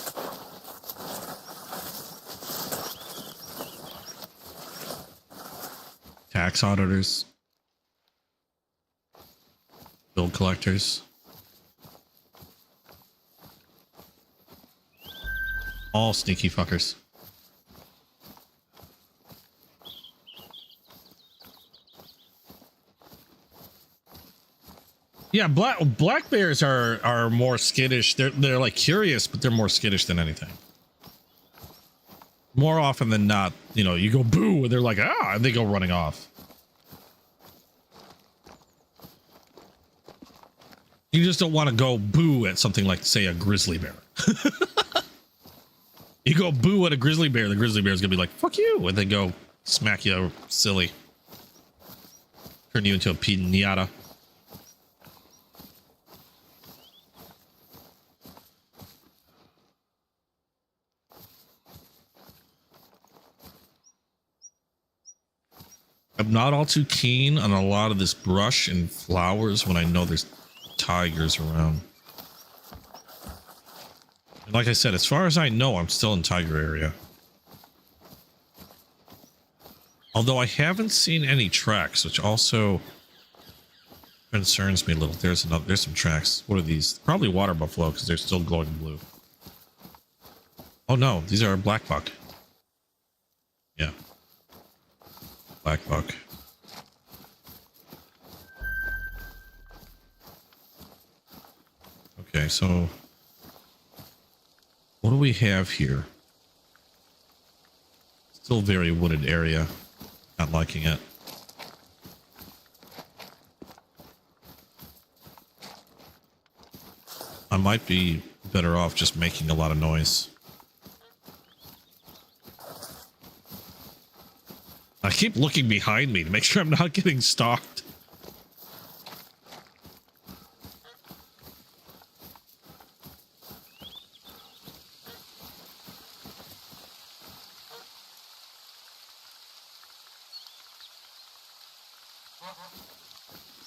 Tax auditors. Bill collectors. All sneaky fuckers. Yeah, black bears are more skittish. They're like curious, but they're more skittish than anything. More often than not, you know, you go boo and they're like, ah, and they go running off. You just don't want to go boo at something like, say, a grizzly bear. You go boo at a grizzly bear, the grizzly bear is gonna be like, fuck you, and then go smack you silly. Turn you into a piñata. I'm not all too keen on a lot of this brush and flowers when I know there's tigers around. And like I said, as far as I know, I'm still in tiger area. Although I haven't seen any tracks, which also concerns me a little. There's some tracks. What are these? Probably water buffalo because they're still glowing blue. Oh no, these are black buck. Yeah. Black buck. Okay, so what do we have here? Still very wooded area. Not liking it. I might be better off just making a lot of noise. I keep looking behind me to make sure I'm not getting stalked.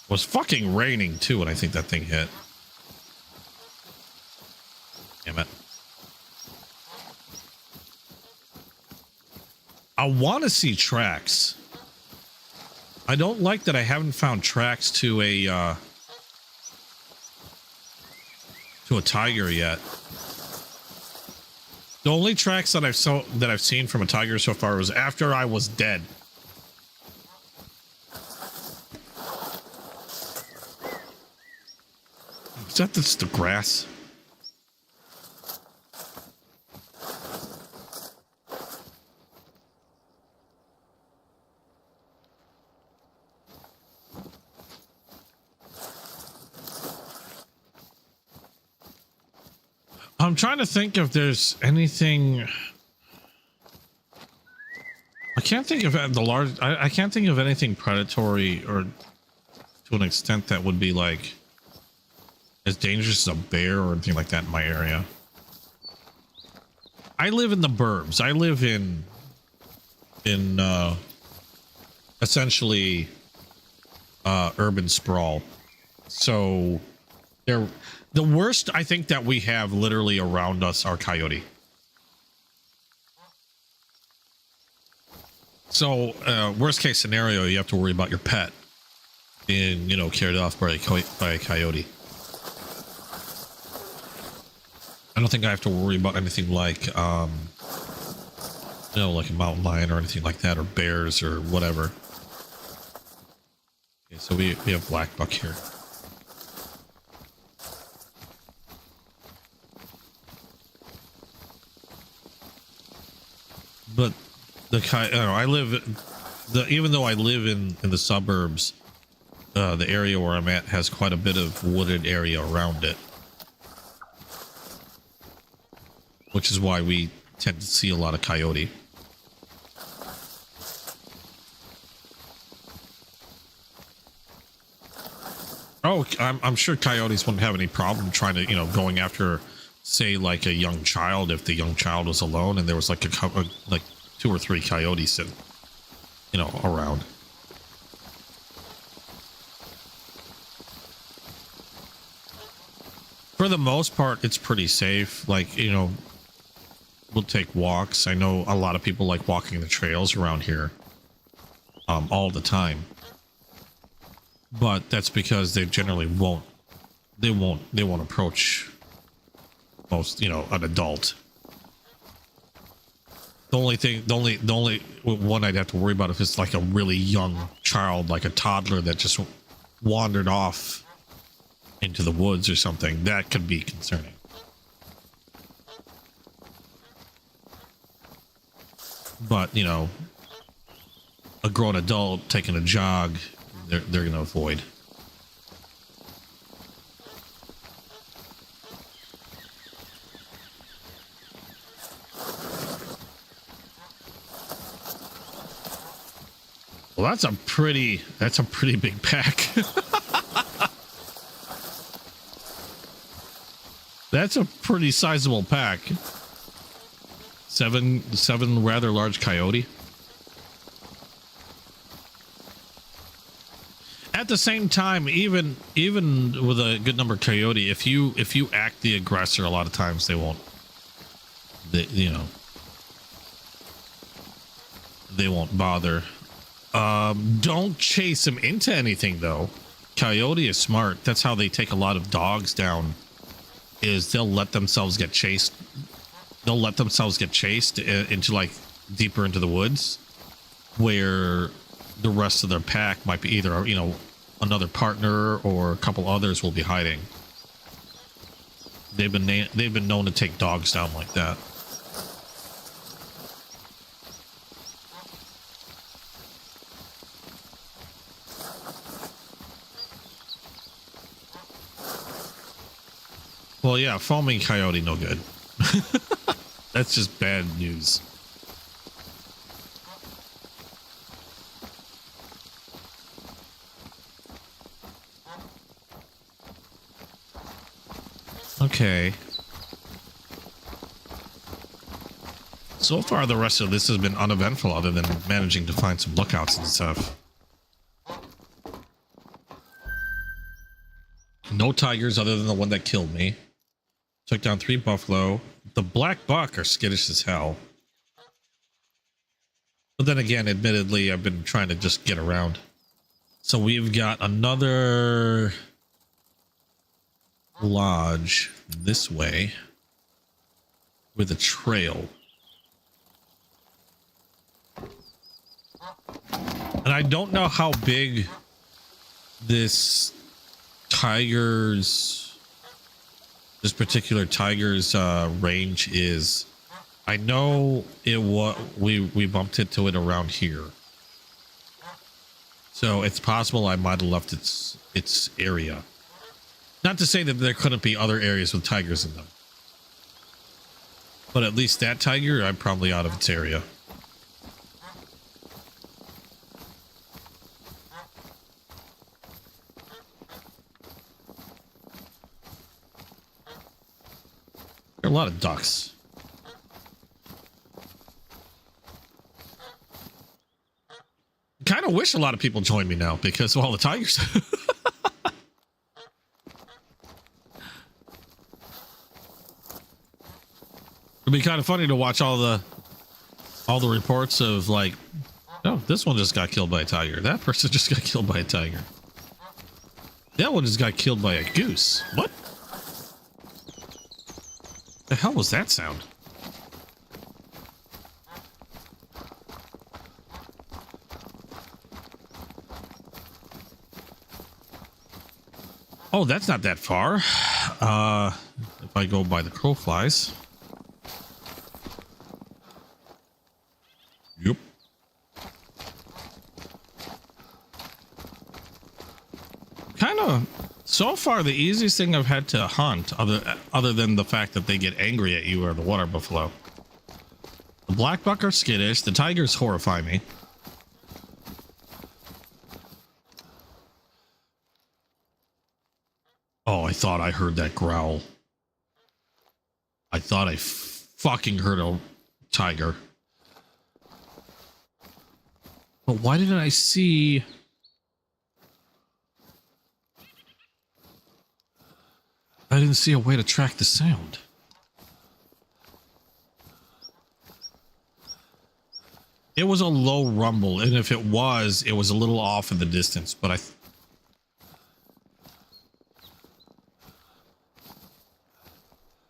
It was fucking raining too when I think that thing hit. Damn it. I want to see tracks. I don't like that I haven't found tracks to a tiger yet. The only tracks that I've seen from a tiger so far was after I was dead. Is that the grass? I'm trying to think if there's anything. I can't think of the large. I can't think of anything predatory or to an extent that would be like as dangerous as a bear or anything like that in my area. I live in the burbs. I live in in essentially urban sprawl. So they're the worst I think that we have literally around us are coyote. So worst case scenario, you have to worry about your pet being, you know, carried off by a coyote. I don't think I have to worry about anything like you know, like a mountain lion or anything like that, or bears or whatever. Okay, so we have black buck here. But I live even though I live in the suburbs, the area where I'm at has quite a bit of wooded area around it, which is why we tend to see a lot of coyote. Oh, I'm sure coyotes wouldn't have any problem trying to, you know, going after, say, like a young child, if the young child was alone and there was like like 2 or 3 coyotes sitting, you know, around. For the most part, it's pretty safe. Like, you know, we'll take walks. I know a lot of people like walking the trails around here all the time. But that's because they generally won't approach most, you know, an adult. The only one I'd have to worry about if it's like a really young child, like a toddler that just wandered off into the woods or something. That could be concerning. But, you know, a grown adult taking a jog, they're going to avoid. Well, that's a pretty big pack. That's a pretty sizable pack. Seven rather large coyote. At the same time, even with a good number of coyote, if you act the aggressor, a lot of times they won't. You know, they won't bother. Don't chase them into anything though. Coyote is smart. That's how they take a lot of dogs down. Is they'll let themselves get chased. They'll let themselves get chased into like deeper into the woods, where the rest of their pack might be either, you know, another partner or a couple others will be hiding. They've been known to take dogs down like that. Well, yeah, foaming coyote, no good. That's just bad news. Okay. So far, the rest of this has been uneventful, other than managing to find some lookouts and stuff. No tigers other than the one that killed me. Took down 3 buffalo. The black buck are skittish as hell. But then again, admittedly, I've been trying to just get around. So we've got another lodge this way with a trail. And I don't know how big this particular tiger's range is. I know we bumped into it around here, so it's possible I might have left its area. Not to say that there couldn't be other areas with tigers in them, but at least that tiger, I'm probably out of its area. There are a lot of ducks. of wish a lot of people join me now because of all the tigers. It'd be kind of funny to watch all the reports of like, oh, this one just got killed by a tiger. That person just got killed by a tiger. That one just got killed by a goose. What? The hell was that sound? Oh, that's not that far. If I go by the crow flies. Yep. Kind of, so far, the easiest thing I've had to hunt, other than the fact that they get angry at you, are the water buffalo. The black buck are skittish. The tigers horrify me. Oh, I thought I heard that growl. I thought I fucking heard a tiger. But why didn't I see... I didn't see a way to track the sound. It was a low rumble, and if it was a little off in the distance, but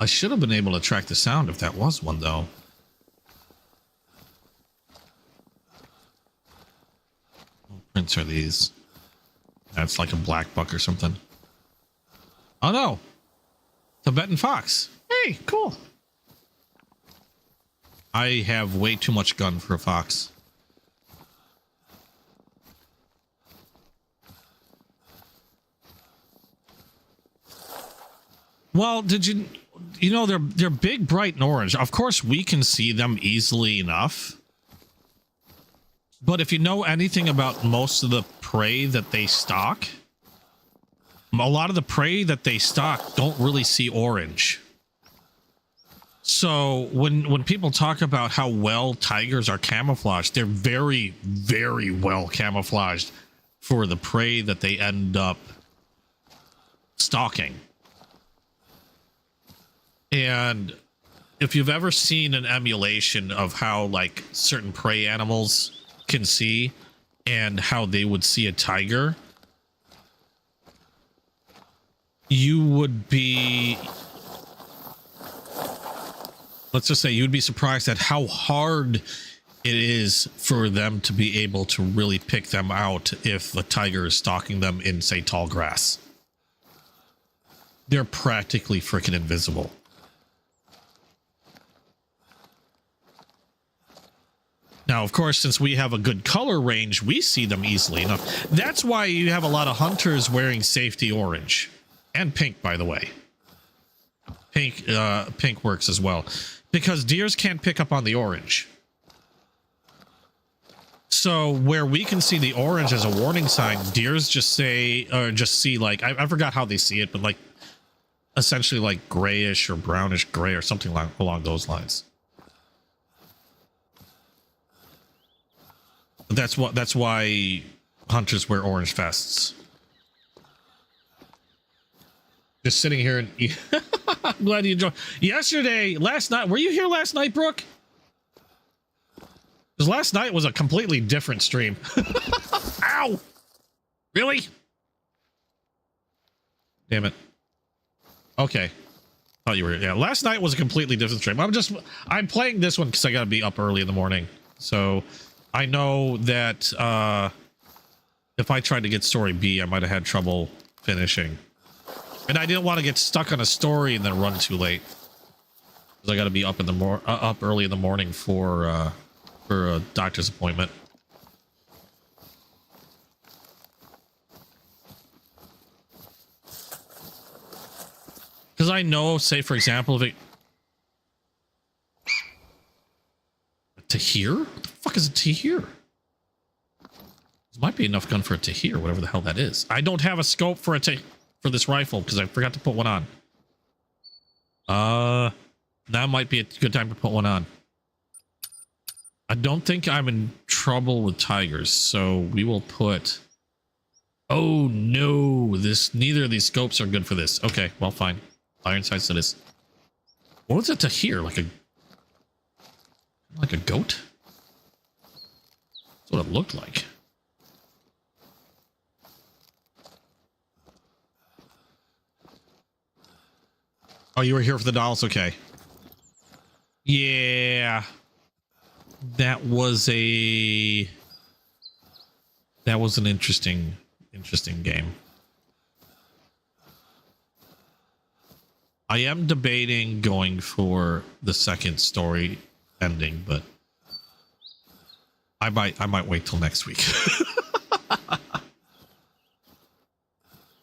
I should have been able to track the sound if that was one, though. What prints are these? That's like a black buck or something. Oh no! Tibetan fox. Hey, cool. I have way too much gun for a fox. Well, did you know they're big, bright, and orange. Of course, we can see them easily enough. But if you know anything about most of the prey that they stalk, a lot of the prey that they stalk don't really see orange. So when people talk about how well tigers are camouflaged, they're very, very well camouflaged for the prey that they end up stalking. And if you've ever seen an emulation of how like certain prey animals can see and how they would see a tiger, you would be, let's just say you'd be surprised at how hard it is for them to be able to really pick them out if the tiger is stalking them in, say, tall grass. They're practically freaking invisible. Now, of course, since we have a good color range, we see them easily enough. That's why you have a lot of hunters wearing safety orange and pink, by the way. Pink works as well because deers can't pick up on the orange. So where we can see the orange as a warning sign, deers just say, or just see like, I forgot how they see it, but like essentially like grayish or brownish gray or something along those lines. That's why hunters wear orange vests. Just sitting here and I'm glad you enjoyed. Last night, were you here last night, Brooke? Because last night was a completely different stream. Ow! Really? Damn it. Okay. Thought you were, yeah. Last night was a completely different stream. I'm playing this one because I gotta be up early in the morning. So I know that if I tried to get story B, I might have had trouble finishing. And I didn't want to get stuck on a story and then run too late. Because I got to be up in the up early in the morning for a doctor's appointment. Because I know, say for example, if it tahir? What the fuck is a tahir? There might be enough gun for a tahir, whatever the hell that is. I don't have a scope for for this rifle because I forgot to put one on. Now might be a good time to put one on. I don't think I'm in trouble with tigers, so we will put... Oh no, neither of these scopes are good for this. Okay, well, fine. Iron sights it is. What was it to hear? Like a goat? That's what it looked like. Oh, you were here for the dolls? Okay. Yeah. That was an interesting game. I am debating going for the second story ending, but I might wait till next week.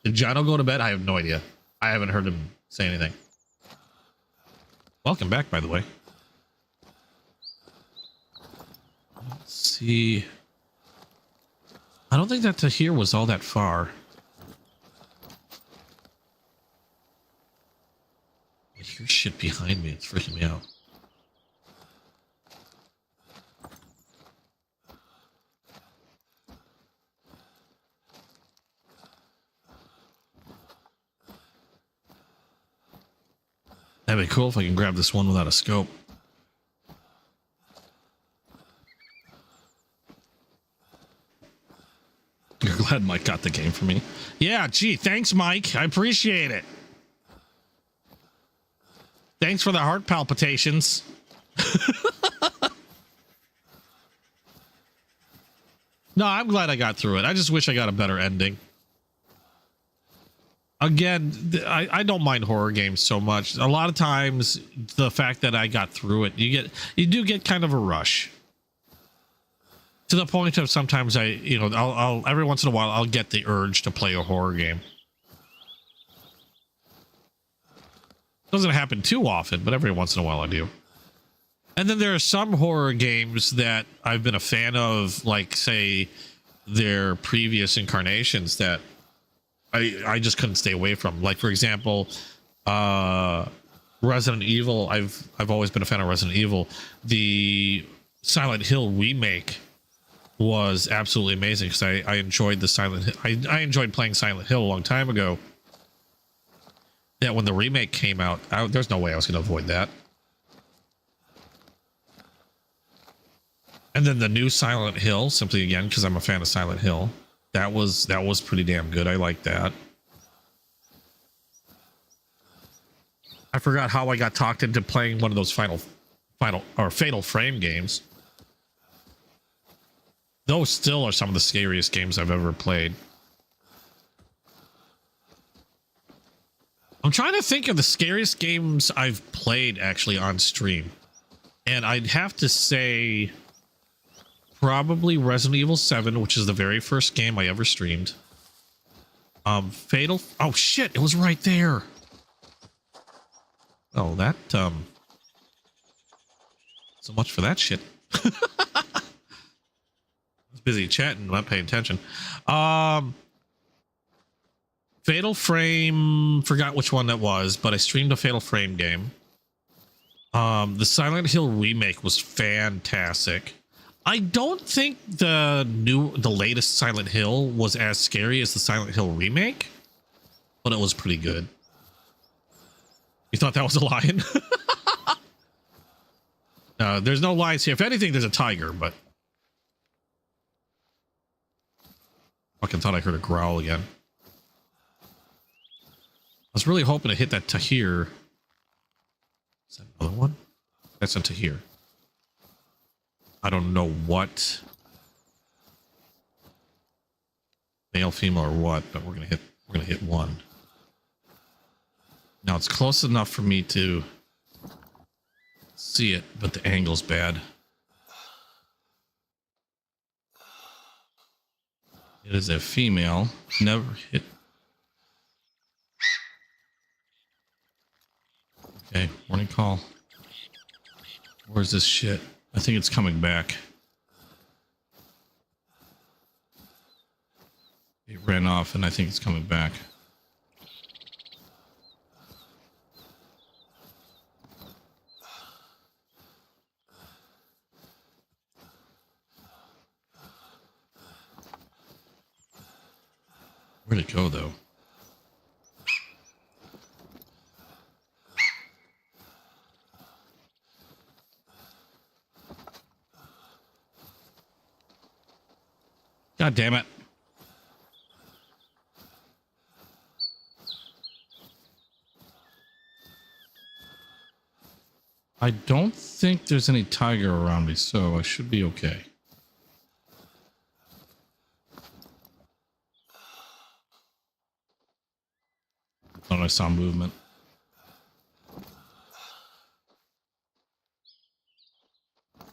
Did Jono go to bed? I have no idea. I haven't heard him say anything. Welcome back, by the way. Let's see. I don't think that to here was all that far. I hear shit behind me. It's freaking me out. That'd be cool if I can grab this one without a scope. You're glad Mike got the game for me. Yeah, gee, thanks, Mike. I appreciate it. Thanks for the heart palpitations. No, I'm glad I got through it. I just wish I got a better ending. Again, I don't mind horror games so much. A lot of times, the fact that I got through it, you do get kind of a rush. To the point of sometimes I'll every once in a while I'll get the urge to play a horror game. Doesn't happen too often, but every once in a while I do. And then there are some horror games that I've been a fan of, like say their previous incarnations that I just couldn't stay away from. Like for example, Resident Evil. I've always been a fan of Resident Evil. The Silent Hill remake was absolutely amazing because I enjoyed the I enjoyed playing Silent Hill a long time ago. Yeah, when the remake came out, there's no way I was going to avoid that. And then the new Silent Hill, simply again because I'm a fan of Silent Hill. That was pretty damn good. I like that. I forgot how I got talked into playing one of those Fatal Frame games. Those still are some of the scariest games I've ever played. I'm trying to think of the scariest games I've played actually on stream. And I'd have to say probably Resident Evil 7, which is the very first game I ever streamed. Oh shit, it was right there. Oh, that so much for that shit. I was busy chatting, not paying attention. Fatal Frame, forgot which one that was, but I streamed a Fatal Frame game. The Silent Hill remake was fantastic. I don't think the latest Silent Hill was as scary as the Silent Hill remake, but it was pretty good. You thought that was a lion? No, there's no lions here. If anything, there's a tiger, but fucking thought I heard a growl again. I was really hoping to hit that Tahir. Is that another one? That's a Tahir. I don't know what male, female, or what, but we're gonna hit one. Now it's close enough for me to see it, but the angle's bad. It is a female. Never hit. Okay, warning call. Where's this shit? I think it's coming back. It ran off and I think it's coming back. Where'd it go, though? God damn it. I don't think there's any tiger around me, so I should be okay. Thought I saw movement.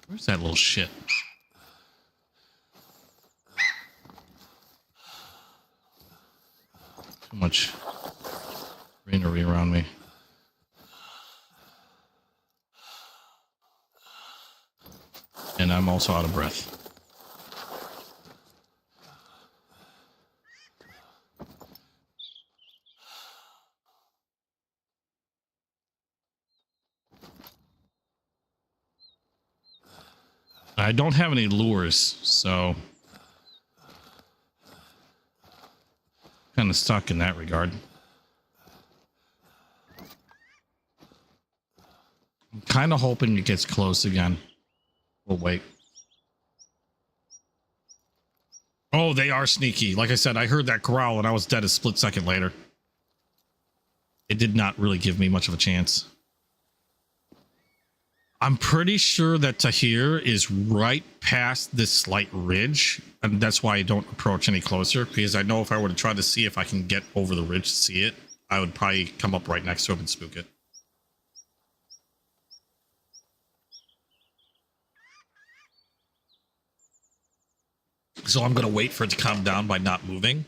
Where's that little shit? Too much greenery around me. And I'm also out of breath. I don't have any lures, so kind of stuck in that regard. I'm kind of hoping it gets close again. We'll wait. Oh, they are sneaky. Like I said, I heard that growl and I was dead a split second later. It did not really give me much of a chance. I'm pretty sure that Tahir is right past this slight ridge, and that's why I don't approach any closer, because I know if I were to try to see if I can get over the ridge to see it, I would probably come up right next to him and spook it. So I'm going to wait for it to calm down by not moving,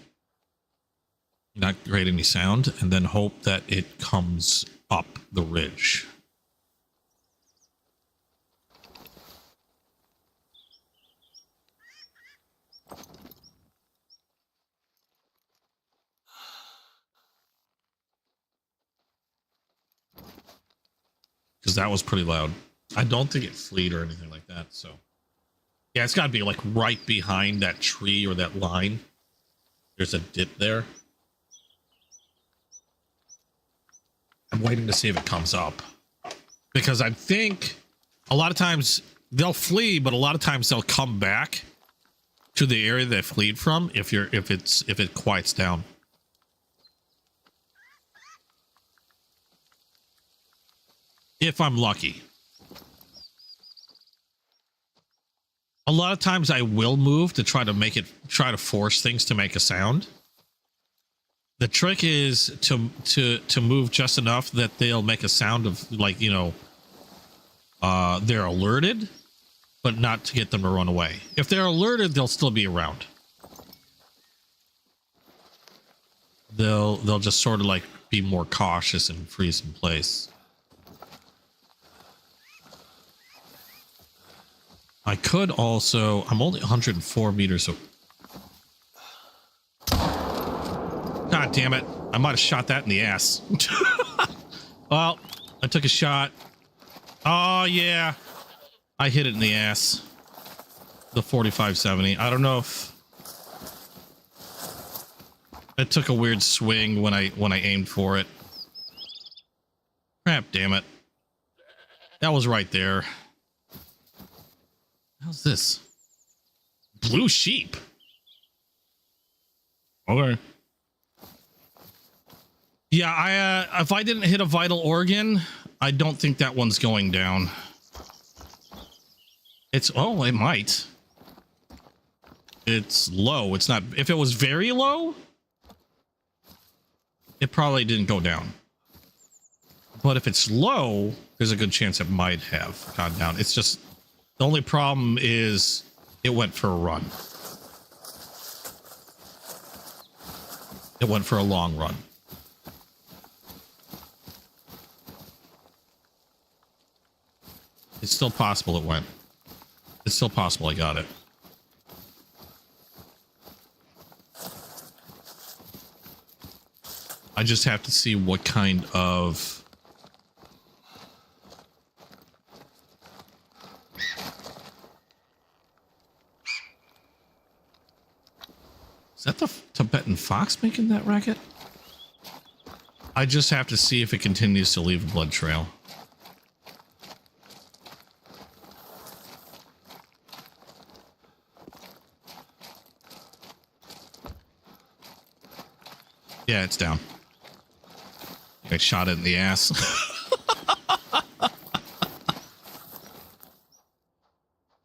not create any sound, and then hope that it comes up the ridge. Because that was pretty loud. I don't think it fleed or anything like that, so. Yeah, it's got to be like right behind that tree or that line. There's a dip there. I'm waiting to see if it comes up. Because I think a lot of times they'll flee, but a lot of times they'll come back to the area they fled from if it quiets down. If I'm lucky. A lot of times I will move to try to force things to make a sound. The trick is to move just enough that they'll make a sound of, like, you know, they're alerted, but not to get them to run away. If they're alerted, they'll still be around. They'll just sort of like be more cautious and freeze in place. I could also, I'm only 104 meters. So, God damn it. I might have shot that in the ass. Well, I took a shot. Oh, yeah. I hit it in the ass. The 4570. I don't know if it took a weird swing when I aimed for it. Crap, damn it. That was right there. How's this? Blue sheep. Okay. Yeah, if I didn't hit a vital organ, I don't think that one's going down. Oh, it might. It's low. It's not. If it was very low, it probably didn't go down. But if it's low, there's a good chance it might have gone down. It's just, the only problem is it went for a run. It went for a long run. It's still possible it went. It's still possible I got it. I just have to see what kind of... that the Tibetan fox making that racket? I just have to see if it continues to leave a blood trail. Yeah, it's down. I shot it in the ass.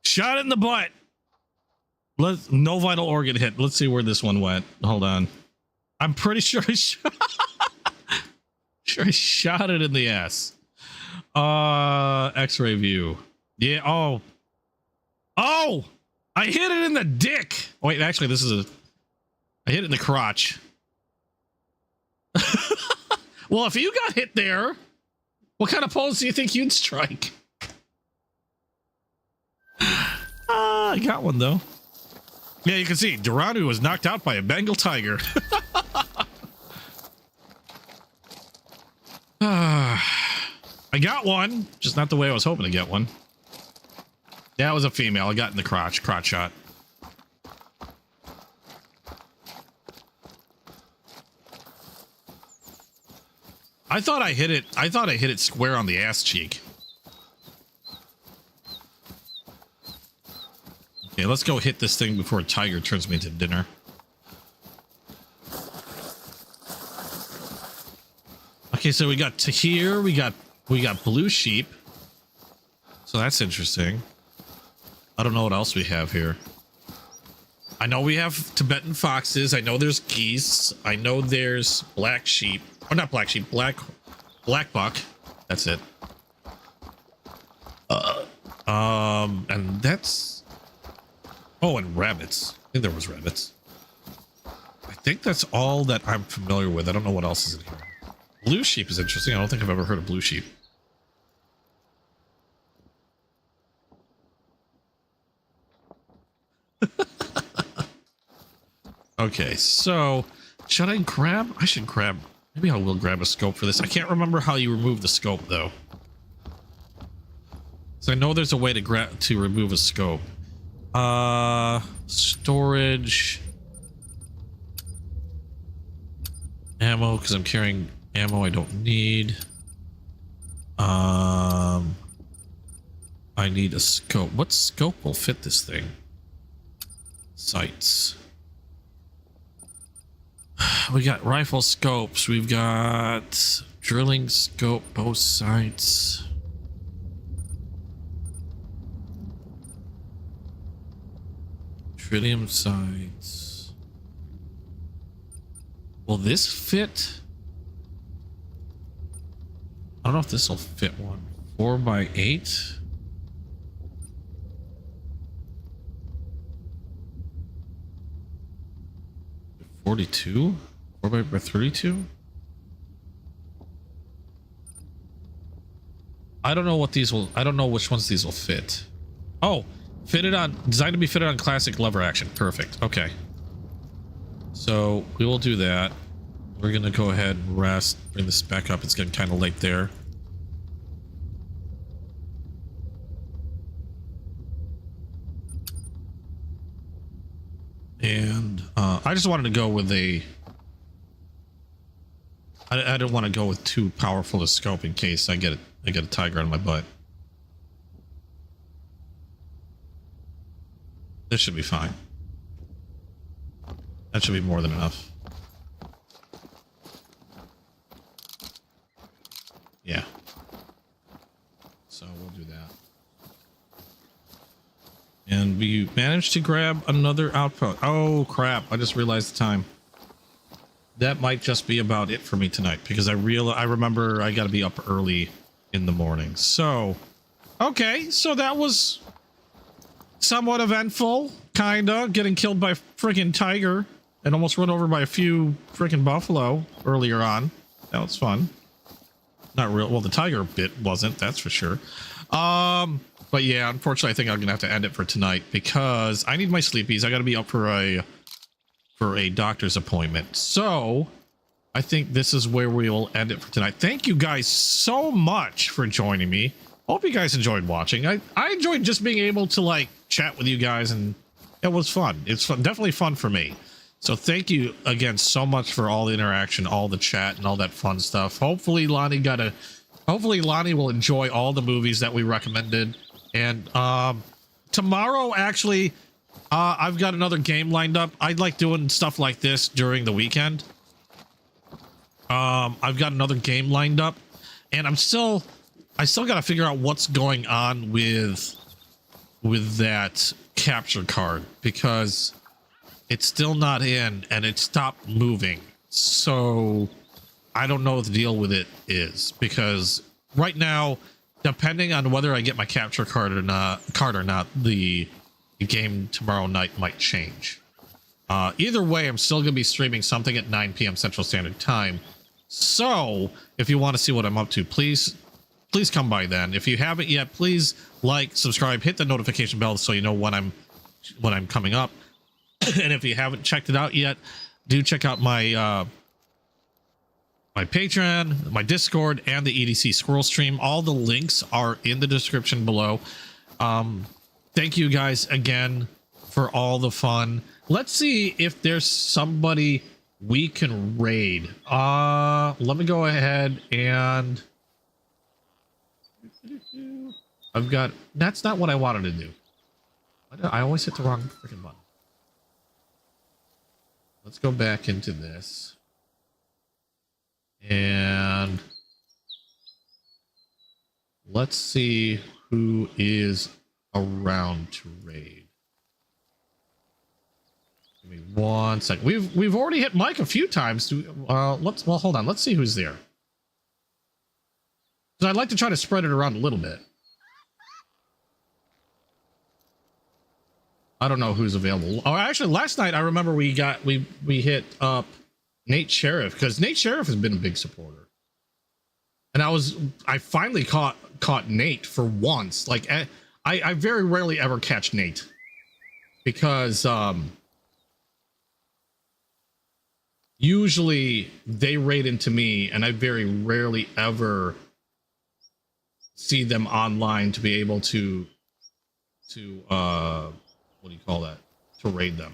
Shot it in the butt. No vital organ hit. Let's see where this one went. Hold on. I'm pretty sure I shot it in the ass. X-ray view. Yeah. Oh. I hit it in the dick. Wait, actually, I hit it in the crotch. Well, if you got hit there, what kind of pose do you think you'd strike? I got one though. Yeah, you can see Duranu was knocked out by a Bengal tiger. I got one, just not the way I was hoping to get one. Yeah, it was a female. I got in the crotch shot. I thought I hit it square on the ass cheek. Okay, let's go hit this thing before a tiger turns me into dinner. Okay, so we got to here, we got blue sheep. So that's interesting. I don't know what else we have here. I know we have Tibetan foxes. I know there's geese. I know there's black sheep. Or not black sheep, black buck. That's it. And that's... Oh, and rabbits. I think there was rabbits. I think that's all that I'm familiar with. I don't know what else is in here. Blue sheep is interesting. I don't think I've ever heard of blue sheep. Okay, so should I grab? I should grab. Maybe I will grab a scope for this. I can't remember how you remove the scope though. So I know there's a way to remove a scope. Storage. Ammo, because I'm carrying ammo I don't need. I need a scope. What scope will fit this thing? Sights. We got rifle scopes. We've got drilling scope, both sights. Tritium sights. Will this fit? I don't know if this will fit one. 4x8. 42? 4x32? I don't know what these will. I don't know which ones these will fit. Oh, fitted on. Designed to be fitted on classic lever action. Perfect. Okay. So we will do that. We're gonna go ahead and rest. Bring this back up. It's getting kind of late there. And I just wanted to go with a. I didn't want to go with too powerful a scope in case I get a tiger on my butt. This should be fine. That should be more than enough. Yeah. So we'll do that. And we managed to grab another outpost. Oh crap, I just realized the time. That might just be about it for me tonight because I remember I got to be up early in the morning. So, okay, so that was somewhat eventful, kinda, getting killed by a freaking tiger and almost run over by a few freaking buffalo earlier on. That was fun. Not real. Well, the tiger bit wasn't, that's for sure. But yeah, unfortunately, I think I'm gonna have to end it for tonight because I need my sleepies. I gotta be up for a doctor's appointment. So I think this is where we will end it for tonight. Thank you guys so much for joining me. Hope you guys enjoyed watching. I enjoyed just being able to like chat with you guys, and it was fun. It's fun, definitely fun for me. So thank you again so much for all the interaction, all the chat, and all that fun stuff. Hopefully Lonnie will enjoy all the movies that we recommended. And tomorrow, actually, I've got another game lined up. I like doing stuff like this during the weekend. I've got another game lined up, and I still got to figure out what's going on with that capture card, because it's still not in and it stopped moving. So I don't know what the deal with it is, because right now, depending on whether I get my capture card or not, the game tomorrow night might change. Either way, I'm still going to be streaming something at 9 p.m. Central Standard Time. So if you want to see what I'm up to, please come by then. If you haven't yet, please like, subscribe, hit the notification bell so you know when I'm coming up. And if you haven't checked it out yet, do check out my my Patreon, my Discord, and the EDC Squirrel stream. All the links are in the description below. Thank you guys again for all the fun. Let's see if there's somebody we can raid. Let me go ahead and that's not what I wanted to do. I always hit the wrong freaking button. Let's go back into this. And let's see who is around to raid. Give me 1 second. We've already hit Mike a few times. Well, hold on. Let's see who's there. Because I'd like to try to spread it around a little bit. I don't know who's available. Oh, actually, last night I remember we hit up Nate Sheriff, because Nate Sheriff has been a big supporter, and I finally caught Nate for once. Like I very rarely ever catch Nate, because usually they raid into me, and I very rarely ever see them online to be able to what do you call that? To raid them.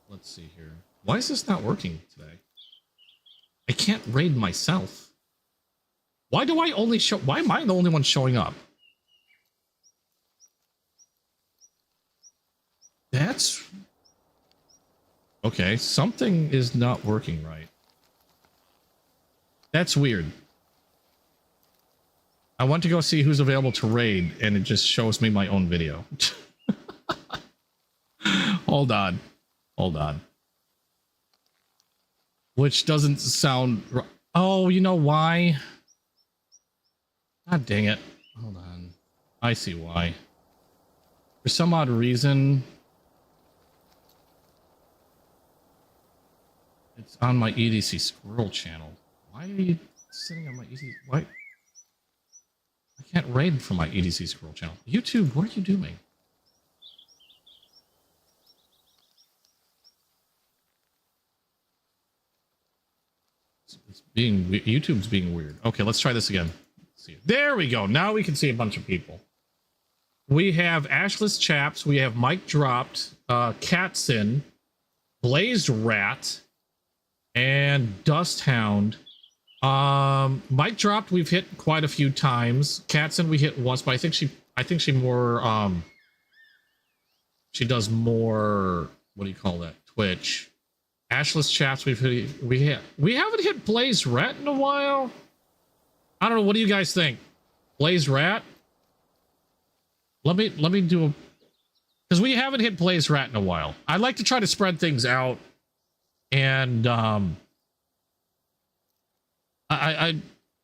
Let's see here. Why is this not working today? I can't raid myself. Why am I the only one showing up? That's okay. Something is not working right. That's weird. I want to go see who's available to raid, and it just shows me my own video. Hold on. Which doesn't sound... Oh, you know why? God dang it. Hold on. I see why. For some odd reason, it's on my EDC Squirrel channel. Why are you sitting on my EDC... Why? I can't raid from my EDC Squirrel channel. YouTube, what are you doing? YouTube's being weird. Okay, let's try this again. Let's see. There we go. Now we can see a bunch of people. We have Ashless Chaps. We have Mike Dropped, Catsin, Blazed Rat, and Dust Hound. Mike Dropped we've hit quite a few times. Catsin we hit once, but I think she more she does more, what do you call that, Twitch. Ashless Chaps we haven't hit Blaze Rat in a while. I don't know, what do you guys think? Blaze Rat? Let me do a, because we haven't hit Blaze Rat in a while. I like to try to spread things out, and I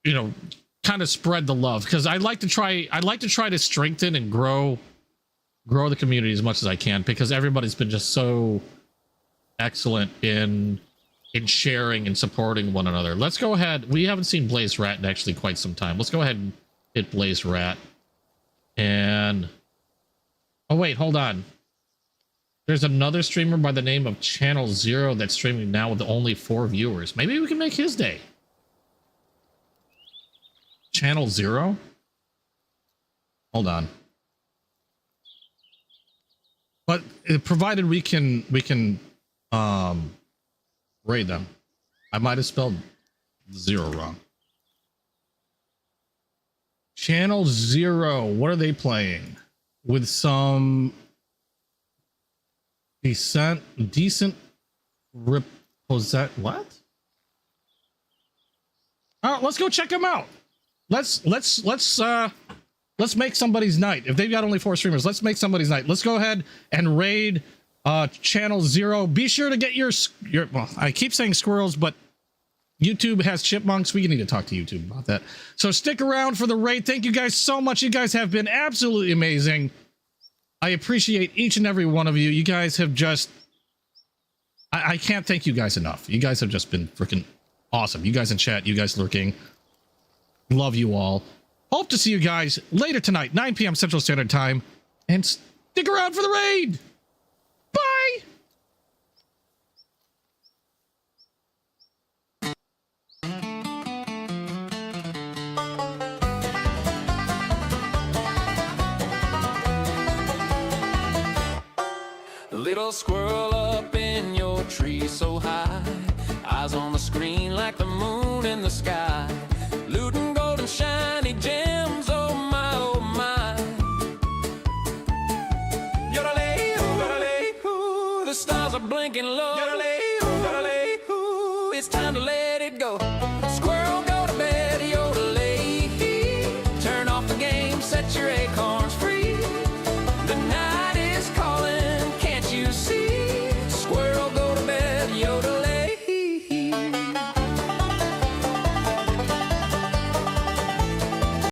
you know, kind of spread the love, because I like to try to strengthen and grow the community as much as I can, because everybody's been just so excellent in sharing and supporting one another. Let's go ahead. We haven't seen Blaze Rat in actually quite some time. Let's go ahead and hit Blaze Rat. And oh wait, hold on. There's another streamer by the name of Channel Zero that's streaming now with only 4 viewers. Maybe we can make his day. Channel Zero? Hold on. But provided we can raid them. I might have spelled 0 wrong. Channel 0, what are they playing? With some decent repossess. What? Oh, let's go check them out. Let's make somebody's night. If they've got only 4 streamers, let's make somebody's night. Let's go ahead and raid channel 0. Be sure to get your well, I keep saying squirrels, but YouTube has chipmunks. We need to talk to YouTube about that. So stick around for the raid. Thank you guys so much. You guys have been absolutely amazing. I appreciate each and every one of you. You guys have just, I can't thank you guys enough. You guys have just been freaking awesome. You guys in chat, you guys lurking. Love you all. Hope to see you guys later tonight, 9 p.m. Central Standard Time. And stick around for the raid. Bye. Little squirrel up in your tree so high, eyes on the screen like the moon in the sky.